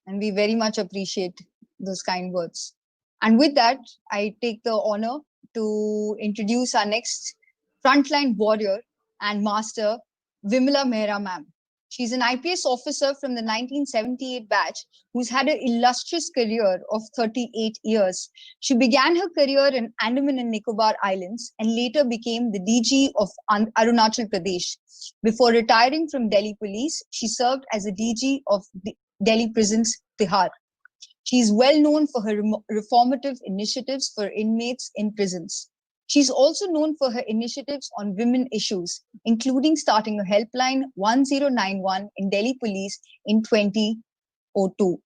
And we very much appreciate those kind words. And with that, I take the honor to introduce our next frontline warrior and master, Vimala Mehra ma'am. She's an IPS officer from the 1978 batch who's had an illustrious career of 38 years. She began her career in Andaman and Nicobar Islands and later became the DG of Arunachal Pradesh. Before retiring from Delhi Police, she served as a DG of the Delhi Prisons, Tihar. She is well known for her reformative initiatives for inmates in prisons. She is also known for her initiatives on women issues, including starting a helpline 1091 in Delhi Police in 2002.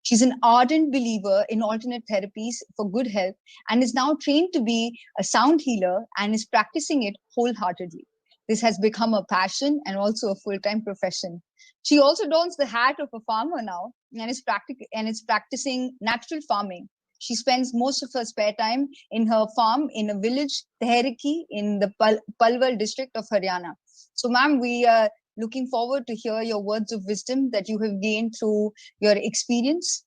She's an ardent believer in alternate therapies for good health and is now trained to be a sound healer and is practicing it wholeheartedly. This has become a passion and also a full-time profession. She also dons the hat of a farmer now and is practicing natural farming. She spends most of her spare time in her farm in a village, Teheriki, in the Palwal district of Haryana. So, ma'am, we are looking forward to hear your words of wisdom that you have gained through your experience.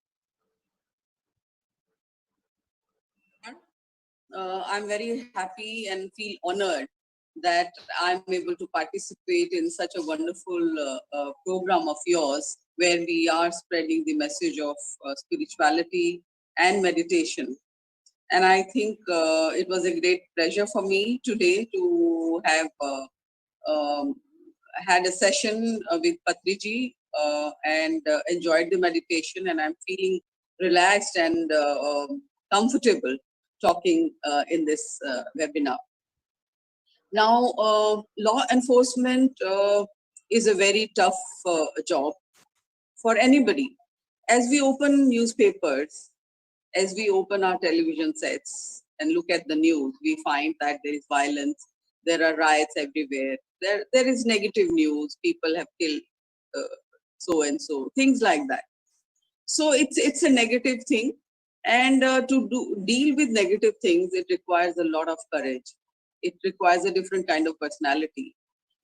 I'm very happy and feel honored that I'm able to participate in such a wonderful program of yours, where we are spreading the message of spirituality and meditation. And I think it was a great pleasure for me today to have um, had a session with Patriji and enjoyed the meditation, and I'm feeling relaxed and comfortable talking in this webinar. Now, law enforcement is a very tough job for anybody. As we open newspapers, as we open our television sets and look at the news, we find that there is violence, there are riots everywhere, there is negative news, people have killed so and so, things like that. So it's a negative thing, and to deal with negative things, it requires a lot of courage. It requires a different kind of personality.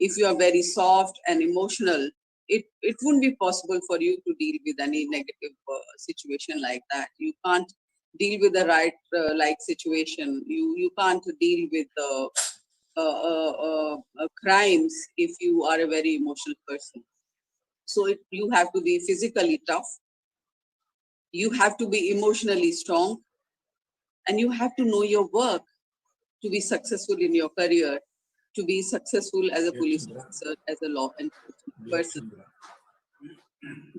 If you are very soft and emotional, it wouldn't be possible for you to deal with any negative situation like that. You can't deal with the right like situation. You can't deal with crimes if you are a very emotional person. So you have to be physically tough, you have to be emotionally strong, and you have to know your work to be successful in your career, to be successful as a police officer, as a law enforcement person.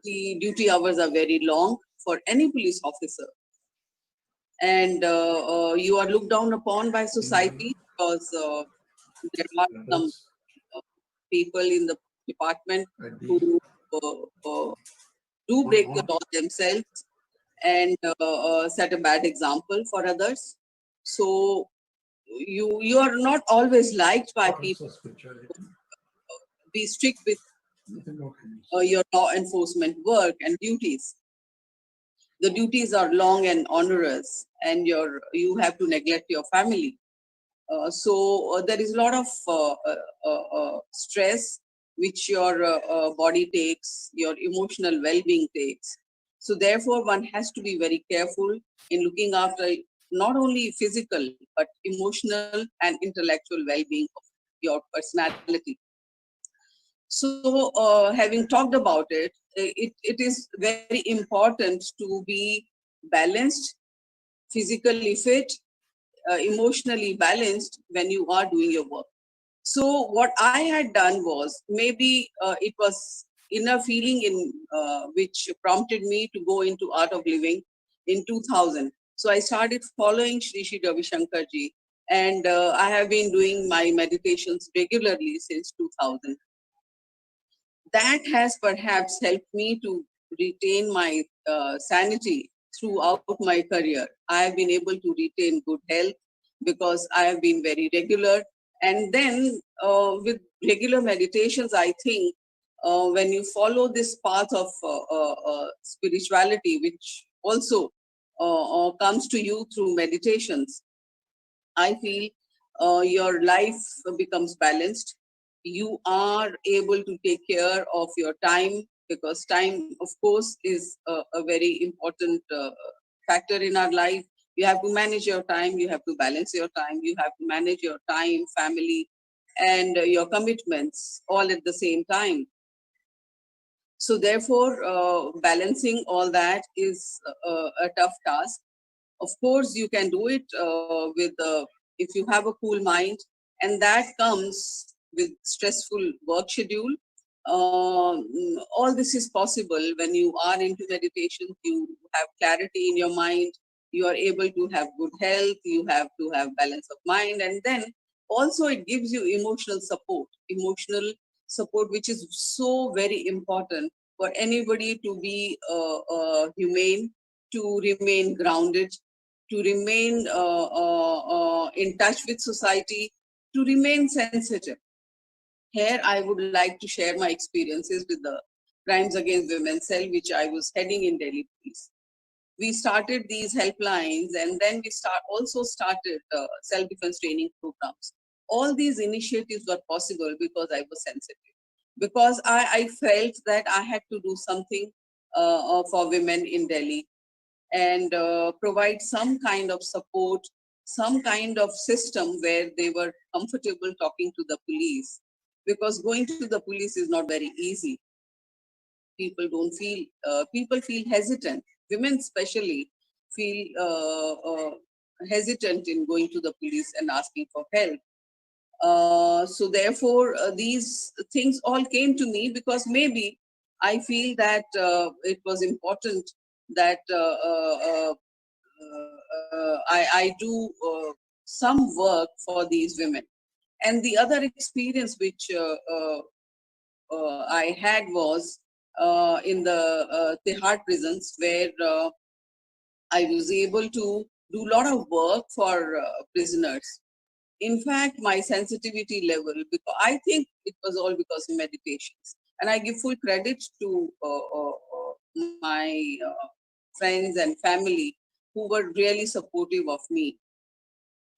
The duty hours are very long for any police officer, and you are looked down upon by society because there are some people in the department who do break the law themselves and set a bad example for others. So you are not always liked by people. Be strict with your law enforcement work and duties. The duties are long and onerous, and you have to neglect your family. So there is a lot of stress which your body takes, your emotional well-being takes. So therefore, one has to be very careful in looking after not only physical but emotional and intellectual well-being of your personality. So having talked about it, it is very important to be balanced, physically fit, emotionally balanced when you are doing your work. So what I had done was, maybe it was inner feeling in which prompted me to go into art of living in 2000. So I started following Shri Shri Ravi Shankar ji, and I have been doing my meditations regularly since 2000. That has perhaps helped me to retain my sanity throughout my career. I have been able to retain good health because I have been very regular. And then with regular meditations, I think when you follow this path of spirituality, which also comes to you through meditations, I feel your life becomes balanced. You are able to take care of your time, because time, of course, is a very important factor in our life. You have to manage your time, you have to balance your time, you have to manage your time, family, and your commitments all at the same time. So therefore, balancing all that is a tough task. Of course, you can do it with if you have a cool mind, and that comes with stressful work schedule. All this is possible when you are into meditation. You have clarity in your mind. You are able to have good health. You have to have balance of mind, and then also it gives you emotional support, which is so very important for anybody to be humane, to remain grounded, to remain in touch with society, to remain sensitive. Here, I would like to share my experiences with the Crimes Against Women cell, which I was heading in Delhi Police. We started these helplines, and then we also started self-defense training programs. All these initiatives were possible because I was sensitive, because I felt that I had to do something for women in Delhi, and provide some kind of support, some kind of system where they were comfortable talking to the police. Because going to the police is not very easy. People don't feel, people feel hesitant. Women especially feel hesitant in going to the police and asking for help. So therefore, these things all came to me because maybe I feel that it was important that I do some work for these women. And the other experience which I had was in the Tihar prisons, where I was able to do a lot of work for prisoners. In fact, my sensitivity level, because I think it was all because of meditations. And I give full credit to my friends and family who were really supportive of me.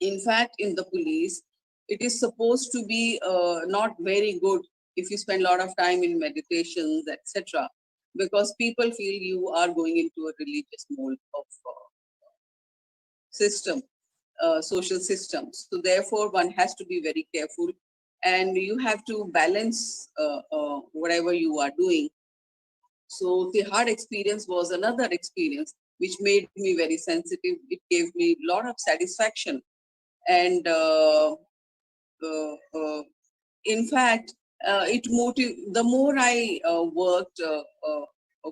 In fact, in the police, it is supposed to be not very good if you spend a lot of time in meditations, etc., because people feel you are going into a religious mold of system, social system. So therefore, one has to be very careful, and you have to balance whatever you are doing. So the hard experience was another experience which made me very sensitive. It gave me a lot of satisfaction, and in fact, the more I worked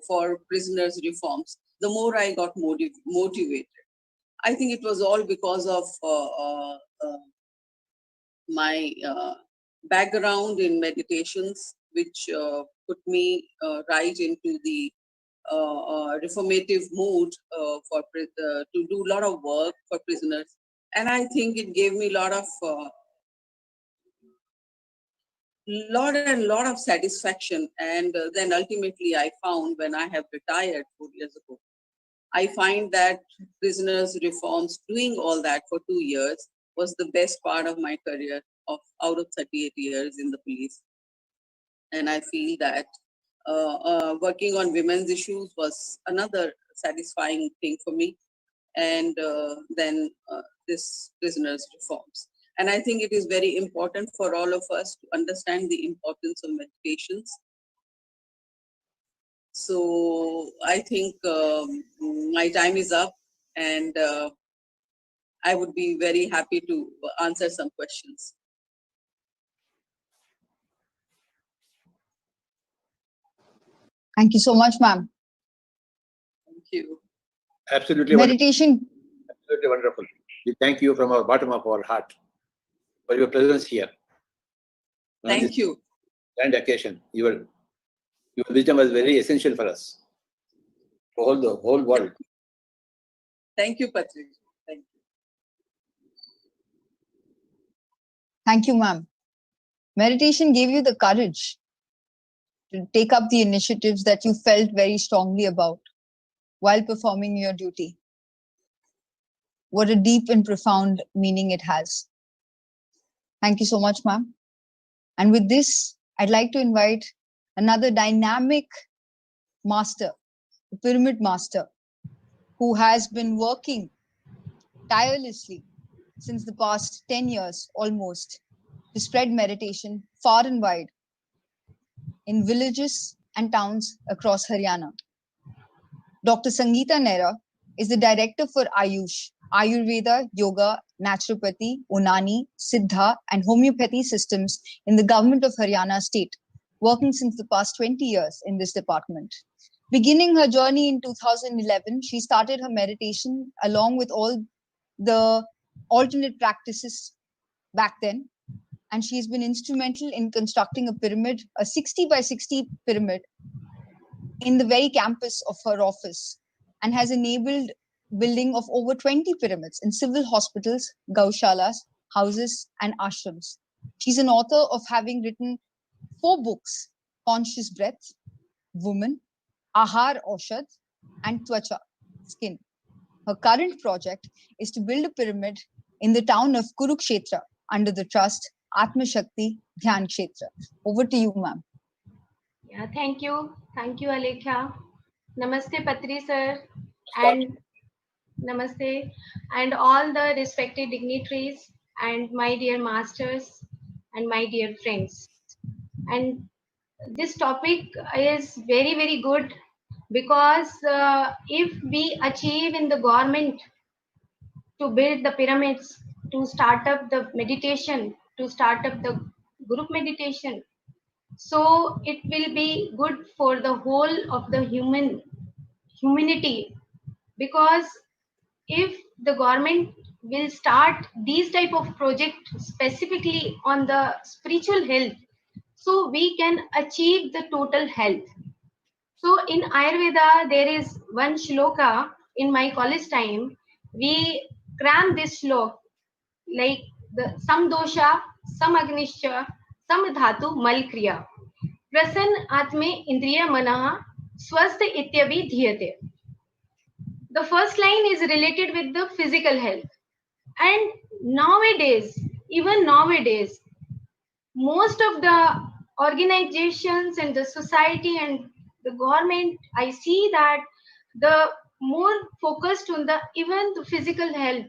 for prisoners' reforms, the more I got motivated. I think it was all because of my background in meditations, which put me right into the reformative mood to do a lot of work for prisoners. And I think it gave me a lot of satisfaction. And then ultimately I found, when I have retired 4 years ago, I find that prisoners reforms, doing all that for 2 years, was the best part of my career of out of 38 years in the police. And I feel that working on women's issues was another satisfying thing for me. And then this prisoners reforms. And I think it is very important for all of us to understand the importance of meditations. So I think my time is up, and I would be very happy to answer some questions. Thank you so much, ma'am. Thank you. Absolutely wonderful. Meditation. Absolutely wonderful. We thank you from our bottom of our heart for your presence here. Thank you. Grand occasion. Your wisdom was very essential for us, for the whole world. Thank you, Patrick. Thank you. Thank you, ma'am. Meditation gave you the courage to take up the initiatives that you felt very strongly about while performing your duty. What a deep and profound meaning it has. Thank you so much, ma'am. And with this, I'd like to invite another dynamic master, the pyramid master, who has been working tirelessly since the past 10 years almost to spread meditation far and wide in villages and towns across Haryana. Dr. Sangeeta Nehra is the director for Ayush, Ayurveda, Yoga, Naturopathy, Unani, Siddha, and Homeopathy systems in the government of Haryana state. working since the past 20 years in this department. Beginning her journey in 2011, she started her meditation along with all the alternate practices back then. And she's been instrumental in constructing a pyramid, a 60 by 60 pyramid in the very campus of her office, and has enabled building of over 20 pyramids in civil hospitals, gaushalas, houses, and ashrams. She's an author of having written 4 books: Conscious Breath, Woman, Ahar Oshad, and Twacha, Skin. Her current project is to build a pyramid in the town of Kurukshetra under the trust Atma Shakti Dhyan Kshetra. Over to you, ma'am. Yeah, thank you. Thank you, Alekhya. Namaste, Patri sir, and namaste, and all the respected dignitaries, and my dear masters, and my dear friends. And this topic is very, very good because if we achieve in the government to build the pyramids, to start up the meditation, to start up the group meditation, so it will be good for the whole of the humanity, because if the government will start these type of project specifically on the spiritual health, so we can achieve the total health. So in Ayurveda there is one shloka. In my college time we cram this shlok, like the sam dosha, sam agnishcha, sam dhatu mal kriya, prasann atme indriya manah swasth ityavi dhyate. The first line is related with the physical health. And nowadays, even nowadays, most of the organizations and the society and the government, I see that the more focused on the even the physical health,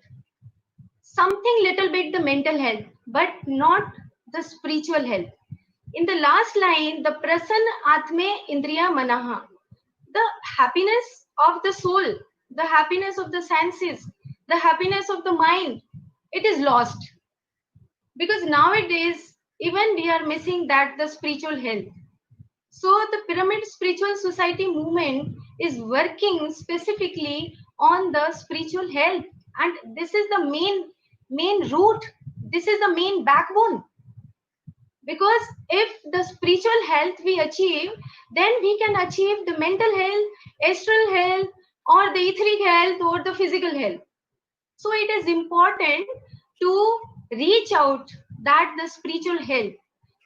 something little bit the mental health, but not the spiritual health. In the last line, the prasann atme indriya manaha, the happiness of the soul, the happiness of the senses, the happiness of the mind, it is lost. Because nowadays, even we are missing that the spiritual health. So the Pyramid Spiritual Society movement is working specifically on the spiritual health. And this is the main root. This is the main backbone. Because if the spiritual health we achieve, then we can achieve the mental health, astral health, or the etheric health, or the physical health. So it is important to reach out that the spiritual health.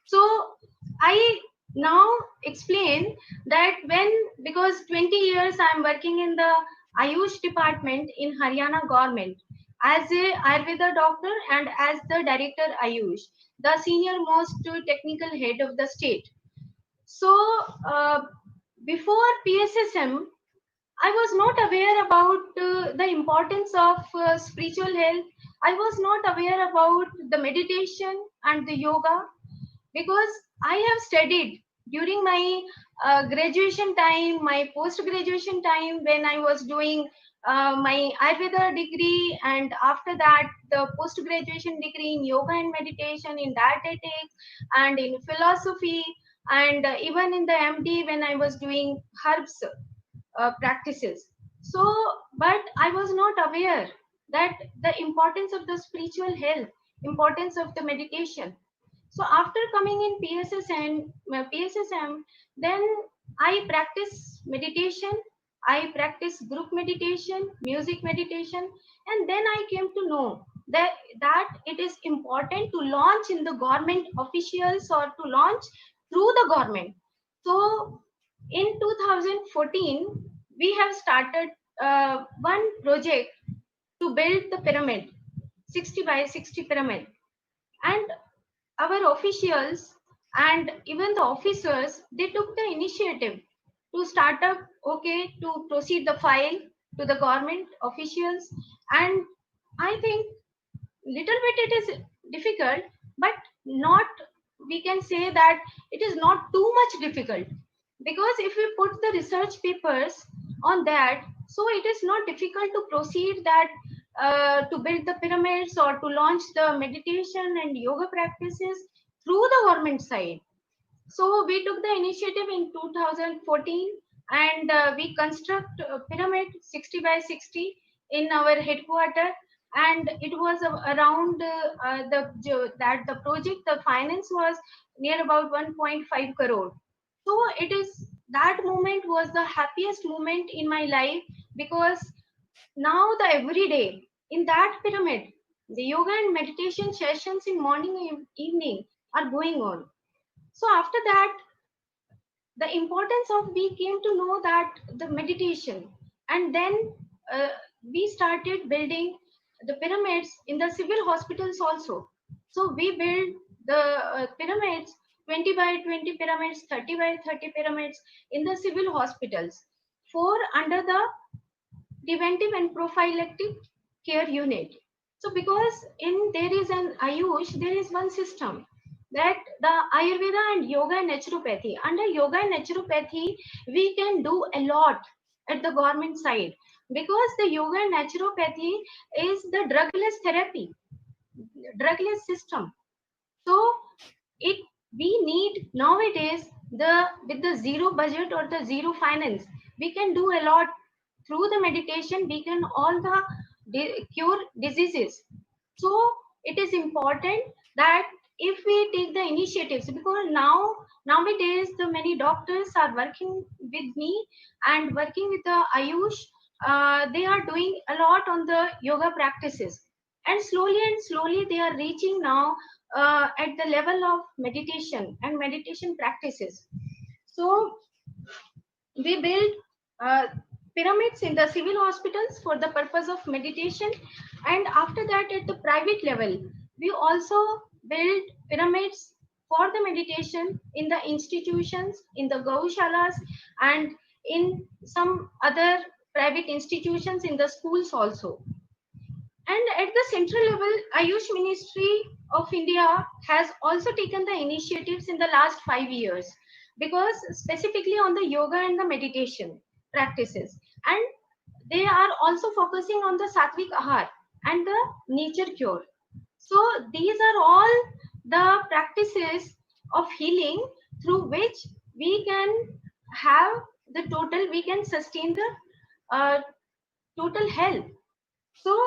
So I now explain that because 20 years I am working in the Ayush department in Haryana government as a Ayurveda doctor and as the director Ayush, the senior most technical head of the state. So before PSSM, I was not aware about the importance of spiritual health. I was not aware about the meditation and the yoga, because I have studied during my graduation time, my post graduation time, when I was doing my Ayurveda degree, and after that the post graduation degree in yoga and meditation, in dietetics and in philosophy, and even in the MD when I was doing herbs practices. So, but I was not aware that the importance of the spiritual health, importance of the meditation. So after coming in PSSM, then I practice meditation, I practice group meditation, music meditation, and then I came to know that it is important to launch in the government officials or to launch through the government. So in 2014, we have started one project to build the pyramid, 60 by 60 pyramid. And our officials and even the officers, they took the initiative to start up, okay, to proceed the file to the government officials. And I think little bit it is difficult, but not, we can say that it is not too much difficult, because if we put the research papers on that, so it is not difficult to proceed that to build the pyramids or to launch the meditation and yoga practices through the government side. So we took the initiative in 2014, and we construct a pyramid 60 by 60 in our headquarter, and it was around the project, the finance was near about 1.5 crore. So it is, that moment was the happiest moment in my life, because now the every day in that pyramid, the yoga and meditation sessions in morning and evening are going on. So after that, the importance of, we came to know that the meditation, and then uh, we started building the pyramids in the civil hospitals also. So we built the pyramids, 20 by 20 pyramids, 30 by 30 pyramids in the civil hospitals, four under the preventive and prophylactic care unit. So because in there is an Ayush, there is one system that the Ayurveda and yoga and naturopathy. Under yoga and naturopathy, we can do a lot at the government side, because the yoga and naturopathy is the drugless therapy, drugless system. So it, we need nowadays, the with the zero budget or the zero finance, we can do a lot. Through the meditation we can all the cure diseases. So it is important that if we take the initiatives, because nowadays the many doctors are working with me and working with the Ayush, they are doing a lot on the yoga practices, and slowly they are reaching now at the level of meditation and meditation practices. So we build uh, pyramids in the civil hospitals for the purpose of meditation, and after that at the private level we also build pyramids for the meditation in the institutions, in the gaushalas, and in some other private institutions in the schools also. And at the central level, Ayush Ministry of India has also taken the initiatives in the last 5 years, because specifically on the yoga and the meditation practices. And they are also focusing on the sattvic ahar and the nature cure. So these are all the practices of healing through which we can have the total, we can sustain the total health. So,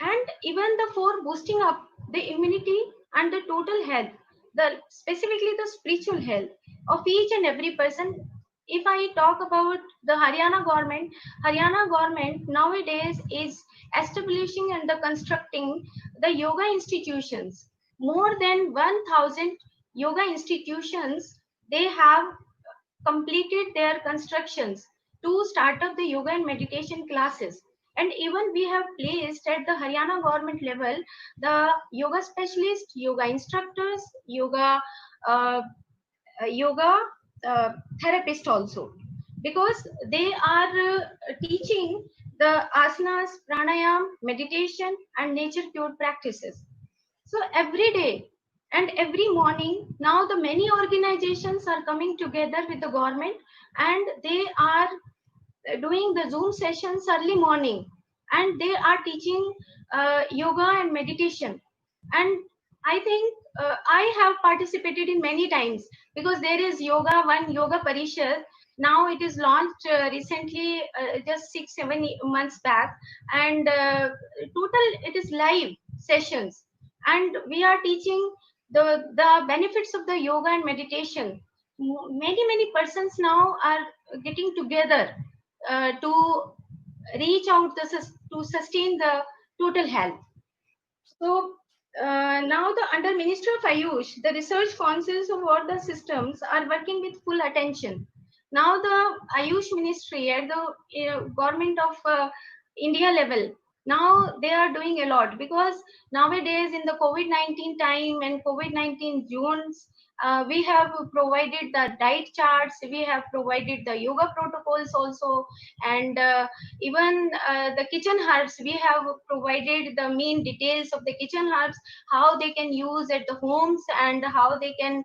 and even the for boosting up the immunity and the total health, the specifically the spiritual health of each and every person. If I talk about the Haryana government nowadays is establishing and the constructing the yoga institutions, more than 1000 yoga institutions. They have completed their constructions to start up the yoga and meditation classes. And even we have placed at the Haryana government level the yoga specialists, yoga instructors, uh, yoga uh, therapists also, because they are teaching the asanas, pranayam, meditation, and nature cure practices. So every day and every morning, now the many organizations are coming together with the government, and they are doing the Zoom sessions early morning, and they are teaching yoga and meditation. And I think I have participated in many times, because there is one yoga parishad. Now it is launched recently, just 6 7 months back, and total it is live sessions, and we are teaching the benefits of the yoga and meditation. Many persons now are getting together to reach out to sustain the total health. So now the under Ministry of Ayush, the research councils of all the systems are working with full attention. Now the Ayush Ministry at the government of India level, now they are doing a lot, because nowadays in the COVID-19 time and COVID-19 Junes, we have provided the diet charts, we have provided the yoga protocols also, and even the kitchen herbs, we have provided the main details of the kitchen herbs, how they can use at the homes, and how they can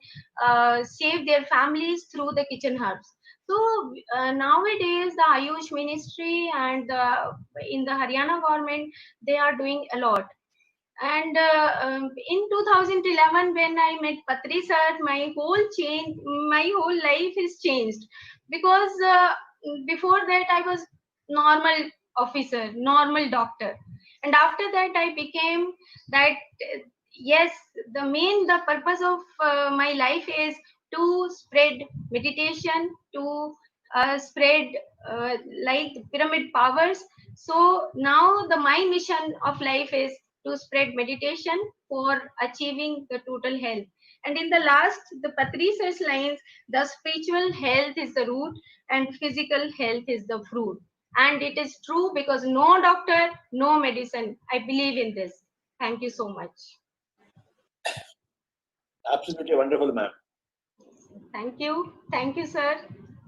save their families through the kitchen herbs. So nowadays the Ayush Ministry and in the Haryana government, they are doing a lot. And in 2011, when I met Patri sir, my whole life is changed, because before that I was normal officer, normal doctor, and after that I became that. Yes, the purpose of my life is to spread meditation, to spread like pyramid powers. So now my mission of life is to spread meditation for achieving the total health. And in the last, the Patri says lines, the spiritual health is the root and physical health is the fruit. And it is true, because no doctor, no medicine. I believe in this. Thank you so much. Absolutely wonderful, ma'am. Thank you. Thank you, sir.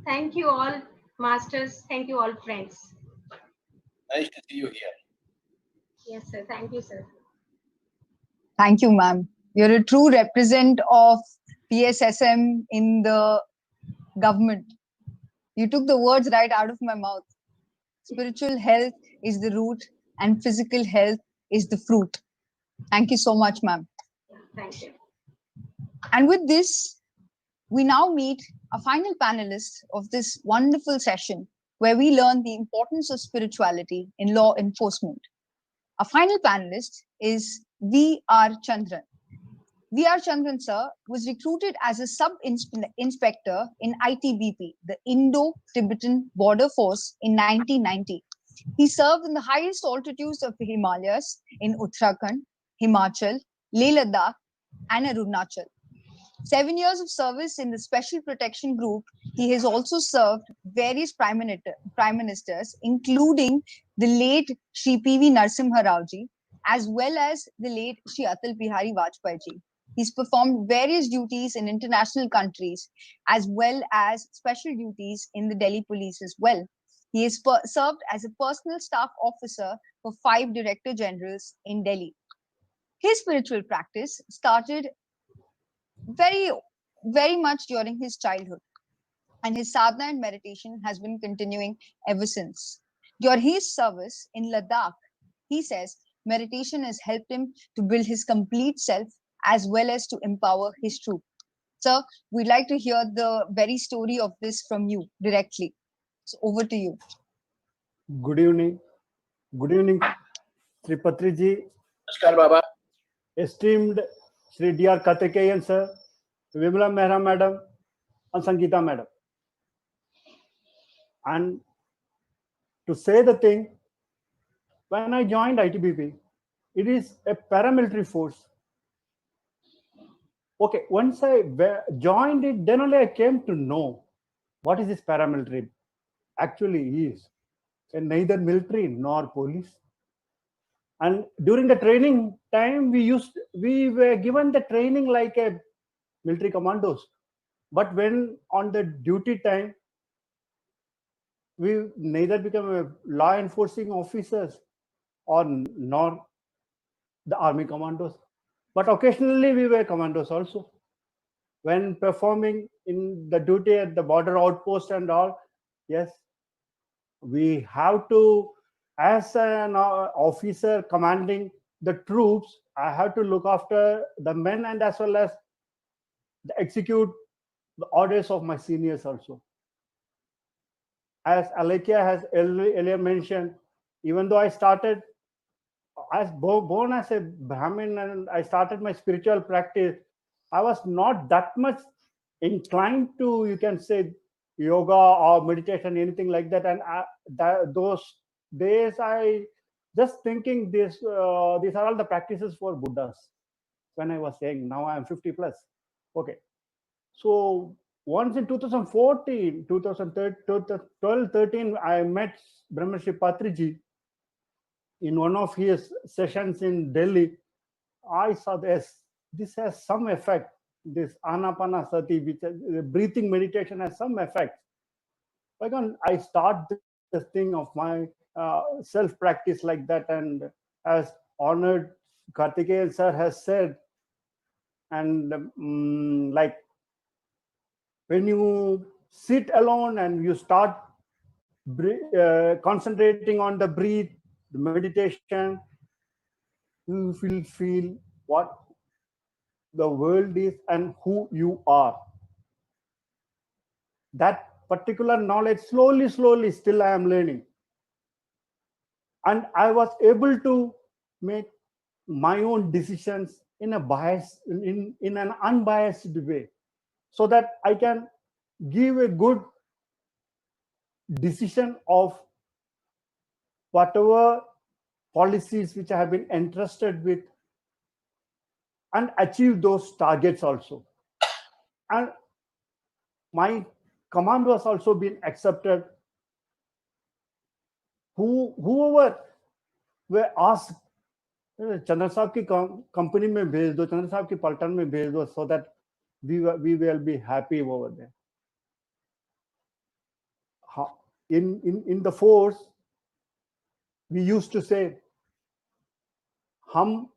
Thank you all, masters. Thank you all, friends. Nice to see you here. Yes, sir. Thank you, sir. Thank you, ma'am. You're a true representative of PSSM in the government. You took the words right out of my mouth. Spiritual health is the root and physical health is the fruit. Thank you so much, ma'am. Thank you. And with this, we now meet a final panelist of this wonderful session where we learn the importance of spirituality in law enforcement. Our final panelist is V.R. Chandran. V.R. Chandran, sir, was recruited as a sub-inspector in ITBP, the Indo-Tibetan Border Force, in 1990. He served in the highest altitudes of the Himalayas in Uttarakhand, Himachal, Leh Ladakh, and Arunachal. 7 years of service in the Special Protection Group, he has also served various prime ministers, including the late Shri P.V. Narasimha Rao ji, as well as the late Shri Atal Bihari Vajpayee ji. He's performed various duties in international countries, as well as special duties in the Delhi police as well. He has served as a personal staff officer for 5 director generals in Delhi. His spiritual practice started very much during his childhood, and his sadhana and meditation has been continuing ever since. During his service in Ladakh, he says meditation has helped him to build his complete self as well as to empower his troop. Sir, we'd like to hear the very story of this from you directly. So over to you. Good evening. Good evening, Sri Patriji. Namaskar, Baba. Esteemed Sri D.R. Karthikeyan, sir, Vimala Mehra madam, and Sangeeta madam. And to say the thing, when I joined ITBP, it is a paramilitary force. Okay, once I joined it, then only I came to know what is this paramilitary actually is. And neither military nor police. And during the training time, we were given the training like a military commandos. But when on the duty time, we neither become a law enforcing officers or nor the army commandos. But occasionally we were commandos also. When performing in the duty at the border outpost and all, yes, we have to, as an officer commanding the troops, I have to look after the men and as well as execute the orders of my seniors also. As Alekia has earlier mentioned, even though I started as born as a Brahmin and I started my spiritual practice, I was not that much inclined to, you can say, yoga or meditation, anything like that. And those days, I just thinking these are all the practices for Buddhas. When I was saying, now I am 50 plus. Okay. So once in 2014, 2012, 13, I met Brahmarshi Patriji in one of his sessions in Delhi. I saw this has some effect. This anapanasati, which is breathing meditation, has some effect. I start this thing of my self practice like that, and as honored Karthikeyan sir has said, and like when you sit alone and you start concentrating on the breath, the meditation, you will feel what the world is and who you are. That particular knowledge, slowly, still I am learning. And I was able to make my own decisions in a bias, in an unbiased way, so that I can give a good decision of whatever policies which I have been entrusted with, and achieve those targets also. And my command was also being accepted. Whoever were asked, चंद्र साहब की company में भेज दो, चंद्र साहब की पलटन में भेज दो, so that we will be happy over there. In the force, we used to say, हम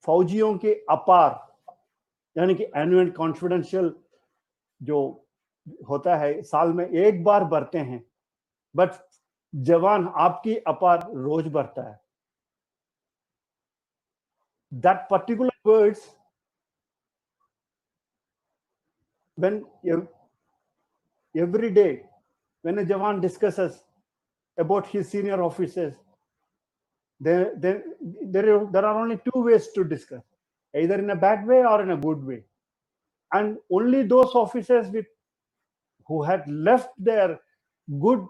फौजियों के अपार, यानी कि एनुअल कॉन्फिडेंशियल जो होता है साल में एक बार भरते हैं, बट जवान आपकी अपार रोज भरता है. That particular words, when every day when a jawan discusses about his senior officers, there are only two ways to discuss, either in a bad way or in a good way. And only those officers who had left their good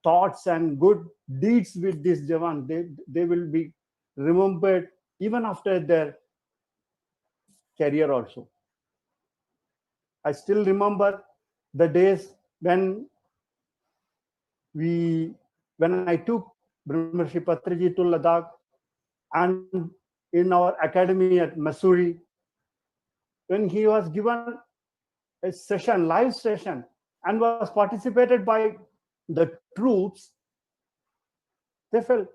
thoughts and good deeds with this jawan, they will be remembered even after their career also. I still remember the days when I took Brahmarshi Patriji to Ladakh, and in our academy at Missouri, when he was given a session, live session, and was participated by the troops, they felt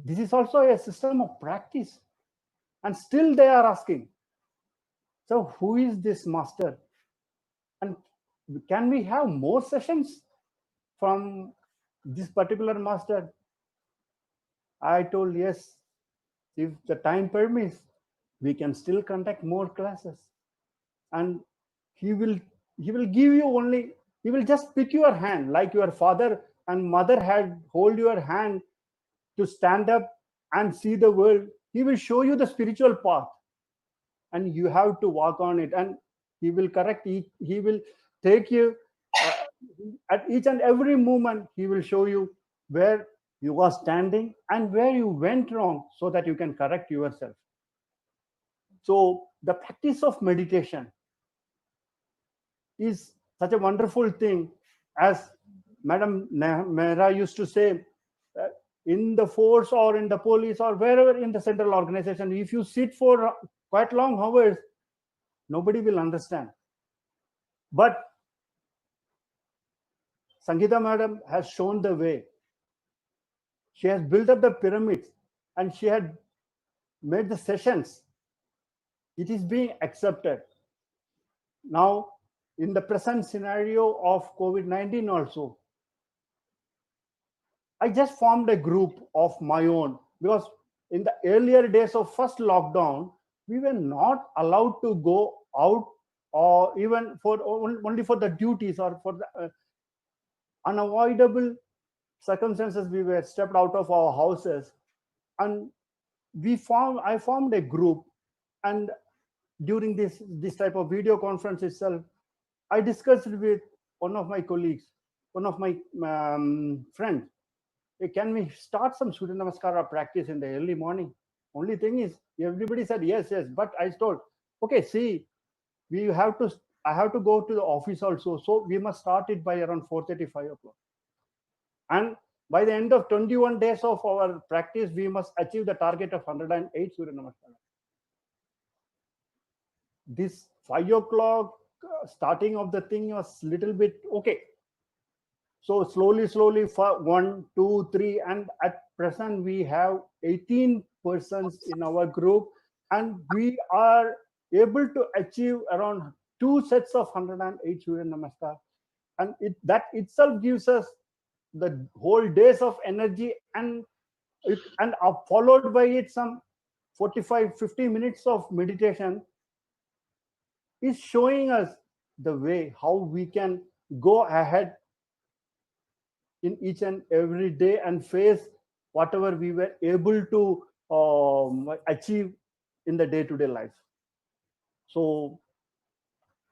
this is also a system of practice. And still they are asking, so who is this master? And can we have more sessions from this particular master? I told, yes, if the time permits, we can still conduct more classes. And he will give you only, he will just pick your hand, like your father and mother had hold your hand to stand up and see the world. He will show you the spiritual path, and you have to walk on it. And he will correct he will take you at each and every moment. He will show you where you are standing and where you went wrong, so that you can correct yourself. So the practice of meditation is such a wonderful thing. As Madam Mehra used to say, in the force or in the police or wherever in the central organization, if you sit for quite long hours, nobody will understand. But Sangeeta Madam has shown the way. She has built up the pyramids, and she had made the sessions. It is being accepted. Now, in the present scenario of COVID-19 also, I just formed a group of my own, because in the earlier days of first lockdown, we were not allowed to go out, or even for only for the duties or for the unavoidable circumstances. We were stepped out of our houses, and I formed a group. And during this type of video conference itself, I discussed with one of my colleagues, one of my friends, hey, can we start some Surya Namaskara practice in the early morning? Only thing is, everybody said yes. But I told, okay, see, I have to go to the office also, so we must start it by around 4:30, 5 o'clock. And by the end of 21 days of our practice, we must achieve the target of 108 Surya Namaskara. This 5 o'clock starting of the thing was little bit okay. So slowly, for 1, 2, 3, and at present we have 18 persons in our group, and we are able to achieve around 2 sets of 108 Surya Namaskar. And that itself gives us the whole days of energy, and and followed by it some 45-50 minutes of meditation is showing us the way how we can go ahead in each and every day and face whatever we were able to achieve in the day-to-day life. So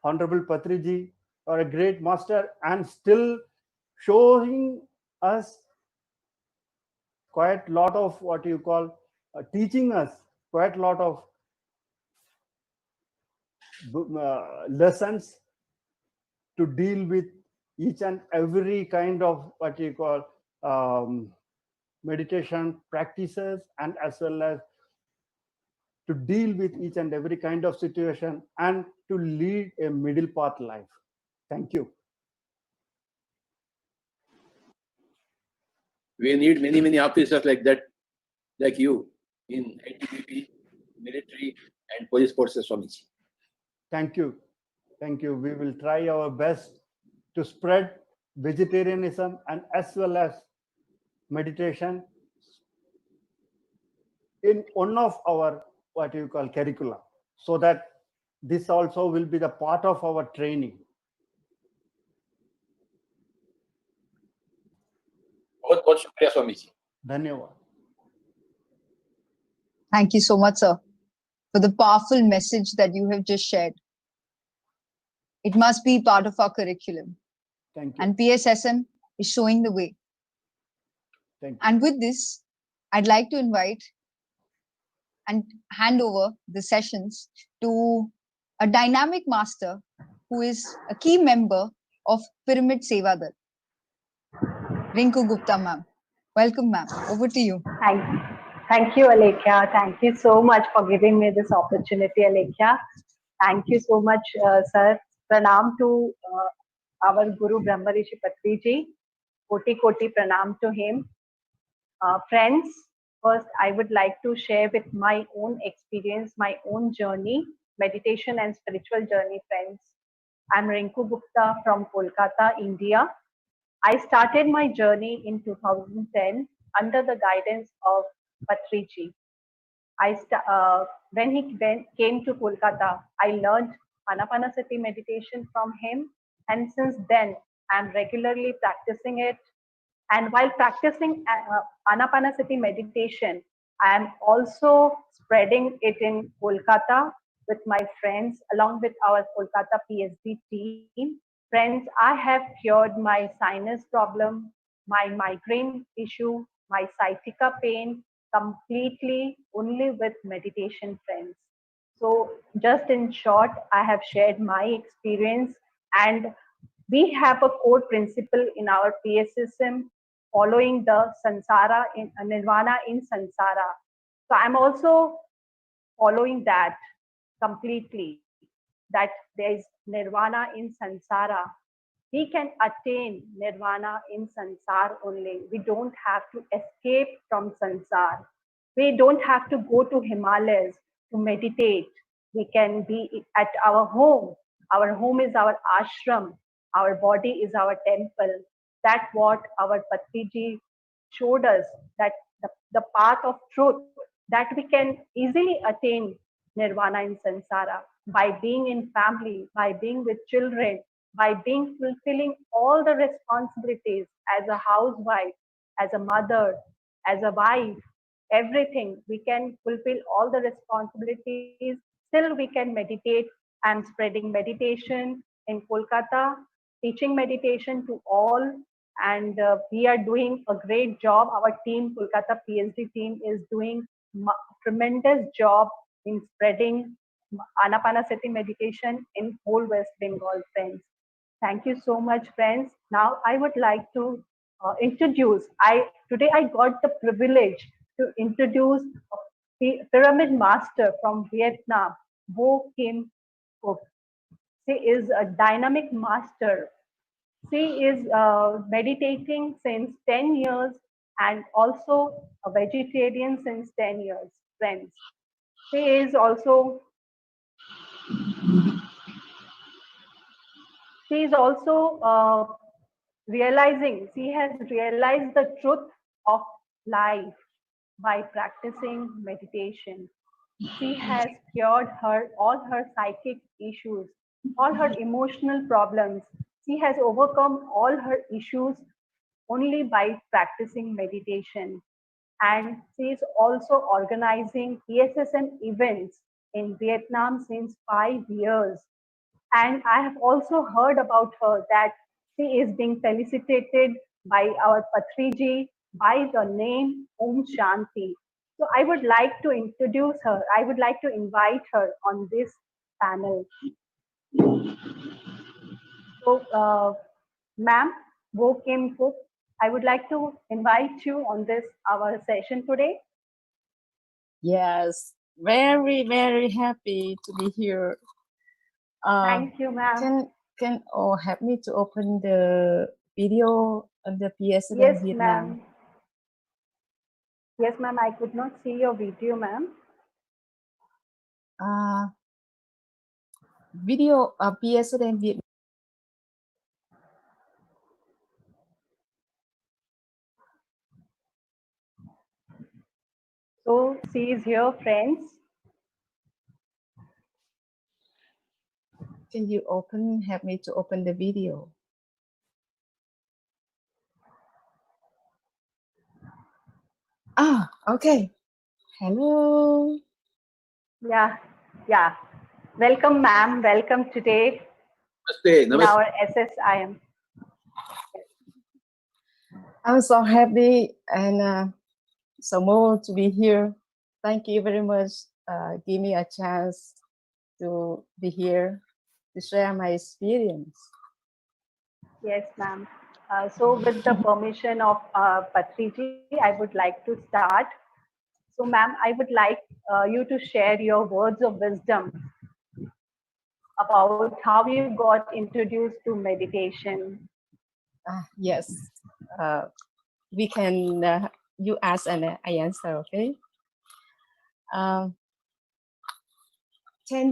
Honorable Patriji are a great master and still showing us quite lot of what you call teaching us quite a lot of lessons to deal with each and every kind of what you call meditation practices, and as well as to deal with each and every kind of situation and to lead a middle path life. Thank you. We need many, many officers like that, like you, in ITBP, military, and police forces, Swamiji. Thank you. Thank you. We will try our best to spread vegetarianism and as well as meditation in one of our what you call curricula, so that this also will be the part of our training. बहुत बहुत शुक्रिया Swami ji. Dhanyawad. Thank you so much, sir, for the powerful message that you have just shared. It must be part of our curriculum. Thank you. And PSSM is showing the way. Thank you. And with this, I'd like to invite and hand over the sessions to a dynamic master who is a key member of Pyramid Seva Dal, Rinku Gupta ma'am. Welcome, ma'am. Over to you. Thank you, Alekhya. Thank you so much for giving me this opportunity, Alekhya. Thank you so much, sir. Pranam to our Guru Brahma Rishi Patriji. Koti Koti pranam to him. Friends, first I would like to share with my own experience, my own journey, meditation and spiritual journey, friends. I'm Rinku Gupta from Kolkata, India. I started my journey in 2010 under the guidance of Patriji. When he came to Kolkata, I learned Anapanasati meditation from him, and since then I'm regularly practicing it. And while practicing Anapanasati meditation, I am also spreading it in Kolkata with my friends, along with our Kolkata PSD team. Friends, I have cured my sinus problem, my migraine issue, my sciatica pain completely only with meditation, friends. So just in short, I have shared my experience, and we have a core principle in our PSSM following the Sansara in Nirvana in Sansara. So I'm also following that completely, that there is Nirvana in Sansara. We can attain Nirvana in Sansar only. We don't have to escape from Sansar. We don't have to go to Himalayas to meditate. We can be at our home. Our home is our ashram. Our body is our temple. That's what our Patriji showed us, that the path of truth, that we can easily attain Nirvana in Sansara by being in family, by being with children, by being fulfilling all the responsibilities as a housewife, as a mother, as a wife, everything. We can fulfill all the responsibilities. Still, we can meditate. I'm spreading meditation in Kolkata, teaching meditation to all, and we are doing a great job. Our team, Kolkata PSD team, is doing tremendous job in spreading Anapanasati meditation in whole West Bengal, friends. Thank you so much, friends. Now I would like to introduce. Today I got the privilege to introduce the pyramid master from Vietnam, Vo Kim Cook. She is a dynamic master. She is meditating since 10 years and also a vegetarian since 10 years, friends. She is also realizing, she has realized the truth of life. by practicing meditation. She has cured all her psychic issues, all her emotional problems. She has overcome all her issues only by practicing meditation. And she is also organizing PSSM events in Vietnam since 5 years. And I have also heard about her that she is being felicitated by our Patriji by the name Om Shanti. So I would like to introduce her. I would like to invite her on this panel. So, ma'am, Wo Kim Cook, I would like to invite you on this our session today. Yes, very happy to be here. Thank you, ma'am. Can all help me to open the video of the PSSM Yes, Vietnam? ma'am. Yes, ma'am. I could not see your video, ma'am. Video of PSSM Vietnam. So she is here, friends. Can you help me to open the video? Okay. Hello. Yeah. Welcome, ma'am. Welcome today Namaste. in our SSIM. I'm so happy and so moved to be here. Thank you very much. Give me a chance to be here to share my experience. Yes, ma'am. So with the permission of Patriji, I would like to start. So, ma'am, I would like you to share your words of wisdom about how you got introduced to meditation. Yes. We can, you ask and I answer, okay? 10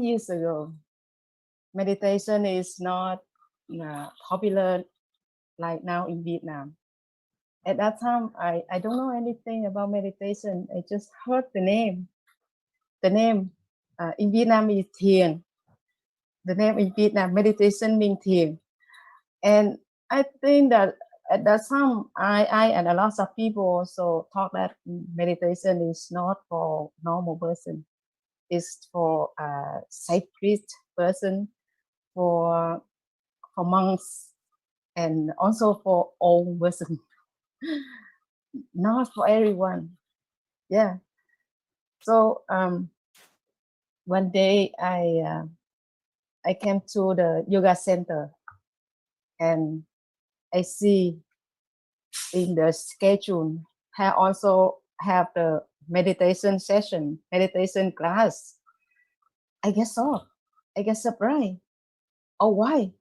years ago, meditation is not popular like now in Vietnam. At that time, I don't know anything about meditation. I just heard the name. The name in Vietnam is Thiền. The name in Vietnam, meditation means Thiền. And I think that at that time, I and a lot of people also thought that meditation is not for normal person. It's for a sacred person, for monks, and also for old person. Not for everyone. Yeah. So one day I came to the yoga center and I see in the schedule I also have the meditation session, meditation class. I get shocked. I get surprised. Oh, why?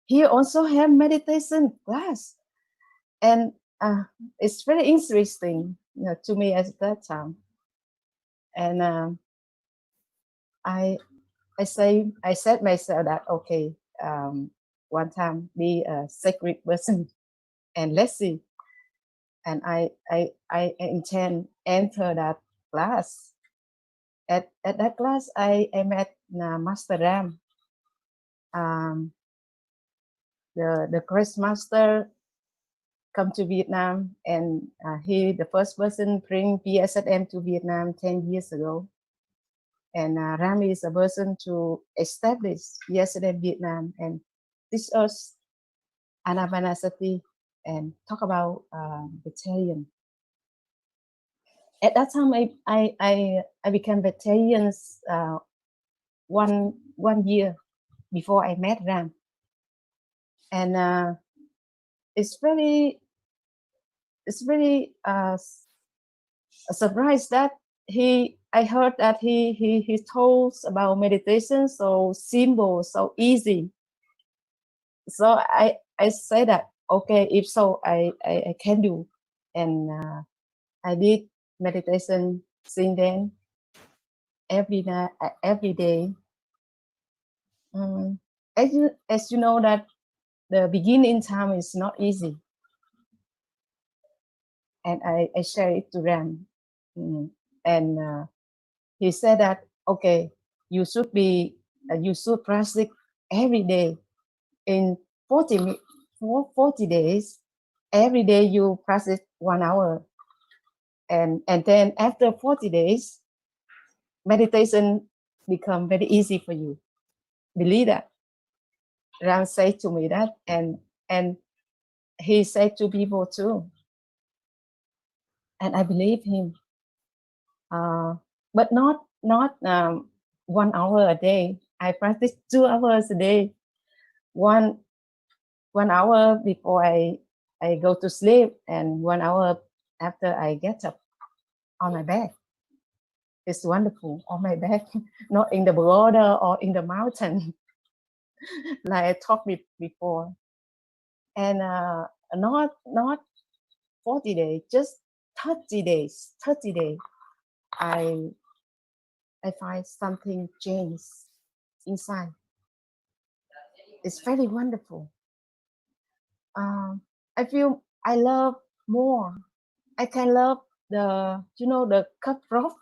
Here also have meditation class, and it's very interesting, to me at that time. And I said myself that okay, one time be a sacred person, and let's see. And I intend enter that class. At that class, I met Master Ram. The Christ Master come to Vietnam, and he the first person bring PSSM to Vietnam 10 years ago. And Ram is a person to establish PSSM Vietnam and teach us Anapanasati and talk about vegetarian. At that time, I became vegetarian one year before I met Ram, and it's very a surprise that I heard that he told about meditation so simple, so easy. So I say that okay, if so I can do, and I did meditation since then every night, every day. As you know that the beginning time is not easy, and I share it to Ram. And he said that, okay, you should practice every day in 40 days. Every day you practice 1 hour, and then after 40 days, meditation become very easy for you. Believe that. Ram said to me that, and he said to people too, and I believe him. But not 1 hour a day. I practice 2 hours a day. One hour before I go to sleep, and 1 hour after I get up on my bed. It's wonderful on my bed, not in the border or in the mountain, like I talked before. And not 40 days, just 30 days. 30 days, I find something changed inside. It's very wonderful. I feel I love more. I can love the cockroach,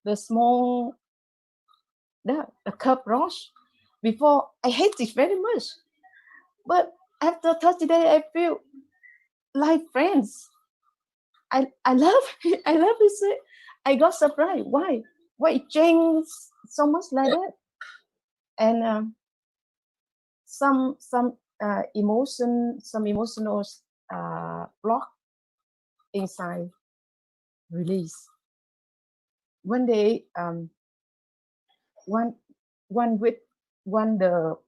the small, the cockroach. Before I hate it very much, but after 30 days, I feel like friends. I love it. I love it. I got surprised. Why it changed so much like that? And some emotional block inside release. One day, the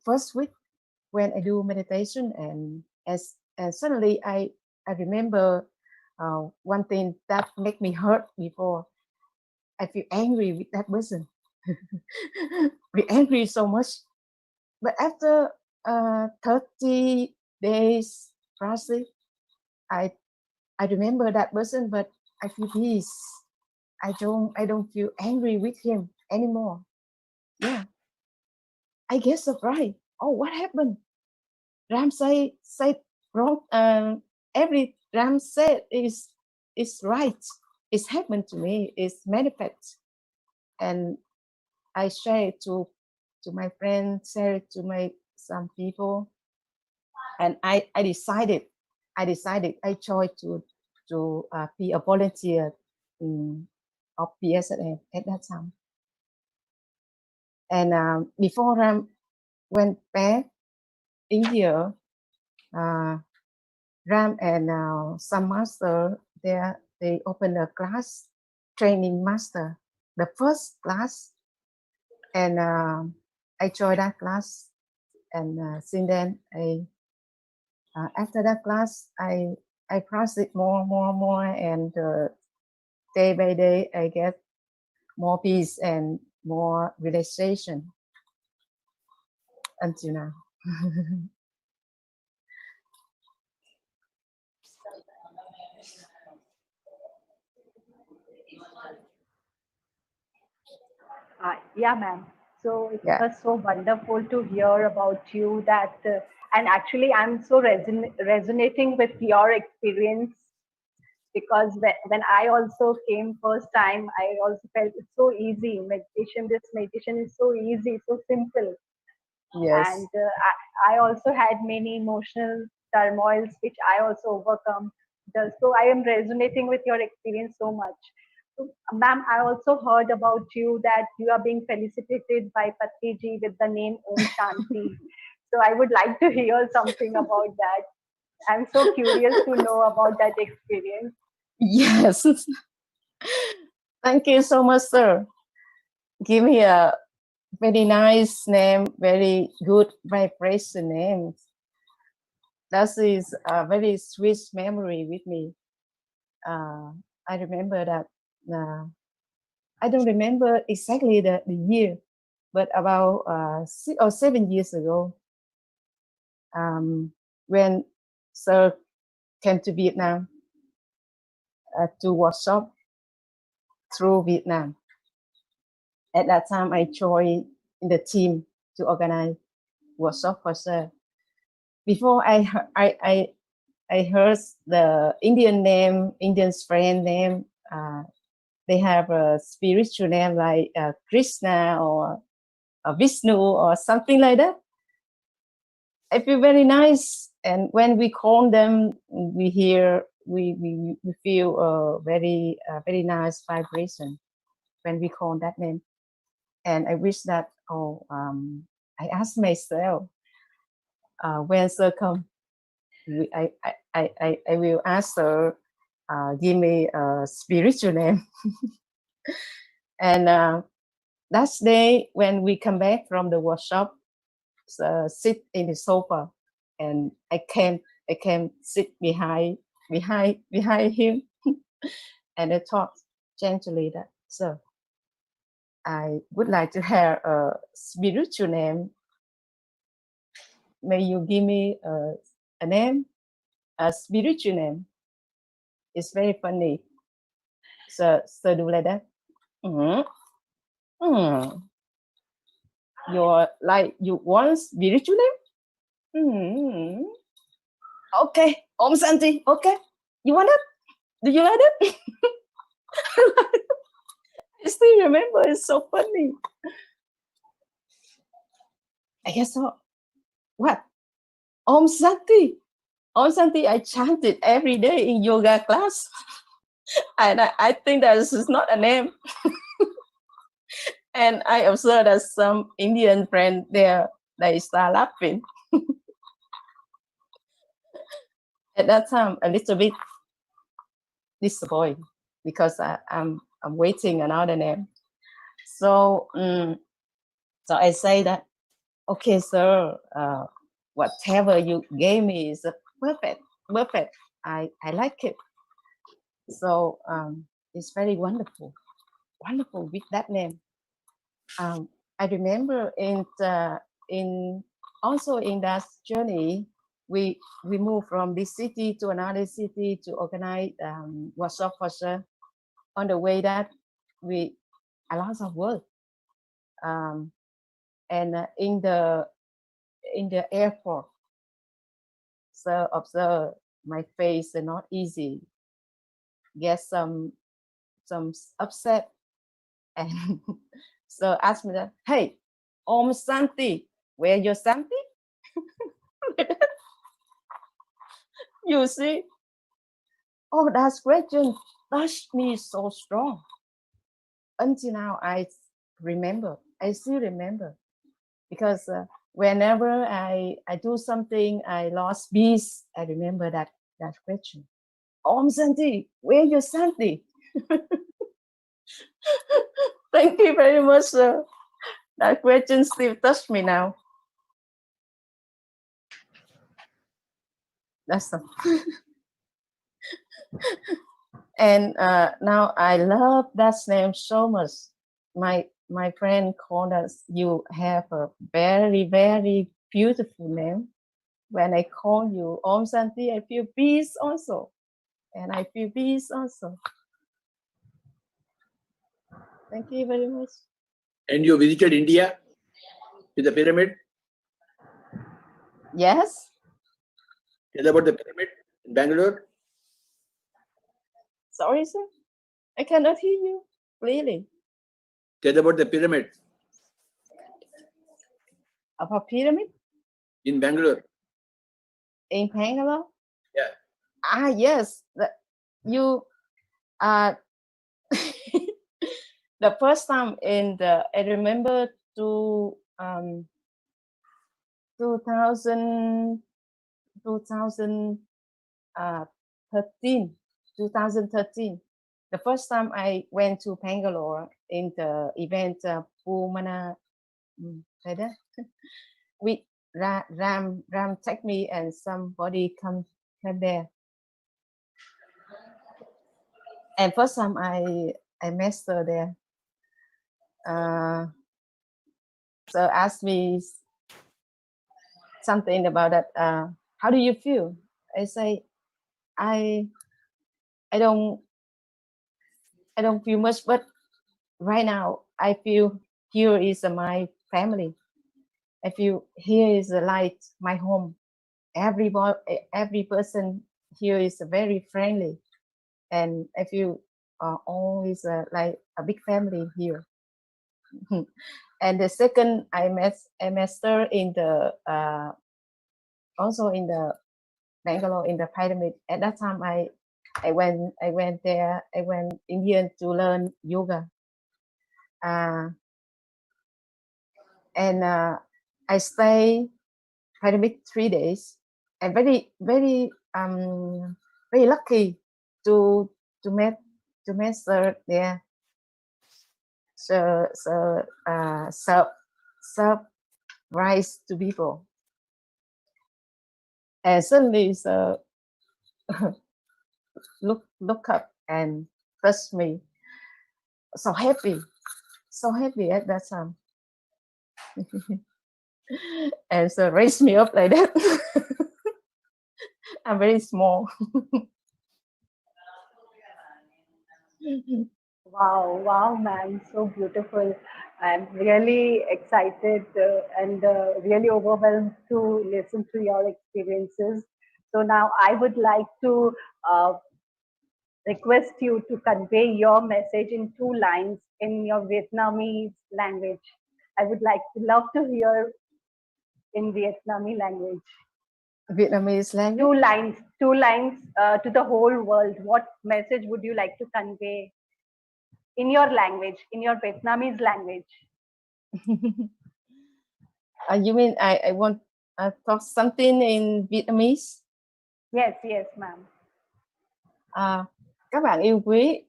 first week when I do meditation, and suddenly I remember one thing that make me hurt before. I feel angry with that person. Be angry so much. But after 30 days process, I remember that person, but I feel peace. I don't feel angry with him anymore. Yeah. I get surprised. Oh, what happened? Ram say wrong. Every Ram said is right. It's happened to me. It's manifest, and I share it to my friends, share it to some people, and I decided I chose to be a volunteer of PSSM at that time. And before Ram went back India, Ram and some master there, they opened a class, training master, the first class, and I joined that class. And since then, after that class, I practice more, and day by day, I get more peace and more relaxation until now. Yeah, ma'am. So it Yeah. was so wonderful to hear about you that, and actually, I'm so resonating with your experience, because when I also came first time, I also felt it's so easy. This meditation is so easy, so simple. Yes. And I also had many emotional turmoils, which I also overcome. So I am resonating with your experience so much. So, ma'am, I also heard about you that you are being felicitated by Patriji with the name Om Shanti. So I would like to hear something about that. I'm so curious to know about that experience. Yes. Thank you so much, sir. Give me a very nice name, very good vibration name. That is a very sweet memory with me. I remember that. I don't remember exactly the year, but about 6 or 7 years ago, when Sir came to Vietnam to workshop through Vietnam. At that time, I joined in the team to organize workshop for Sir. Before I heard the Indian name, Indian's friend name. they have a spiritual name like Krishna or Vishnu or something like that. I feel very nice, and when we call them, we feel a very nice vibration when we call that name. And I wish that I ask myself when Sir come, I will ask Sir give me a spiritual name. And that day when we come back from the workshop, sit in the sofa, and I came sit behind him, and I talked gently that, "Sir, I would like to have a spiritual name. May you give me a name, a spiritual name." It's very funny. So do like that. Mm-hmm. Mm. You're like you want spiritual name? Mm. Okay, Om Santi. Okay, you want it? Do you like it? I still remember. It's so funny. I guess so. What? Om Santi. Om Santi. I chant it every day in yoga class, and I think that this is not a name. And I observed that some Indian friend there, they start laughing. At that time, a little bit disappointed because I'm waiting another name. So so I say that, okay, sir, whatever you gave me is perfect. I like it. So it's very wonderful with that name. I remember in also in that journey, we moved from this city to another city to organize workshop for sure. On the way that we a lot of work, and in the airport, so observe my face is not easy. Get some upset, and so ask me that, "Hey, Om Santi, where your Santi?" You see, oh, that question touched me so strong. Until now, I still remember, because whenever I do something, I lost peace, I remember that question. Om Santi, where your Santi? Thank you very much, sir. That question still touched me now. That's all. And now I love that name so much. My friend called us, "You have a very, very beautiful name." When I call you Om Santi, I feel peace also. And I feel peace also. Thank you very much. And you visited India with the pyramid? Yes. Tell about the pyramid in Bangalore. Sorry, sir. I cannot hear you clearly. Tell about the pyramid. About pyramid? In Bangalore. In Bangalore? Yeah. Yes. You the first time I remember 2013. 2013. The first time I went to Bangalore in the event Pumana with Ram take me and somebody come there. And first time I met her there. So asked me something about that. How do you feel? I say, I don't feel much, but right now I feel here is my family. I feel here is like my home. Every person here is very friendly, and I feel all is like a big family here. And the second, I met a master in the also in the Bangalore in the pyramid. At that time, I went there. I went India to learn yoga, and I stay pyramid 3 days, and very lucky to meet master there. So serve rice to people, and suddenly so look up and touch me. So happy at that time. And so raise me up like that. I'm very small. Wow, ma'am, so beautiful. I'm really excited and really overwhelmed to listen to your experiences. So now I would like to uh, request you to convey your message in 2 lines in your Vietnamese language. I would love to hear in Vietnamese language. Vietnamese language? 2 lines to the whole world. What message would you like to convey in your language, in your Vietnamese language? You mean I want talk something in Vietnamese? Yes, ma'am. Các bạn yêu quý,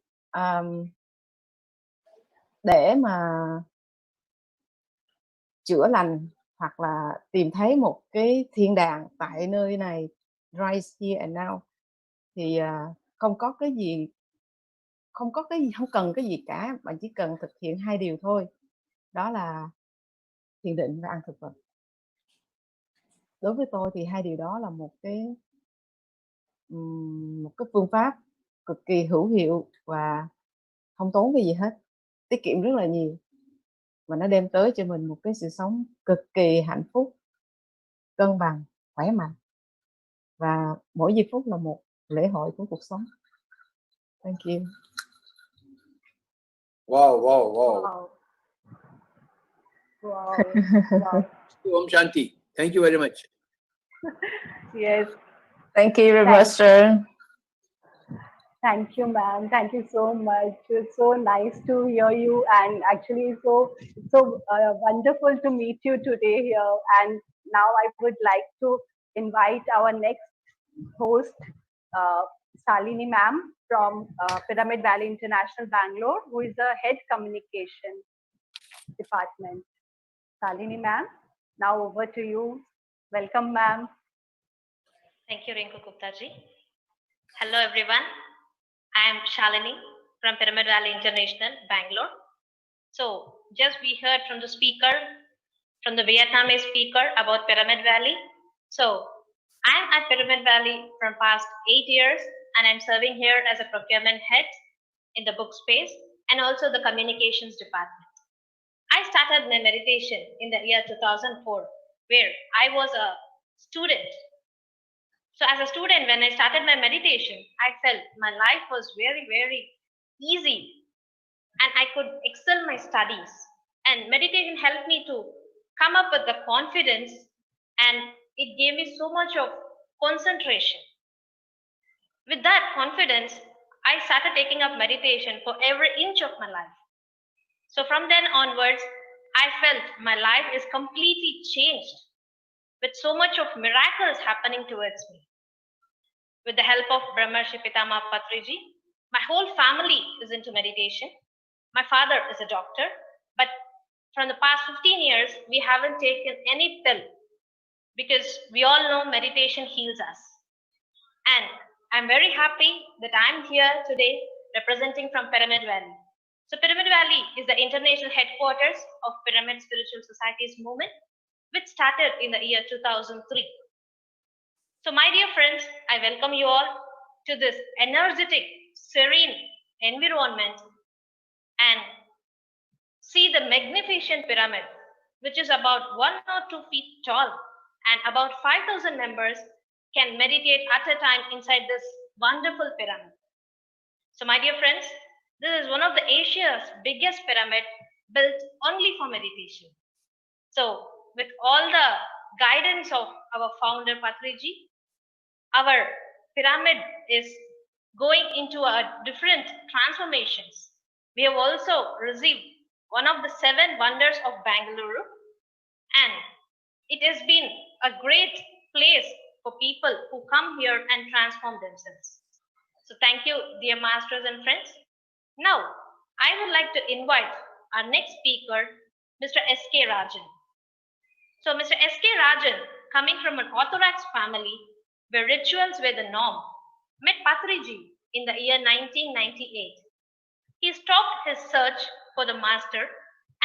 để mà chữa lành hoặc là tìm thấy một cái thiên đàng tại nơi này, right here and now, thì không cần cái gì cả, bạn chỉ cần thực hiện 2 điều thôi, đó là thiền định và ăn thực vật. Đối với tôi thì 2 điều đó là một cái phương pháp cực kỳ hữu hiệu và không tốn cái gì hết, tiết kiệm rất là nhiều, và nó đem tới cho mình một cái sự sống cực kỳ hạnh phúc, cân bằng, khỏe mạnh, và mỗi giây phút là một lễ hội của cuộc sống. Thank you. Wow. Om Shanti. Thank you very much. Yes. Thank you very much, sir. Thank you, ma'am. Thank you so much. It's so nice to hear you, and actually, so wonderful to meet you today here. And now I would like to invite our next host, Shalini ma'am from Pyramid Valley International, Bangalore, who is the head communication department. Shalini ma'am, now over to you. Welcome, ma'am. Thank you, Rinku Gupta ji. Hello, everyone. I am Shalini from Pyramid Valley International, Bangalore. So, just we heard from the speaker, from the Vietnamese speaker about Pyramid Valley. So, I am at Pyramid Valley from past 8 years, and I'm serving here as a procurement head in the book space and also the communications department. I started my meditation in the year 2004, where I was a student. So as a student, when I started my meditation, I felt my life was very, very easy and I could excel my studies. And meditation helped me to come up with the confidence, and it gave me so much of concentration. With that confidence, I started taking up meditation for every inch of my life. So from then onwards, I felt my life is completely changed with so much of miracles happening towards me. With the help of Brahmarshi Pitama Patriji, my whole family is into meditation. My father is a doctor, but from the past 15 years, we haven't taken any pill because we all know meditation heals us. And I'm very happy that I'm here today representing from Pyramid Valley. So Pyramid Valley is the international headquarters of Pyramid Spiritual Societies movement, which started in the year 2003. So my dear friends, I welcome you all to this energetic, serene environment and see the magnificent pyramid, which is about 1 or 2 feet tall, and about 5,000 members can meditate at a time inside this wonderful pyramid. So my dear friends, This is one of the Asia's biggest pyramid built only for meditation. So, with all the guidance of our founder Patriji, our pyramid is going into a different transformations. We have also received one of the 7 wonders of Bangalore, and it has been a great place for people who come here and transform themselves. So thank you, dear masters and friends. Now, I would like to invite our next speaker, Mr. S.K. Rajan. So Mr. S.K. Rajan, coming from an Orthodox family where rituals were the norm, met Patriji in the year 1998. He stopped his search for the master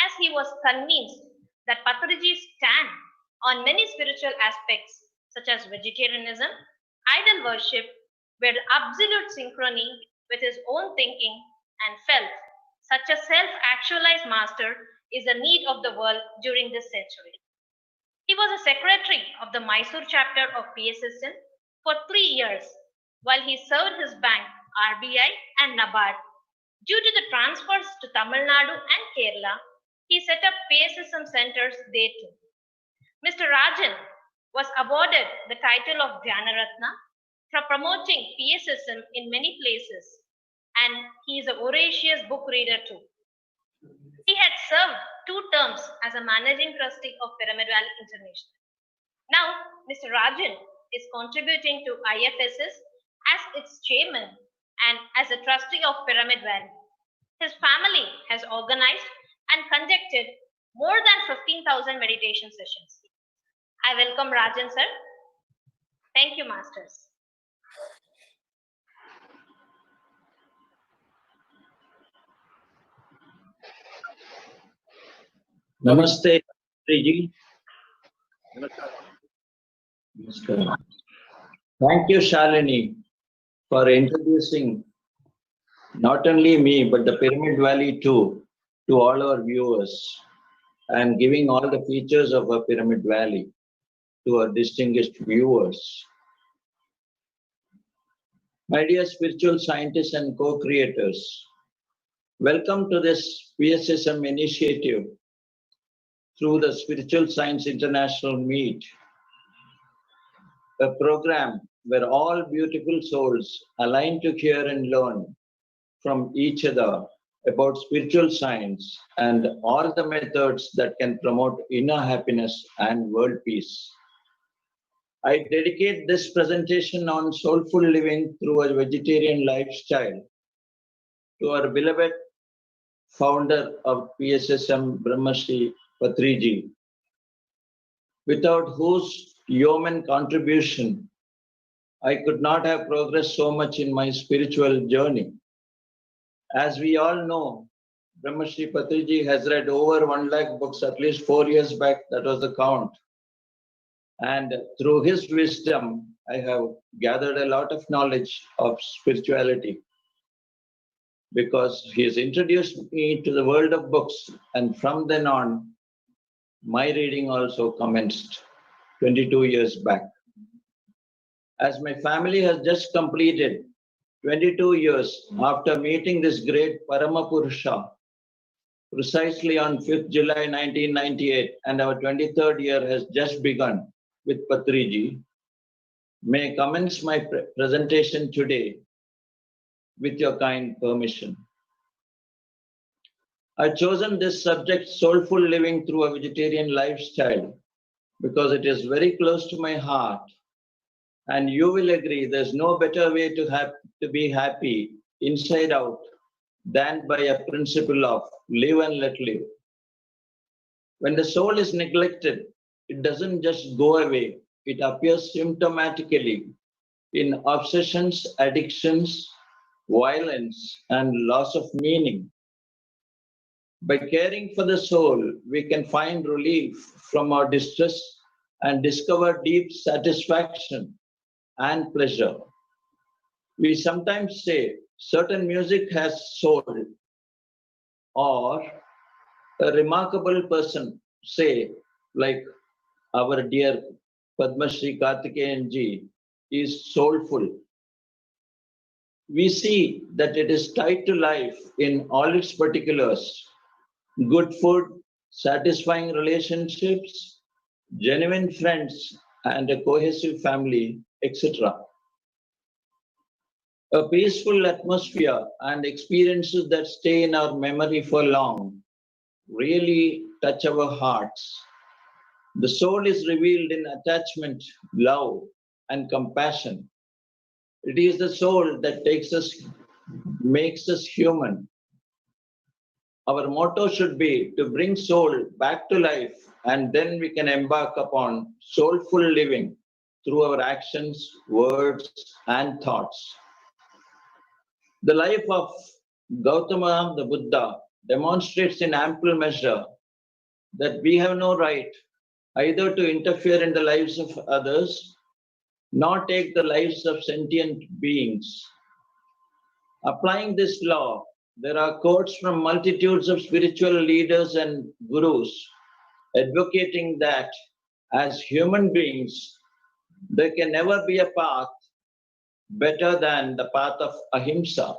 as he was convinced that Patriji's stand on many spiritual aspects such as vegetarianism, idol worship were absolute synchrony with his own thinking, and felt such a self-actualized master is the need of the world during this century. He was a secretary of the Mysore chapter of PSSM for 3 years while he served his bank, RBI and NABARD. Due to the transfers to Tamil Nadu and Kerala, he set up PSSM centers there too. Mr. Rajan was awarded the title of Dhyanaratna for promoting PSSM in many places, and he is a voracious book reader too. He had served 2 terms as a managing trustee of Pyramid Valley International. Now, Mr. Rajan is contributing to IFSS as its chairman and as a trustee of Pyramid Valley. His family has organized and conducted more than 15,000 meditation sessions. I welcome Rajan sir. Thank you, masters. Namaste, Patriji. Namaskar. Thank you, Shalini, for introducing not only me, but the Pyramid Valley too, to all our viewers, and giving all the features of a Pyramid Valley to our distinguished viewers. My dear spiritual scientists and co-creators, welcome to this PSSM initiative through the Spiritual Science International Meet, a program where all beautiful souls align to hear and learn from each other about spiritual science and all the methods that can promote inner happiness and world peace. I dedicate this presentation on soulful living through a vegetarian lifestyle to our beloved founder of PSSM, Brahmarshi Patriji, without whose yeoman contribution I could not have progressed so much in my spiritual journey. As we all know, Brahmarshi Patriji has read over 1 lakh books at least 4 years back, that was the count. And through his wisdom, I have gathered a lot of knowledge of spirituality, because he has introduced me to the world of books, and from then on, my reading also commenced 22 years back. As my family has just completed 22 years after meeting this great Paramapurusha, precisely on 5th July 1998, and our 23rd year has just begun with Patriji, may I commence my presentation today with your kind permission. I've chosen this subject, soulful living through a vegetarian lifestyle, because it is very close to my heart. And you will agree there's no better way to be happy inside out than by a principle of live and let live. When the soul is neglected, it doesn't just go away, it appears symptomatically in obsessions, addictions, violence, and loss of meaning. By caring for the soul, we can find relief from our distress and discover deep satisfaction and pleasure. We sometimes say certain music has soul, or a remarkable person, say, like our dear Padma Shri Karthikeyan ji, is soulful. we see that it is tied to life in all its particulars: good food, satisfying relationships, genuine friends, and a cohesive family, etc. A peaceful atmosphere and experiences that stay in our memory for long really touch our hearts. The soul is revealed in attachment, love, and compassion. It is the soul that makes us human. Our motto should be to bring soul back to life, and then we can embark upon soulful living through our actions, words, and thoughts. The life of Gautama the Buddha demonstrates in ample measure that we have no right either to interfere in the lives of others nor take the lives of sentient beings. Applying this law, there are quotes from multitudes of spiritual leaders and gurus advocating that as human beings, there can never be a path better than the path of ahimsa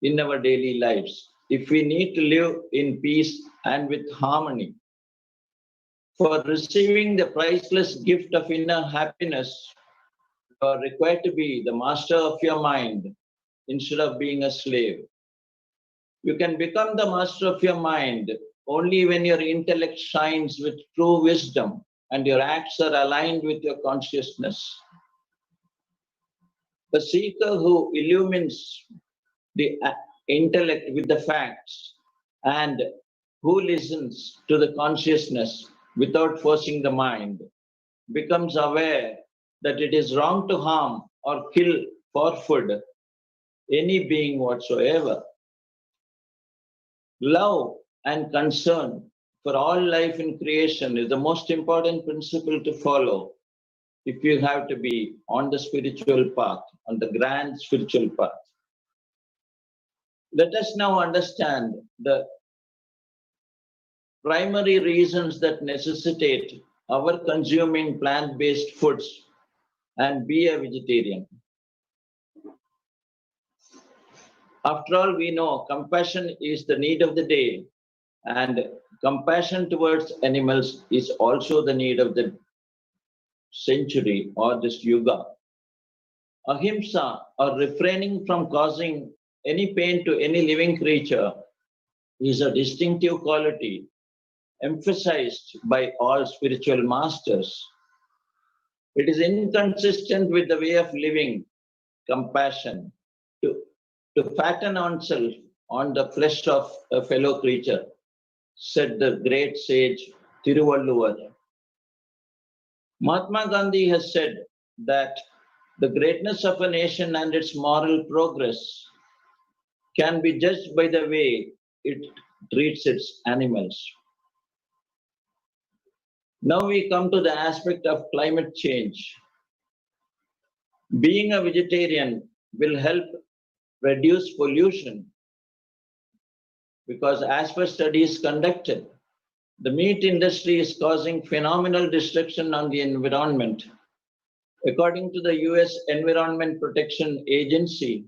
in our daily lives if we need to live in peace and with harmony. For receiving the priceless gift of inner happiness, you are required to be the master of your mind instead of being a slave. You can become the master of your mind only when your intellect shines with true wisdom and your acts are aligned with your consciousness. A seeker who illumines the intellect with the facts and who listens to the consciousness without forcing the mind becomes aware that it is wrong to harm or kill for food any being whatsoever. Love and concern for all life in creation is the most important principle to follow if you have to be on the spiritual path, on the grand spiritual path. Let us now understand the primary reasons that necessitate our consuming plant-based foods and be a vegetarian. After all, we know compassion is the need of the day, and compassion towards animals is also the need of the century or this yuga. Ahimsa, or refraining from causing any pain to any living creature, is a distinctive quality emphasized by all spiritual masters. It is inconsistent with the way of living compassion to fatten oneself on the flesh of a fellow creature, said the great sage Tiruvalluvar. Mahatma Gandhi has said that the greatness of a nation and its moral progress can be judged by the way it treats its animals. Now we come to the aspect of climate change. Being a vegetarian will help reduce pollution because as per studies conducted, the meat industry is causing phenomenal destruction on the environment. According to the US Environment Protection Agency,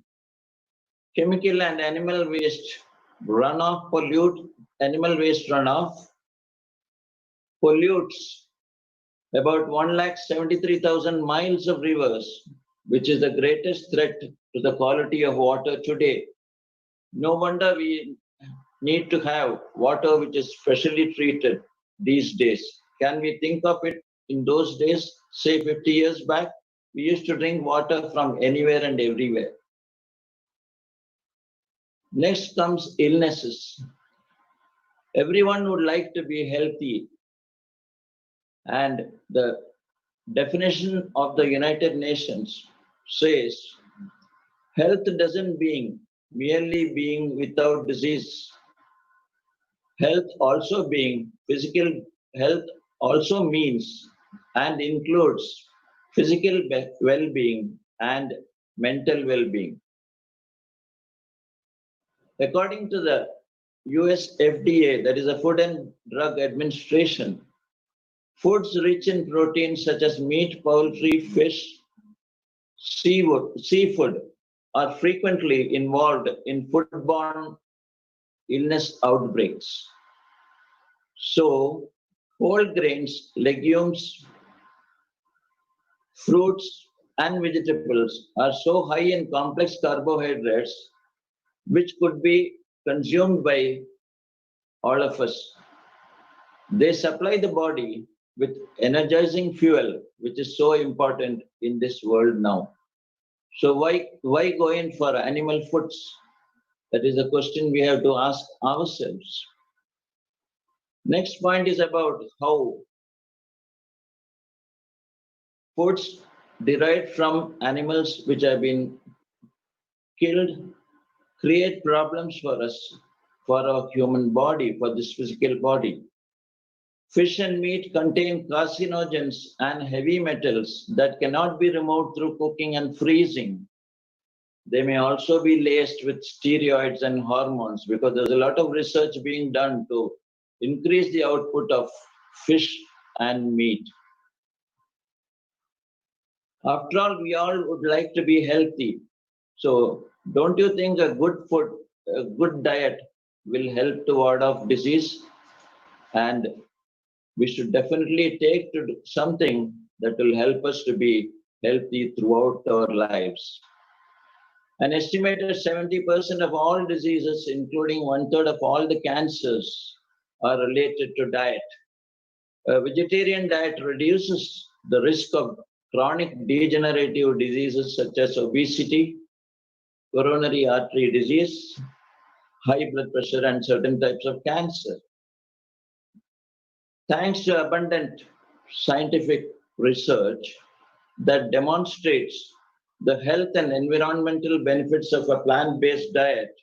chemical and animal waste runoff pollutes about 173,000 miles of rivers, which is the greatest threat to the quality of water today. No wonder we need to have water which is specially treated these days. Can we think of it in those days, say 50 years back? We used to drink water from anywhere and everywhere. Next comes illnesses. Everyone would like to be healthy. And the definition of the United Nations says, health doesn't mean merely being without disease. Health also being physical health also means and includes physical well-being and mental well-being. According to the US FDA, that is the Food and Drug Administration, foods rich in proteins such as meat, poultry, fish, seafood are frequently involved in foodborne illness outbreaks. So, whole grains, legumes, fruits, and vegetables are so high in complex carbohydrates, which could be consumed by all of us. They supply the body with energizing fuel, which is so important in this world now. So why go in for animal foods? That is a question we have to ask ourselves. Next point is about how foods derived from animals which have been killed create problems for us, for our human body, for this physical body. Fish and meat contain carcinogens and heavy metals that cannot be removed through cooking and freezing. They may also be laced with steroids and hormones because there's a lot of research being done to increase the output of fish and meat. After all, we all would like to be healthy. So don't you think a good food, a good diet will help to ward off disease? And we should definitely take to something that will help us to be healthy throughout our lives. An estimated 70% of all diseases, including 1/3 of all the cancers, are related to diet. A vegetarian diet reduces the risk of chronic degenerative diseases such as obesity, coronary artery disease, high blood pressure, and certain types of cancer. Thanks to abundant scientific research that demonstrates the health and environmental benefits of a plant-based diet,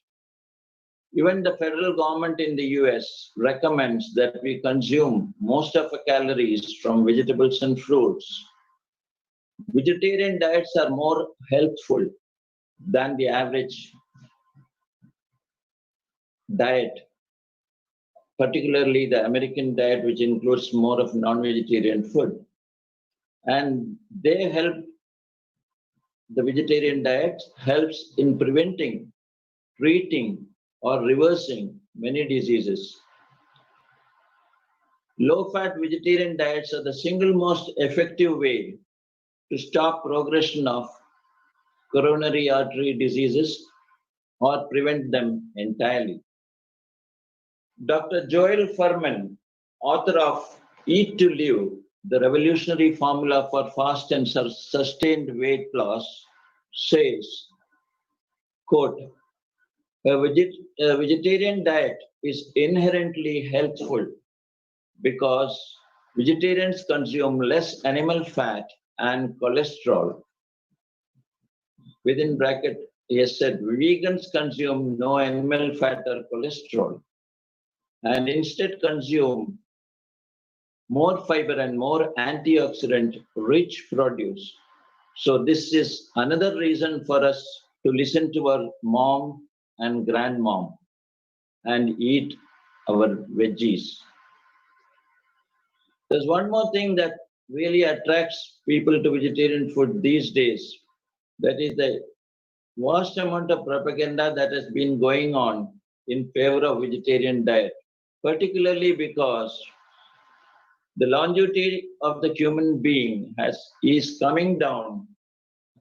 even the federal government in the US recommends that we consume most of our calories from vegetables and fruits. Vegetarian diets are more healthful than the average diet, particularly the American diet, which includes more of non-vegetarian food. And they help, the vegetarian diet helps in preventing, treating, or reversing many diseases. Low-fat vegetarian diets are the single most effective way to stop progression of coronary artery diseases or prevent them entirely. Dr. Joel Furman, author of Eat to Live, the revolutionary formula for fast and sustained weight loss, says, quote, a vegetarian diet is inherently healthful because vegetarians consume less animal fat and cholesterol. Within bracket, he has said, vegans consume no animal fat or cholesterol and instead consume more fiber and more antioxidant rich produce. So this is another reason for us to listen to our mom and grandmom and eat our veggies. There's one more thing that really attracts people to vegetarian food these days. That is the vast amount of propaganda that has been going on in favor of vegetarian diet, particularly because the longevity of the human being is coming down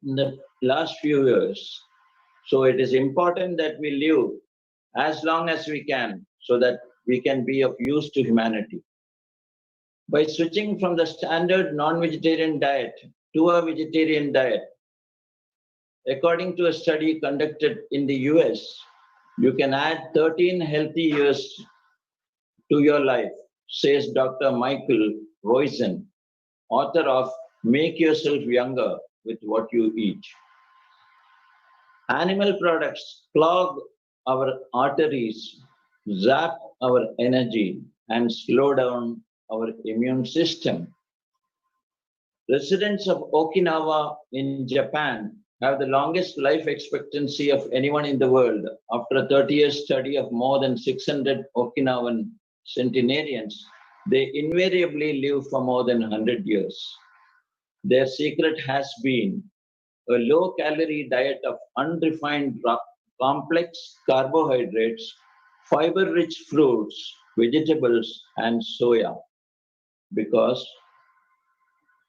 in the last few years. So it is important that we live as long as we can so that we can be of use to humanity. By switching from the standard non-vegetarian diet to a vegetarian diet, according to a study conducted in the US, you can add 13 healthy years to your life, says Dr. Michael Roizen, author of Make Yourself Younger with What You Eat. Animal products clog our arteries, zap our energy, and slow down our immune system. Residents of Okinawa in Japan have the longest life expectancy of anyone in the world after a 30-year study of more than 600 Okinawan centenarians. They invariably live for more than 100 years. Their secret has been a low-calorie diet of unrefined complex carbohydrates, fiber-rich fruits, vegetables, and soya, because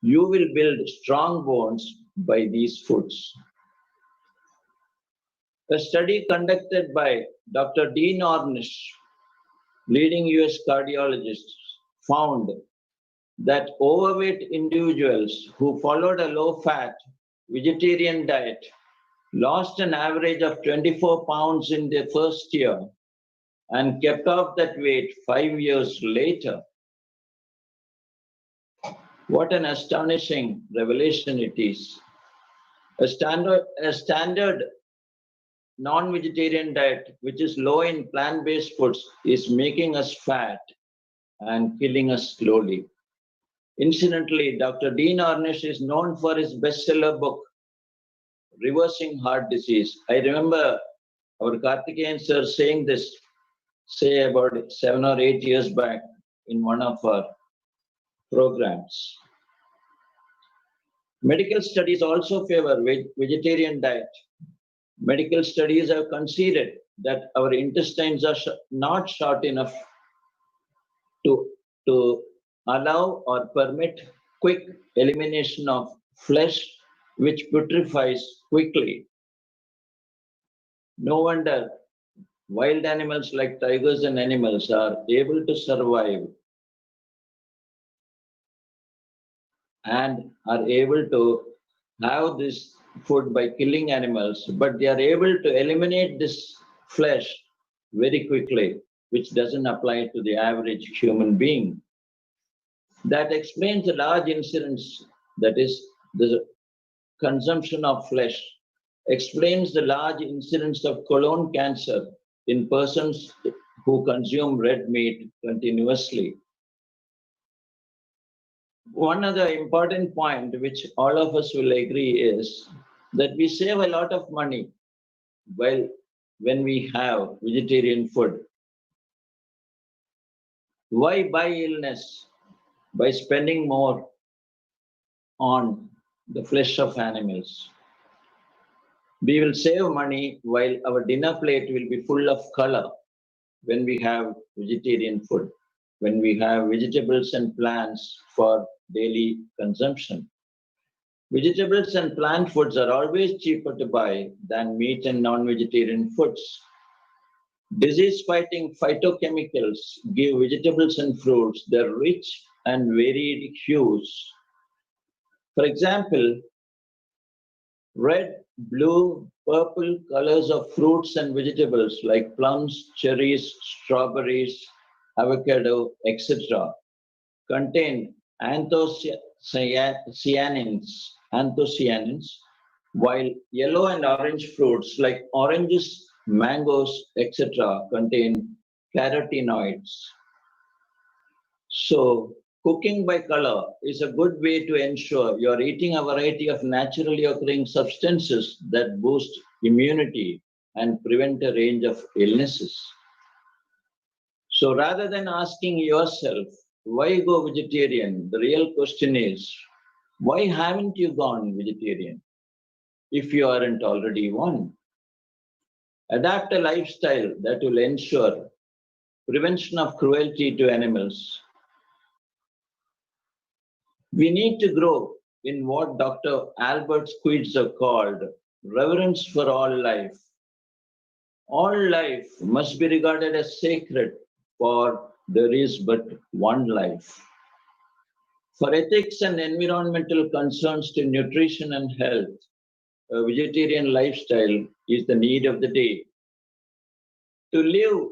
you will build strong bones by these foods. A study conducted by Dr. Dean Ornish, leading US cardiologist, found that overweight individuals who followed a low-fat vegetarian diet lost an average of 24 pounds in their first year and kept off that weight 5 years later. What an astonishing revelation it is. A standard non-vegetarian diet, which is low in plant-based foods, is making us fat and killing us slowly. Incidentally, Dr. Dean Ornish is known for his bestseller book, Reversing Heart Disease. I remember our Karthikeyan sir saying this, say about 7 or 8 years back in one of our programs. Medical studies also favor vegetarian diet. Medical studies have conceded that our intestines are not short enough to allow or permit quick elimination of flesh which putrefies quickly. No wonder wild animals like tigers and animals are able to survive and are able to have this food by killing animals, but they are able to eliminate this flesh very quickly, which doesn't apply to the average human being. That explains the large incidence, that is, the consumption of flesh, explains the large incidence of colon cancer in persons who consume red meat continuously. One other important point which all of us will agree is that we save a lot of money when we have vegetarian food. Why buy illness by spending more on the flesh of animals? We will save money while our dinner plate will be full of color when we have vegetarian food, when we have vegetables and plants for daily consumption. Vegetables and plant foods are always cheaper to buy than meat and non-vegetarian foods. Disease-fighting phytochemicals give vegetables and fruits their rich and varied hues. For example, red, blue, purple colors of fruits and vegetables like plums, cherries, strawberries, avocado, etc. contain anthocyanins, while yellow and orange fruits like oranges, mangoes, etc. contain carotenoids. So, cooking by color is a good way to ensure you're eating a variety of naturally occurring substances that boost immunity and prevent a range of illnesses. So rather than asking yourself, why go vegetarian? The real question is, why haven't you gone vegetarian if you aren't already one? Adapt a lifestyle that will ensure prevention of cruelty to animals. We need to grow in what Dr. Albert Schweitzer called reverence for all life. All life must be regarded as sacred, for there is but one life. For ethics and environmental concerns to nutrition and health, a vegetarian lifestyle is the need of the day. To live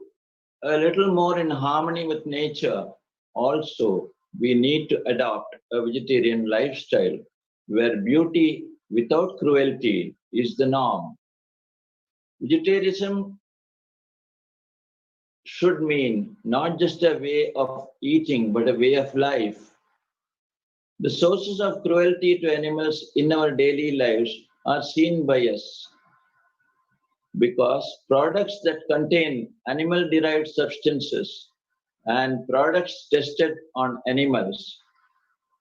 a little more in harmony with nature, also, we need to adopt a vegetarian lifestyle where beauty without cruelty is the norm. Vegetarianism should mean not just a way of eating, but a way of life. The sources of cruelty to animals in our daily lives are seen by us because products that contain animal-derived substances and products tested on animals,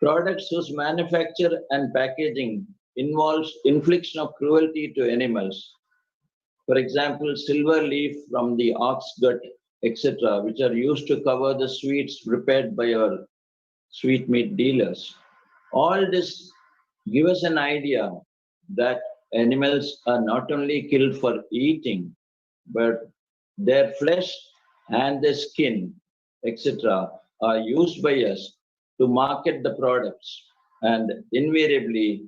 products whose manufacture and packaging involves infliction of cruelty to animals. For example, silver leaf from the ox gut, etc., which are used to cover the sweets prepared by our sweetmeat dealers. All this give us an idea that animals are not only killed for eating, but their flesh and their skin, etc., are used by us to market the products. And invariably,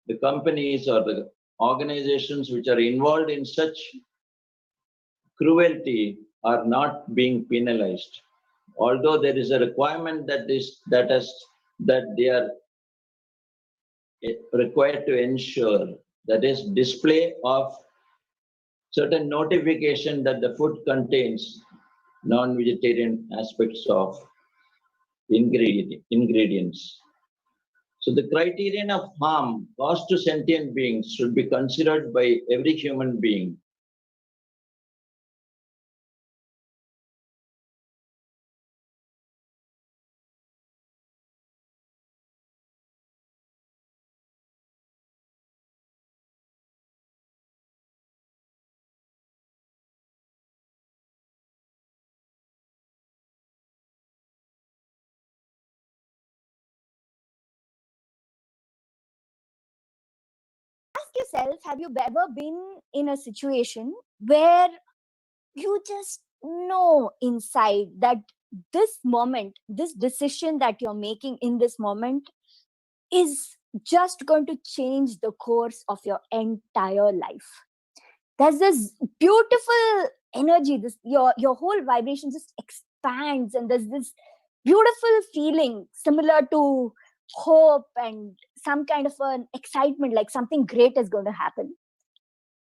the companies or the organizations which are involved in such cruelty are not being penalized. Although there is a requirement that they are required to ensure, that is display of certain notification that the food contains non-vegetarian aspects of ingredients. So the criterion of harm caused to sentient beings should be considered by every human being. Ask yourself, have you ever been in a situation where you just know inside that this moment, this decision that you're making in this moment is just going to change the course of your entire life? There's this beautiful energy, this your whole vibration just expands, and there's this beautiful feeling similar to hope and some kind of an excitement, like something great is going to happen.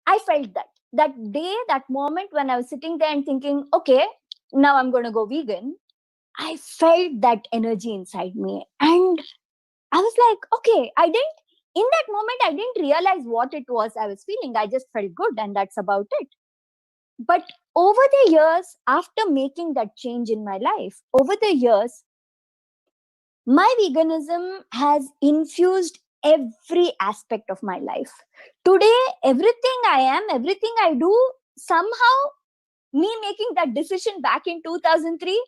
I felt that day, that moment when I was sitting there and thinking, okay, now I'm going to go vegan. I felt that energy inside me, and I was like, okay, in that moment, I didn't realize what it was I was feeling. I just felt good, and that's about it. But over the years, after making that change in my life, over the years, my veganism has infused every aspect of my life. Today, everything I am, everything I do, somehow, me making that decision back in 2003,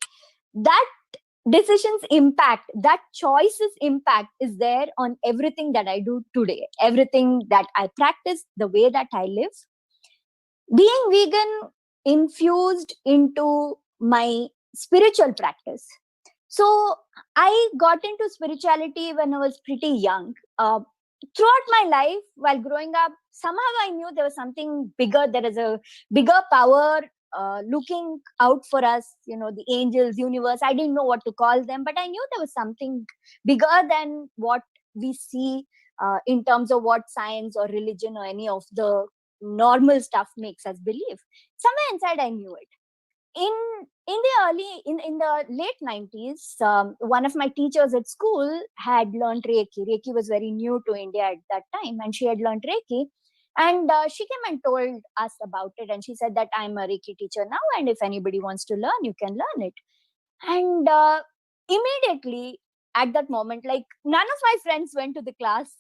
that decision's impact, that choice's impact is there on everything that I do today, everything that I practice, the way that I live. Being vegan infused into my spiritual practice. So I got into spirituality when I was pretty young. Throughout my life, while growing up, somehow I knew there was something bigger. There is a bigger power looking out for us, the angels, universe. I didn't know what to call them, but I knew there was something bigger than what we see in terms of what science or religion or any of the normal stuff makes us believe. Somewhere inside, I knew it. In the late 90s, one of my teachers at school had learned Reiki. Reiki was very new to India at that time, and she had learned Reiki. And she came and told us about it, and she said that I'm a Reiki teacher now, and if anybody wants to learn, you can learn it. And immediately at that moment, like, none of my friends went to the class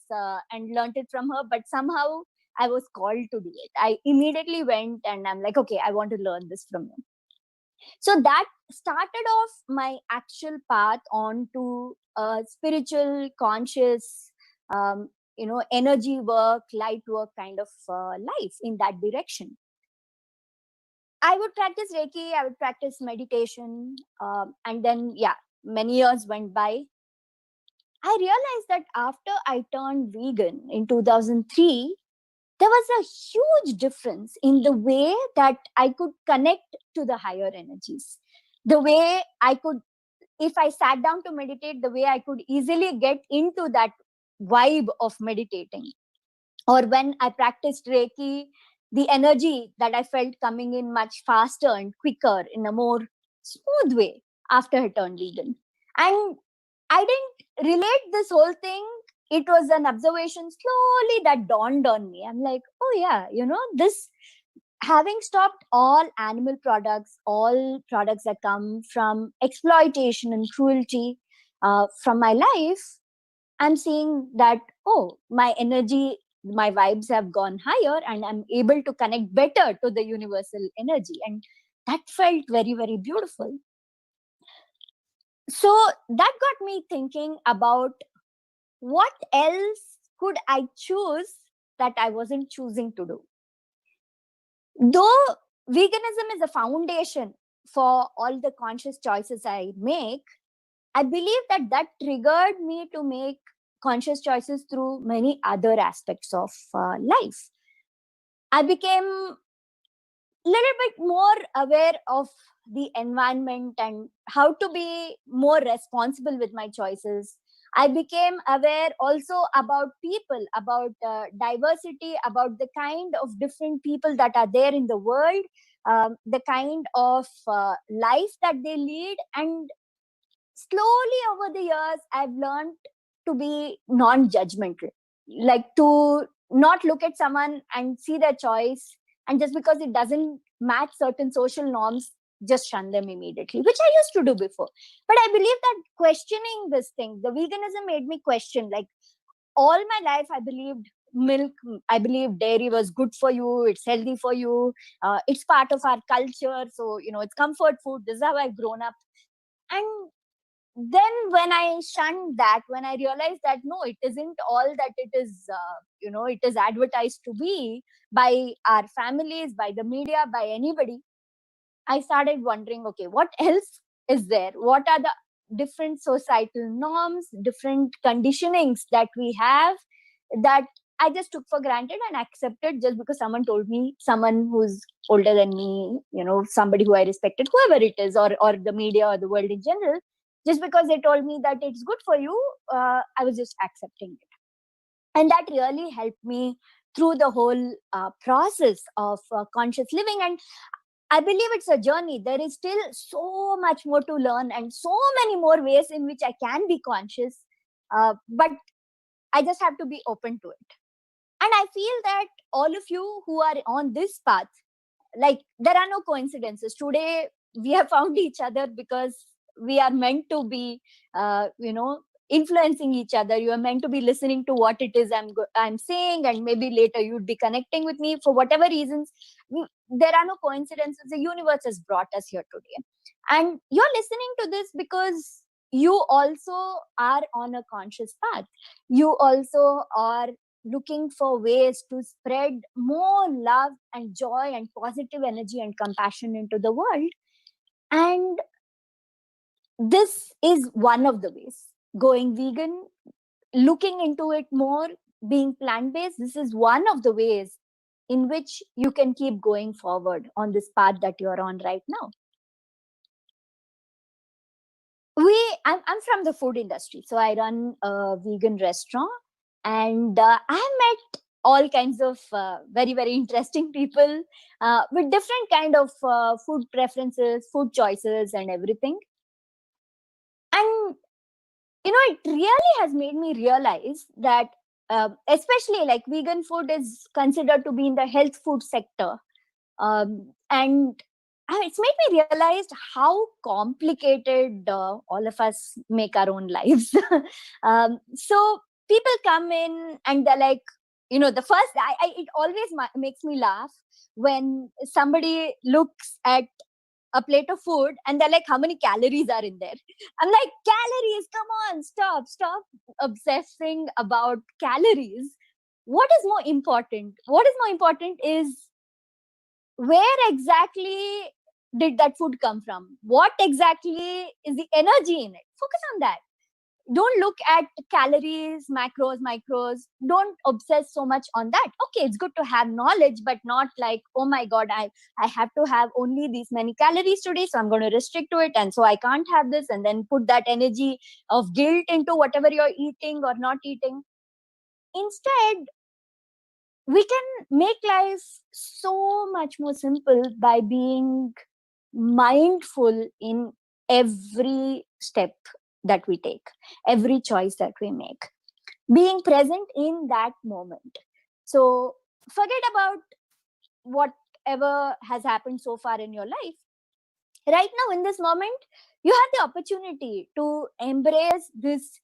and learned it from her, but somehow I was called to do it. I immediately went, and I'm like, okay, I want to learn this from you. So that started off my actual path onto spiritual, conscious, energy work, light work kind of life in that direction. I would practice Reiki, I would practice meditation, and then, many years went by. I realized that after I turned vegan in 2003, there was a huge difference in the way that I could connect to the higher energies. The way I could, if I sat down to meditate, the way I could easily get into that vibe of meditating. Or when I practiced Reiki, the energy that I felt coming in much faster and quicker in a more smooth way after I turned vegan. And I didn't relate this whole thing. It was an observation slowly that dawned on me. I'm like, oh yeah, this, having stopped all animal products, all products that come from exploitation and cruelty from my life, I'm seeing that, oh, my energy, my vibes have gone higher, and I'm able to connect better to the universal energy. And that felt very, very beautiful. So that got me thinking about what else could I choose that I wasn't choosing to do. Though veganism is a foundation for all the conscious choices I make, I believe that that triggered me to make conscious choices through many other aspects of life. I became little bit more aware of the environment and how to be more responsible with my choices. I became aware also about people, about diversity, about the kind of different people that are there in the world, the kind of life that they lead. And slowly over the years, I've learned to be non-judgmental, like to not look at someone and see their choice, and just because it doesn't match certain social norms, just shun them immediately, which I used to do before. But I believe that questioning this thing, the veganism made me question. Like, all my life, I believed milk, I believed dairy was good for you, it's healthy for you, it's part of our culture, so it's comfort food. This is how I've grown up. And then when I shunned that, when I realized that no, it isn't all that it is, it is advertised to be by our families, by the media, by anybody, I started wondering, okay, what else is there? What are the different societal norms, different conditionings that we have that I just took for granted and accepted just because someone told me, someone who's older than me, somebody who I respected, whoever it is, or the media or the world in general, just because they told me that it's good for you, I was just accepting it. And that really helped me through the whole process of conscious living. And I believe it's a journey. There is still so much more to learn and so many more ways in which I can be conscious. But I just have to be open to it. And I feel that all of you who are on this path, like, there are no coincidences. Today, we have found each other because we are meant to be, influencing each other. You are meant to be listening to what it is I'm saying, and maybe later you'd be connecting with me for whatever reasons. There are no coincidences. The universe has brought us here today, and you're listening to this because you also are on a conscious path. You also are looking for ways to spread more love and joy and positive energy and compassion into the world. And this is one of the ways. Going vegan, looking into it more, being plant based, this is one of the ways in which you can keep going forward on this path that you're on right now. I'm from the food industry, so I run a vegan restaurant, and I met all kinds of very, very interesting people with different kind of food preferences, food choices, and everything. And it really has made me realize that especially like vegan food is considered to be in the health food sector, and it's made me realize how complicated all of us make our own lives. So people come in and they're like, the first, it always makes me laugh when somebody looks at a plate of food and they're like, how many calories are in there? I'm like, calories, come on, stop obsessing about calories. What is more important? What is more important is, where exactly did that food come from? What exactly is the energy in it? Focus on that. Don't look at calories, macros, micros. Don't obsess so much on that. Okay, it's good to have knowledge, but not like, oh my God, I have to have only these many calories today, so I'm going to restrict to it, and so I can't have this, and then put that energy of guilt into whatever you're eating or not eating. Instead, we can make life so much more simple by being mindful in every step that we take, every choice that we make, being present in that moment. So forget about whatever has happened so far in your life. Right now, in this moment, you have the opportunity to embrace this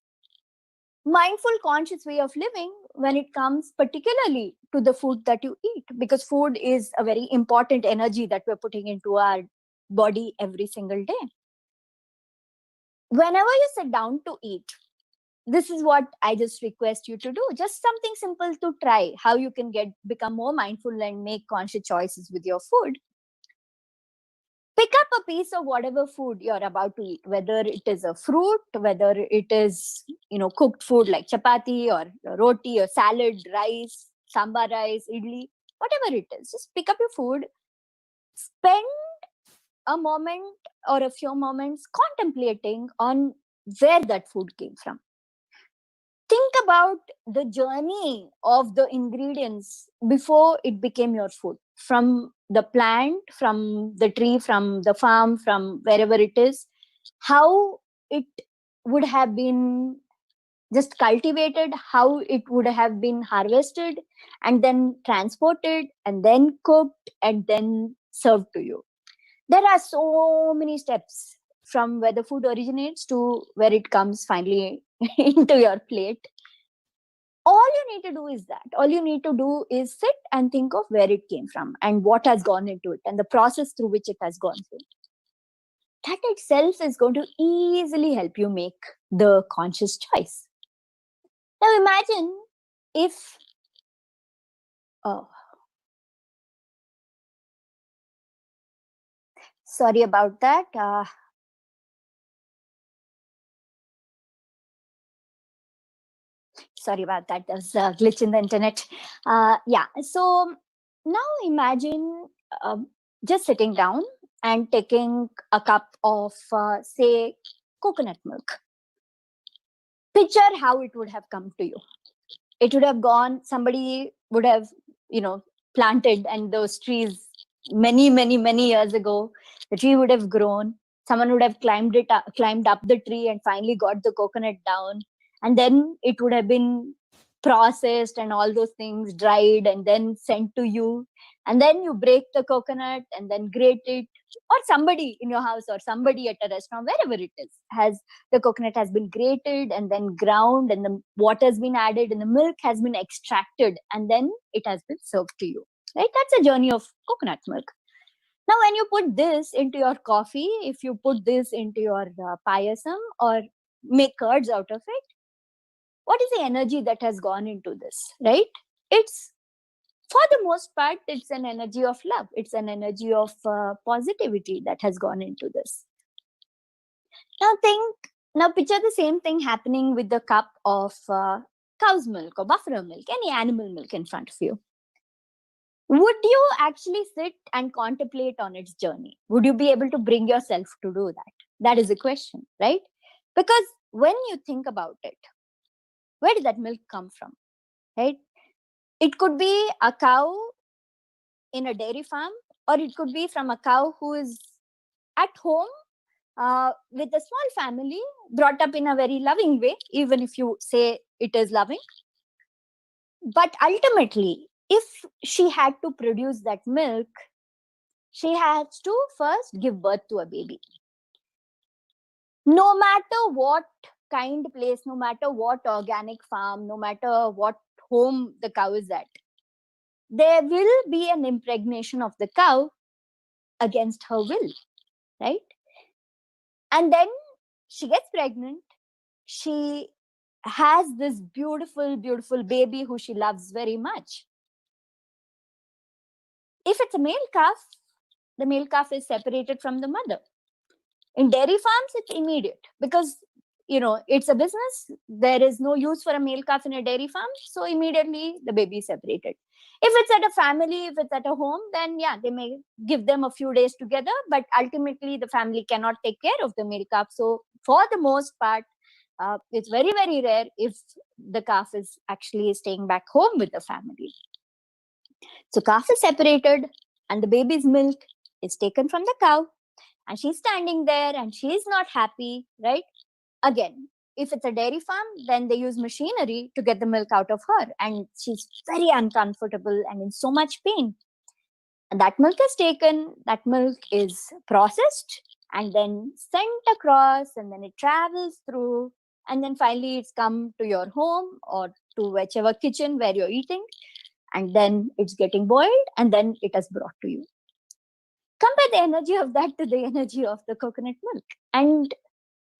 mindful, conscious way of living when it comes particularly to the food that you eat, because food is a very important energy that we're putting into our body every single day. Whenever you sit down to eat, this is what I just request you to do. Just something simple to try, how you can become more mindful and make conscious choices with your food. Pick up a piece of whatever food you're about to eat, whether it is a fruit, whether it is, cooked food like chapati or roti or salad, rice, sambar rice, idli, whatever it is. Just pick up your food, spend a moment or a few moments contemplating on where that food came from. Think about the journey of the ingredients before it became your food, from the plant, from the tree, from the farm, from wherever it is, how it would have been just cultivated, how it would have been harvested and then transported and then cooked and then served to you. There are so many steps from where the food originates to where it comes finally into your plate. All you need to do is that. All you need to do is sit and think of where it came from and what has gone into it and the process through which it has gone through. That itself is going to easily help you make the conscious choice. Now imagine if, sorry about that. Sorry about that. There's a glitch in the internet. Yeah. So now imagine just sitting down and taking a cup of, say, coconut milk. Picture how it would have come to you. It would have gone, somebody would have, planted, and those trees many, many, many years ago, the tree would have grown. Someone would have climbed up the tree and finally got the coconut down. And then it would have been processed and all those things dried and then sent to you. And then you break the coconut and then grate it, or somebody in your house or somebody at a restaurant, wherever it is, the coconut has been grated and then ground and the water has been added and the milk has been extracted and then it has been served to you. Right? That's a journey of coconut milk. Now, when you put this into your coffee, if you put this into your payasam or make curds out of it, what is the energy that has gone into this, right? It's, for the most part, it's an energy of love. It's an energy of positivity that has gone into this. Now picture the same thing happening with the cup of cow's milk or buffalo milk, any animal milk in front of you. Would you actually sit and contemplate on its journey? Would you be able to bring yourself to do that? That is the question, right? Because when you think about it, where did that milk come from, right? It could be a cow in a dairy farm, or it could be from a cow who is at home with a small family, brought up in a very loving way, even if you say it is loving. But ultimately, if she had to produce that milk, she has to first give birth to a baby. No matter what kind place, no matter what organic farm, no matter what home the cow is at, there will be an impregnation of the cow against her will, right? And then she gets pregnant. She has this beautiful, beautiful baby who she loves very much. If it's a male calf, the male calf is separated from the mother. In dairy farms, it's immediate because, it's a business. There is no use for a male calf in a dairy farm. So immediately the baby is separated. If it's at a family, if it's at a home, then yeah, they may give them a few days together, but ultimately the family cannot take care of the male calf. So for the most part, it's very, very rare if the calf is actually staying back home with the family. So calf is separated and the baby's milk is taken from the cow and she's standing there and she's not happy, right? Again, if it's a dairy farm, then they use machinery to get the milk out of her and she's very uncomfortable and in so much pain. And that milk is taken, that milk is processed and then sent across, and then it travels through and then finally it's come to your home or to whichever kitchen where you're eating, and then it's getting boiled, and then it is brought to you. Compare the energy of that to the energy of the coconut milk, and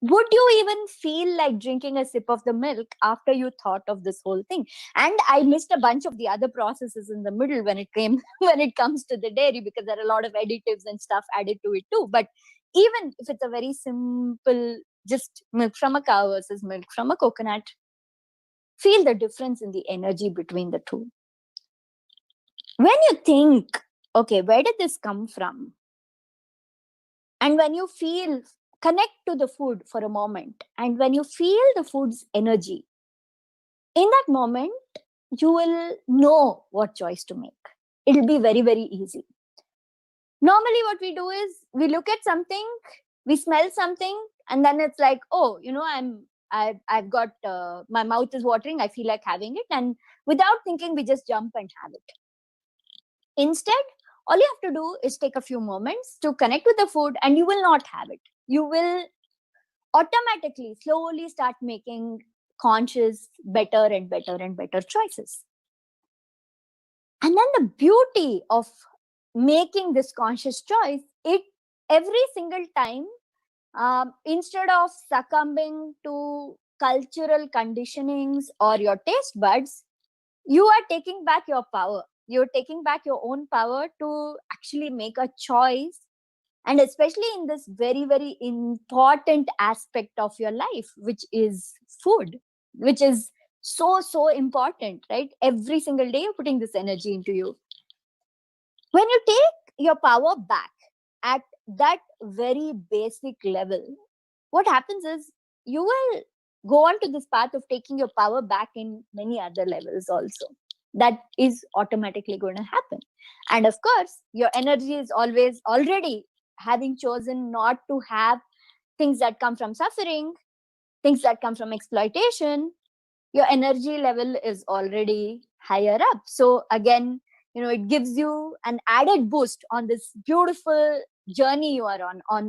would you even feel like drinking a sip of the milk after you thought of this whole thing? And I missed a bunch of the other processes in the middle when it comes to the dairy, because there are a lot of additives and stuff added to it too. But even if it's a very simple, just milk from a cow versus milk from a coconut, feel the difference in the energy between the two. When you think, okay, where did this come from? And when you connect to the food for a moment, and when you feel the food's energy, in that moment, you will know what choice to make. It'll be very, very easy. Normally, what we do is we look at something, we smell something, and then it's like, oh, I've got, my mouth is watering, I feel like having it. And without thinking, we just jump and have it. Instead, all you have to do is take a few moments to connect with the food, and you will not have it. You will automatically, slowly start making conscious, better and better and better choices. And then the beauty of making this conscious choice, every single time, instead of succumbing to cultural conditionings or your taste buds, you are taking back your power. You're taking back your own power to actually make a choice. And especially in this very, very important aspect of your life, which is food, which is so, so important, right? Every single day you're putting this energy into you. When you take your power back at that very basic level, what happens is you will go on to this path of taking your power back in many other levels also. That is automatically going to happen. And of course, your energy is always already having chosen not to have things that come from suffering, things that come from exploitation. Your energy level is already higher up. So again, it gives you an added boost on this beautiful journey you are on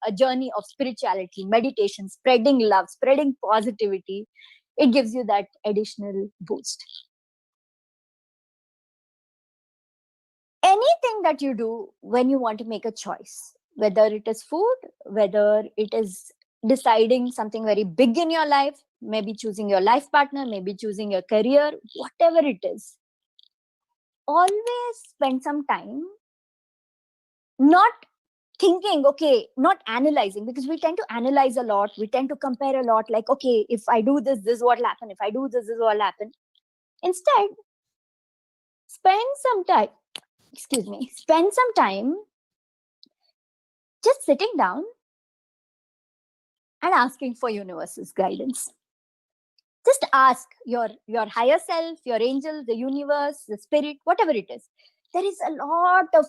a journey of spirituality, meditation, spreading love, spreading positivity. It gives you that additional boost. Anything that you do when you want to make a choice, whether it is food, whether it is deciding something very big in your life, maybe choosing your life partner, maybe choosing your career, whatever it is, always spend some time not thinking, okay, not analyzing, because we tend to analyze a lot. We tend to compare a lot, like, okay, if I do this, this is what will happen. If I do this, this is what will happen. Instead, spend some time just sitting down and asking for universe's guidance. Just ask your higher self, your angel, the universe, the spirit, whatever it is. There is a lot of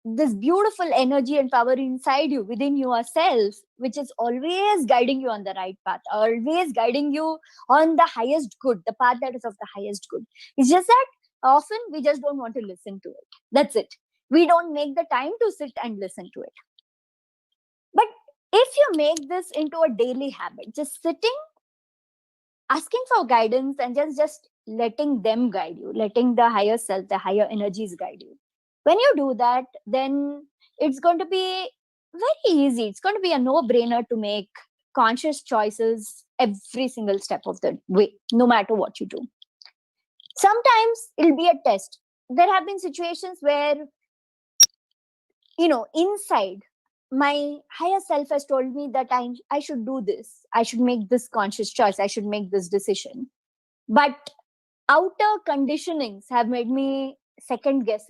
this beautiful energy and power inside you, within yourself, which is always guiding you on the right path, always guiding you on the highest good, the path that is of the highest good. It's just that often we just don't want to listen to it. That's it. We don't make the time to sit and listen to it. But if you make this into a daily habit, just sitting, asking for guidance, and just letting them guide you, letting the higher self, the higher energies guide you. When you do that, then it's going to be very easy. It's going to be a no-brainer to make conscious choices every single step of the way, no matter what you do. Sometimes it'll be a test. There have been situations where, inside, my higher self has told me that I should do this. I should make this conscious choice. I should make this decision. But outer conditionings have made me second guess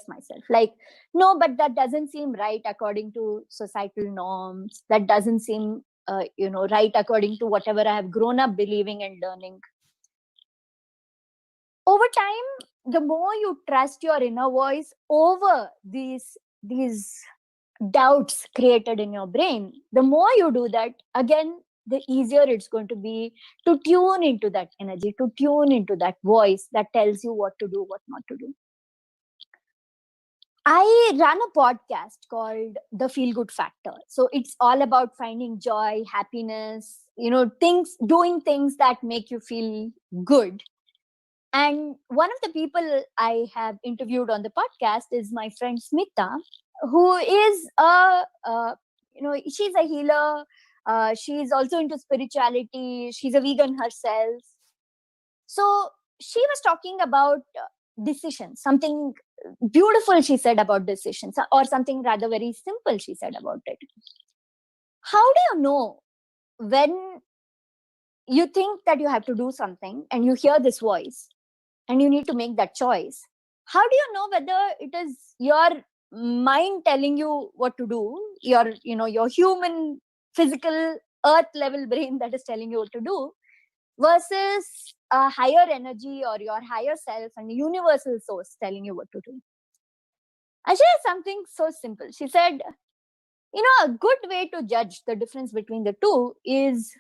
myself. Like, no, but that doesn't seem right according to societal norms. That doesn't seem, right according to whatever I have grown up believing and learning. Over time, the more you trust your inner voice over these doubts created in your brain, the more you do that, again, the easier it's going to be to tune into that energy, to tune into that voice that tells you what to do, what not to do. I run a podcast called The Feel Good Factor. So it's all about finding joy, happiness, doing things that make you feel good. And one of the people I have interviewed on the podcast is my friend Smita, who is she's a healer. She's also into spirituality. She's a vegan herself. So she was talking about decisions, something beautiful she said about decisions, or something rather very simple she said about it. How do you know when you think that you have to do something and you hear this voice and you need to make that choice? How do you know whether it is your mind telling you what to do, your human physical earth level brain that is telling you what to do, versus a higher energy or your higher self and universal source telling you what to do? And she said something so simple. She said, a good way to judge the difference between the two is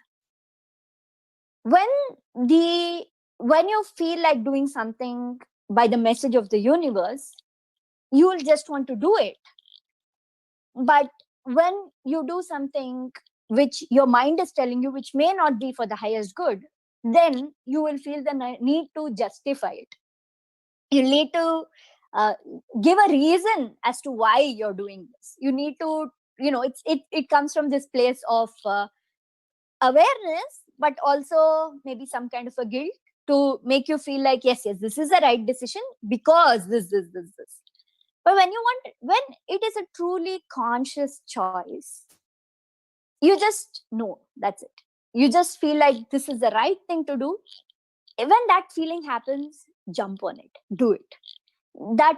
when you feel like doing something by the message of the universe, you will just want to do it. But when you do something which your mind is telling you, which may not be for the highest good, then you will feel the need to justify it. You need to give a reason as to why you're doing this. You need to, it comes from this place of awareness, but also maybe some kind of a guilt to make you feel like, yes, this is the right decision because this. But when it is a truly conscious choice, you just know, that's it. You just feel like this is the right thing to do. When that feeling happens, jump on it, do it. That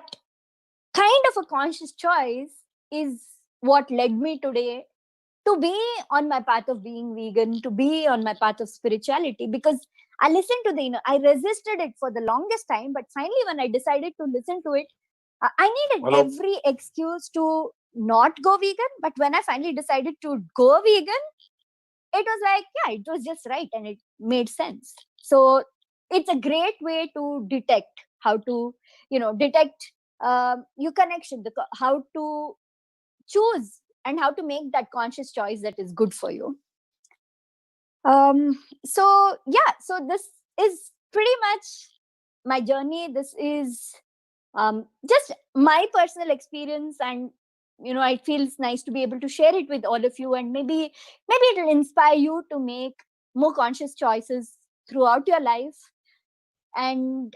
kind of a conscious choice is what led me today to be on my path of being vegan, to be on my path of spirituality, because I listened to I resisted it for the longest time, but finally when I decided to listen to it, I needed every excuse to not go vegan. But when I finally decided to go vegan, it was like, yeah, it was just right and it made sense. So it's a great way to detect how to, detect your connection, how to choose and how to make that conscious choice that is good for you. So this is pretty much my journey. This is just my personal experience, and it feels nice to be able to share it with all of you, and maybe it will inspire you to make more conscious choices throughout your life. And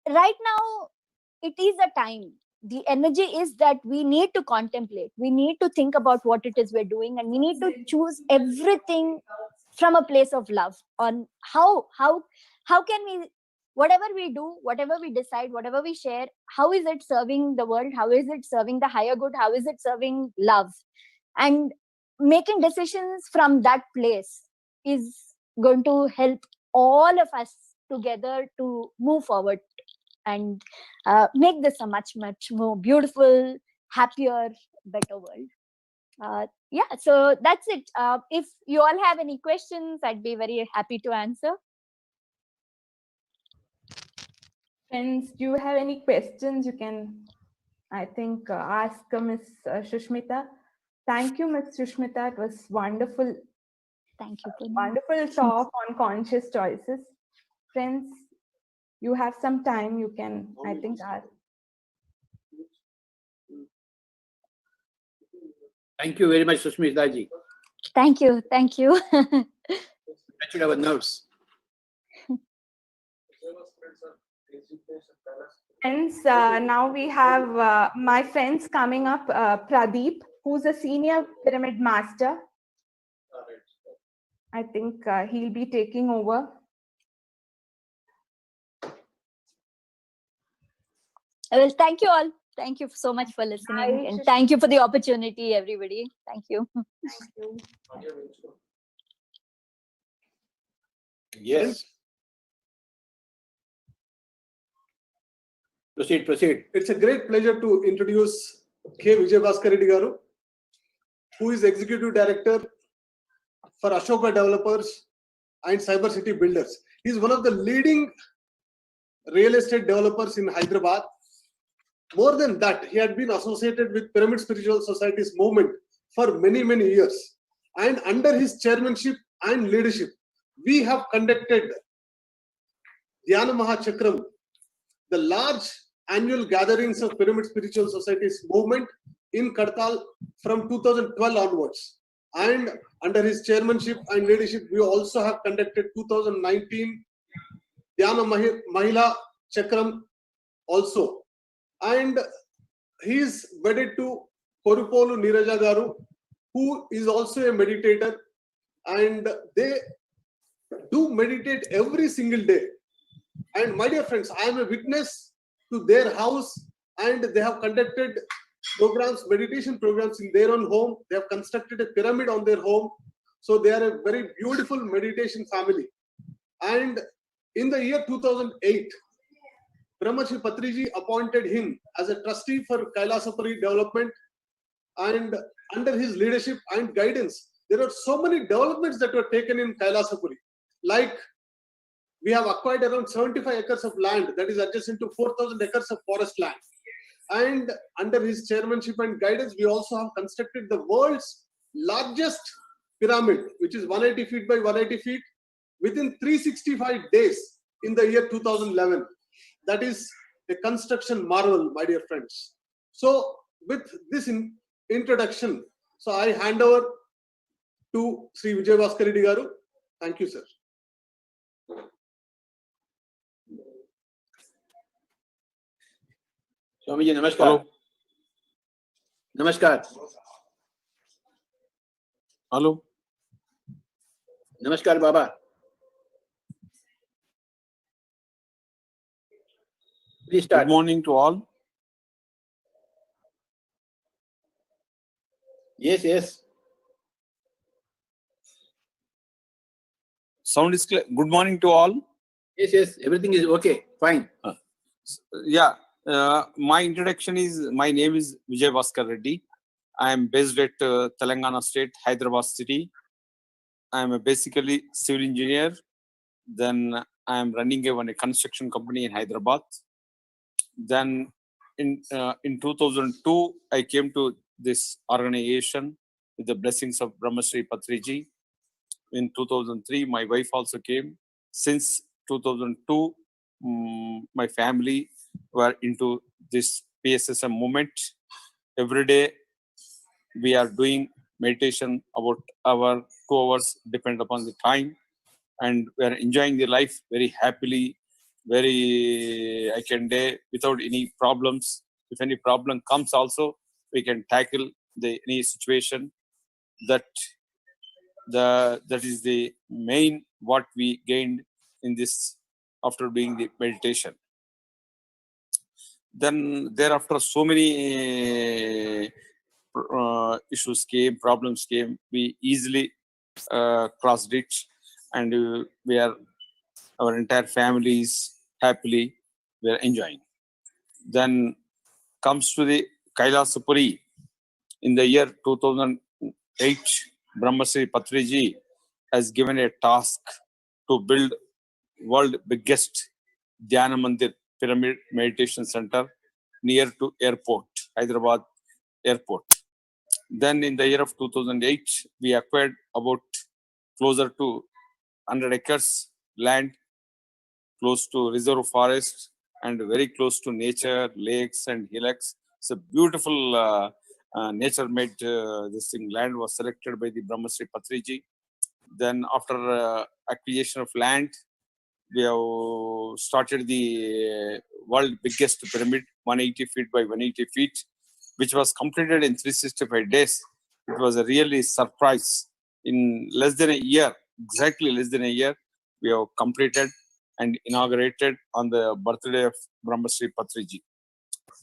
right now it is a time, the energy is that we need to contemplate, we need to think about what it is we're doing, and we need to choose everything from a place of love on how can we, whatever we do, whatever we decide, whatever we share, how is it serving the world, how is it serving the higher good, how is it serving love? And making decisions from that place is going to help all of us together to move forward and make this a much more beautiful, happier, better world. So that's it. If you all have any questions, I'd be very happy to answer. Friends, do you have any questions? You can, I think, ask Ms. Shushmita. Thank you, Ms. Shushmita. It was wonderful. Thank you. Wonderful talk on conscious choices. Friends, you have some time. You can, I think, ask. Thank you very much, Sushmita ji. Thank you. That should have a nurse. Friends, now we have my friends coming up, Pradeep, who's a senior pyramid master. I think he'll be taking over. Well, thank you all. Thank you so much for listening. And thank you for the opportunity, everybody. Thank you. Thank you. Yes. Proceed. It's a great pleasure to introduce K. Vijay Bhaskar Reddy Garu, who is Executive Director for Ashoka Developers and Cyber City Builders. He is one of the leading real estate developers in Hyderabad. More than that, he had been associated with Pyramid Spiritual Society's movement for many, many years. And under his chairmanship and leadership, we have conducted Dhyana Mahachakram, the large annual gatherings of Pyramid Spiritual Society's movement in Kartal from 2012 onwards. And under his chairmanship and leadership, we also have conducted 2019 Dhyana Mahila Chakram also. And he is wedded to Korupolu Niraja Garu, who is also a meditator, and they do meditate every single day. And my dear friends, I am a witness to their house, and they have conducted programs, meditation programs in their own home. They have constructed a pyramid on their home. So they are a very beautiful meditation family. And in the year 2008, Brahmaji Patriji appointed him as a trustee for Kailasapuri development, and under his leadership and guidance, there are so many developments that were taken in Kailasapuri. Like, we have acquired around 75 acres of land that is adjacent to 4,000 acres of forest land. And under his chairmanship and guidance, we also have constructed the world's largest pyramid, which is 180 feet by 180 feet, within 365 days in the year 2011. That is a construction marvel, my dear friends. So with this introduction, so I hand over to Sri Vijay Bhaskar Reddy Garu. Thank you, sir. Swamiji, namaskar. Namaskar. Hello. Namaskar, Baba. Please start. Good morning to all. Yes, yes. Sound is clear. Good morning to all. Yes, yes. Everything is okay. Fine. Yeah. My introduction is, my name is Vijay Bhaskar Reddy. I am based at Telangana State, Hyderabad city. I am basically civil engineer. Then I am running a construction company in Hyderabad. Then in 2002, I came to this organization with the blessings of Brahmasri Patriji. In 2003, my wife also came. Since 2002, my family were into this PSSM movement. Every day, we are doing meditation about 2 hours, depend upon the time. And we are enjoying the life very happily, very, I can say, without any problems. If any problem comes also, we can tackle any situation. That is the main what we gained in this after doing the meditation. Then thereafter, so many issues came, problems came. We easily crossed it, and our entire family is happily, we are enjoying. Then comes to the Kailasapuri. In the year 2008, Brahmasri Patriji has given a task to build world biggest Dhyana Mandir Pyramid Meditation Center near to airport, Hyderabad airport. Then in the year of 2008, we acquired about closer to 100 acres land, close to reserve forest and very close to nature, lakes and hillocks. It's a beautiful nature-made this thing. Land was selected by the Brahmasri Patriji. Then after acquisition of land, we have started the world biggest pyramid, 180 feet by 180 feet, which was completed in 365 days. It was a really surprise. In less than a year, exactly less than a year, we have completed and inaugurated on the birthday of Brahmasri Patriji.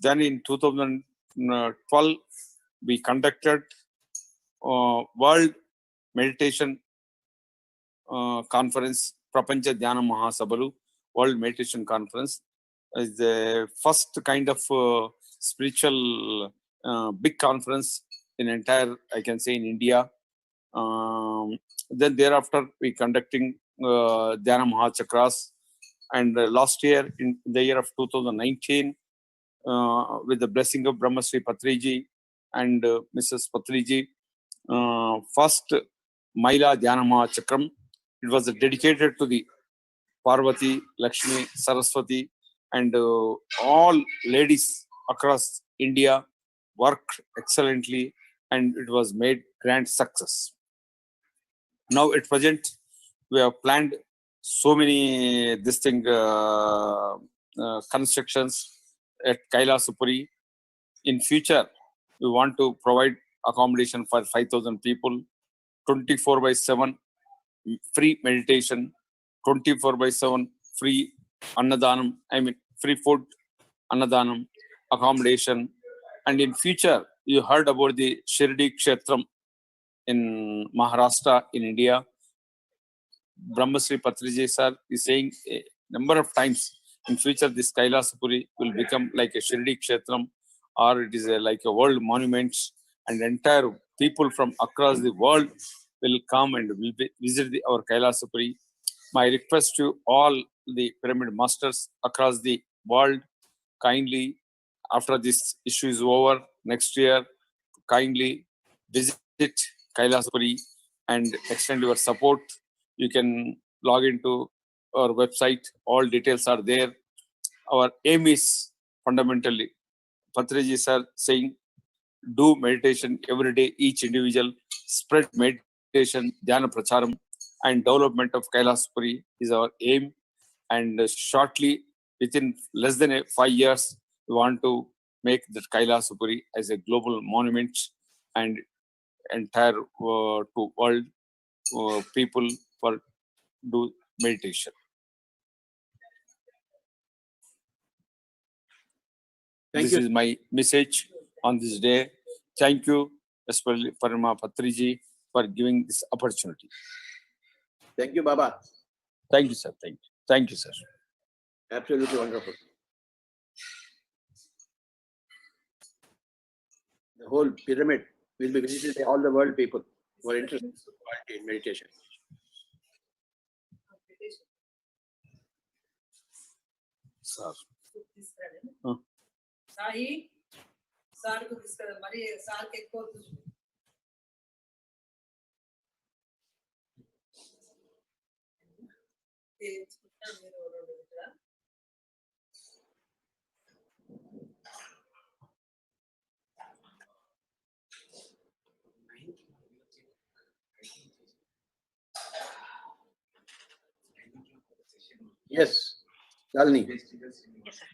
Then in 2012, we conducted World Meditation Conference, Prapancha Dhyana Mahasabalu, World Meditation Conference. Is the first kind of spiritual big conference in entire, I can say, in India. Then thereafter, we conducting Dhyana Mahachakras. And last year, in the year of 2019, with the blessing of Brahmasri Patriji and Mrs. Patriji, first Maila Dhyanama Chakram. It was dedicated to the Parvati, Lakshmi, Saraswati, and all ladies across India worked excellently, and it was made grand success. Now at present, we have planned so many constructions at Kailasapuri. In future, we want to provide accommodation for 5,000 people, 24/7 free meditation, 24/7 free Annadanam, free food, Annadanam, accommodation. And in future, you heard about the Shirdi Kshetram in Maharashtra, in India. Brahmasri Patriji sir is saying a number of times, in future this Kailasapuri will become like a Shirdi Kshetram, or it is like a world monument, and entire people from across the world will come and will visit our Kailasapuri. My request to all the pyramid masters across the world, kindly, after this issue is over next year, kindly visit Kailasapuri and extend your support. You can log into our website. All details are there. Our aim is fundamentally, Patriji sir saying, do meditation every day, each individual, spread meditation, dhyana pracharam, and development of Kailasapuri is our aim. And shortly, within less than 5 years, we want to make the Kailasapuri as a global monument, and entire to world people for do meditation. This is my message on this day. Thank you, especially Parama Patriji, for giving this opportunity. Thank you, Baba. Thank you, sir. Thank you. Thank you, sir. Absolutely wonderful. The whole pyramid will be visited by all the world people who are interested in meditation. Sir. Sai, sir को discuss मरी साल के को Yes, Shalini. Yes, sir.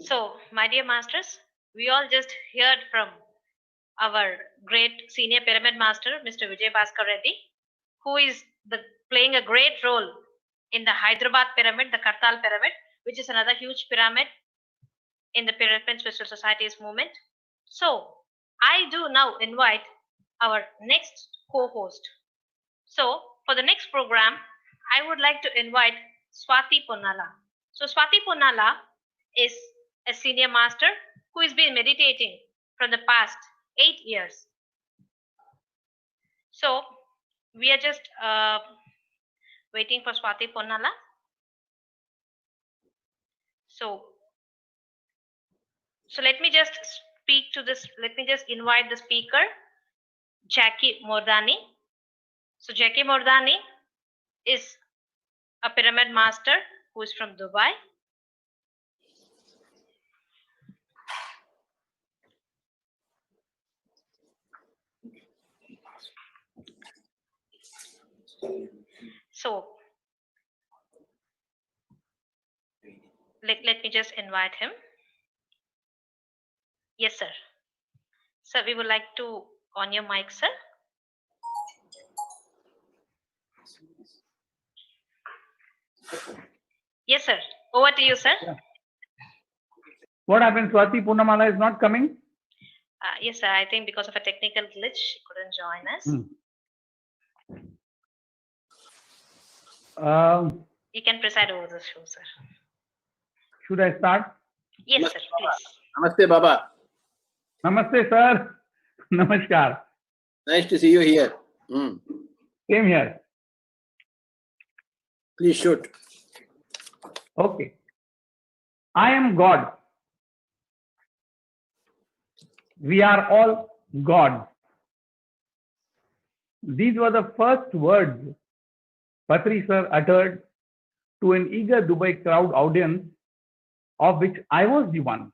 So, my dear masters, we all just heard from our great senior pyramid master, Mr. Vijay Bhaskar Reddy, who is playing a great role in the Hyderabad pyramid, the Kartal pyramid, which is another huge pyramid in the Pyramid Spiritual Society's movement. So, I do now invite our next co-host. So, for the next program, I would like to invite Swati Ponnala. So, Swati Ponnala is a senior master who has been meditating from the past 8 years. So, we are just waiting for Swati Ponnala. So let me just speak to this. Let me just invite the speaker, Jackie Mordani. So Jackie Mordani is a pyramid master who is from Dubai. So let me just invite him. Yes, sir. Sir, we would like to on your mic, sir. Yes, sir. Over to you, sir. Yeah. What happened? Swati Purnamala is not coming? Yes, sir. I think because of a technical glitch, she couldn't join us. You can preside over the show, sir. Should I start? Yes, sir. Please. Namaste, Baba. Namaste, sir. Namaskar. Nice to see you here. Same here. Please shoot. Okay. I am God. We are all gods. These were the first words Patri sir uttered to an eager Dubai crowd audience, of which I was the one.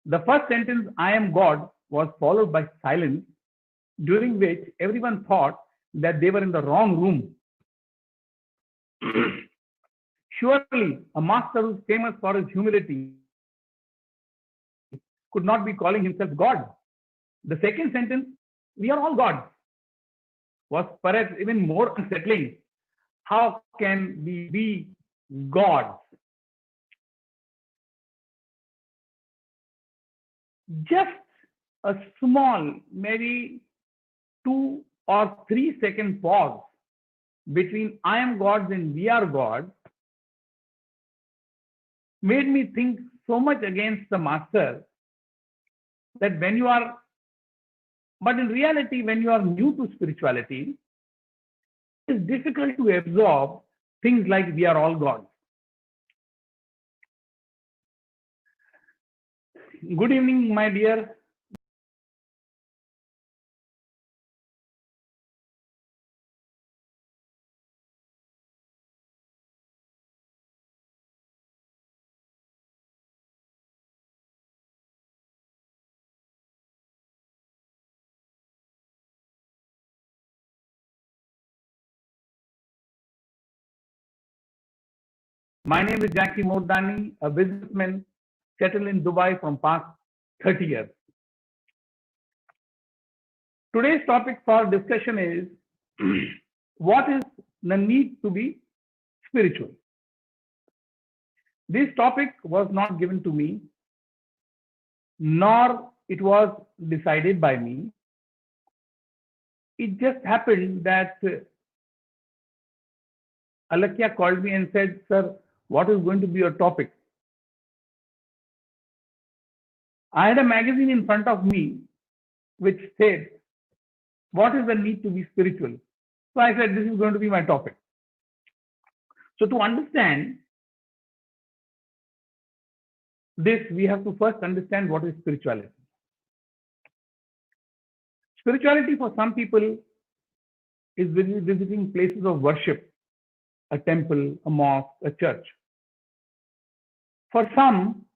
The first sentence, I am God, was followed by silence, during which everyone thought that they were in the wrong room. Surely, a master who is famous for his humility could not be calling himself God. The second sentence, we are all gods, was perhaps even more unsettling. How can we be gods? Just a small, maybe 2 or 3 second pause between I am gods and we are gods made me think so much against the master that when you are, but in reality, when you are new to spirituality, it's difficult to absorb things like we are all gods. Good evening, my dear. My name is Jackie Mordani, a businessman settled in Dubai from past 30 years. Today's topic for discussion is what is the need to be spiritual? This topic was not given to me, nor it was decided by me. It just happened that Alakya called me and said, sir, what is going to be your topic? I had a magazine in front of me which said, what is the need to be spiritual? So I said, this is going to be my topic. So to understand this, we have to first understand what is spirituality. Spirituality for some people is visiting places of worship, a temple, a mosque, a church. For some,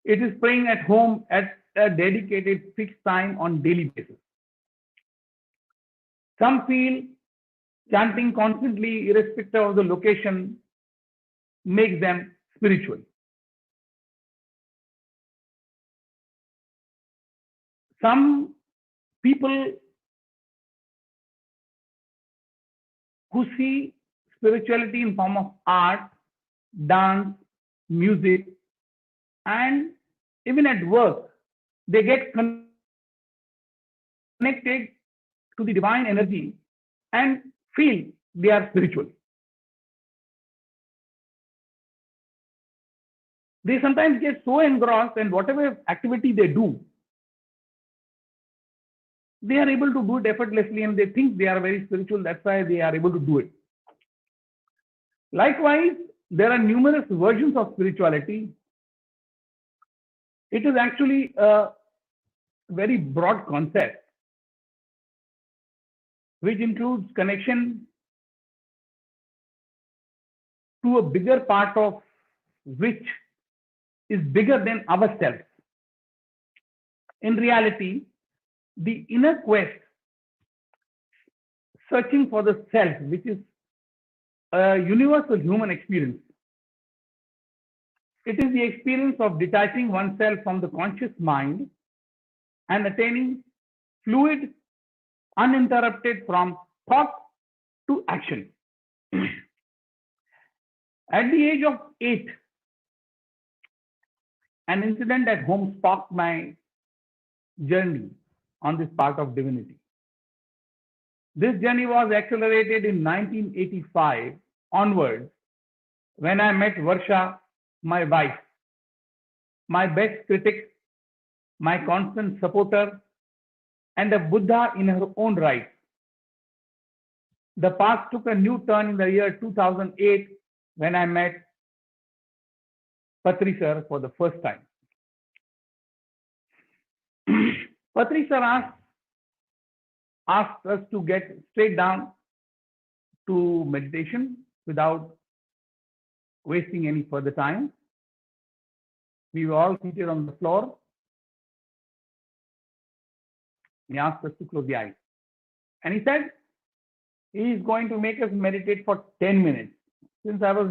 it is praying at home at a dedicated fixed time on daily basis. Some feel chanting constantly, irrespective of the location, makes them spiritual. Some people who see spirituality in form of art, dance, music, and even at work, they get connected to the divine energy and feel they are spiritual. They sometimes get so engrossed in whatever activity they do, they are able to do it effortlessly and they think they are very spiritual. That's why they are able to do it. Likewise, there are numerous versions of spirituality. It is actually a very broad concept, which includes connection to a bigger part of which is bigger than ourselves. In reality, the inner quest, searching for the self, which is a universal human experience. It is the experience of detaching oneself from the conscious mind and attaining fluid, uninterrupted from thought to action. At the age of 8, an incident at home sparked my journey on this path of divinity. This journey was accelerated in 1985 onwards when I met Varsha, my wife, my best critic, my constant supporter, and a Buddha in her own right. The path took a new turn in the year 2008 when I met Patri sir for the first time. Patri sir asked us to get straight down to meditation without wasting any further time. We were all seated on the floor. He asked us to close the eyes. And he said he is going to make us meditate for 10 minutes. Since I was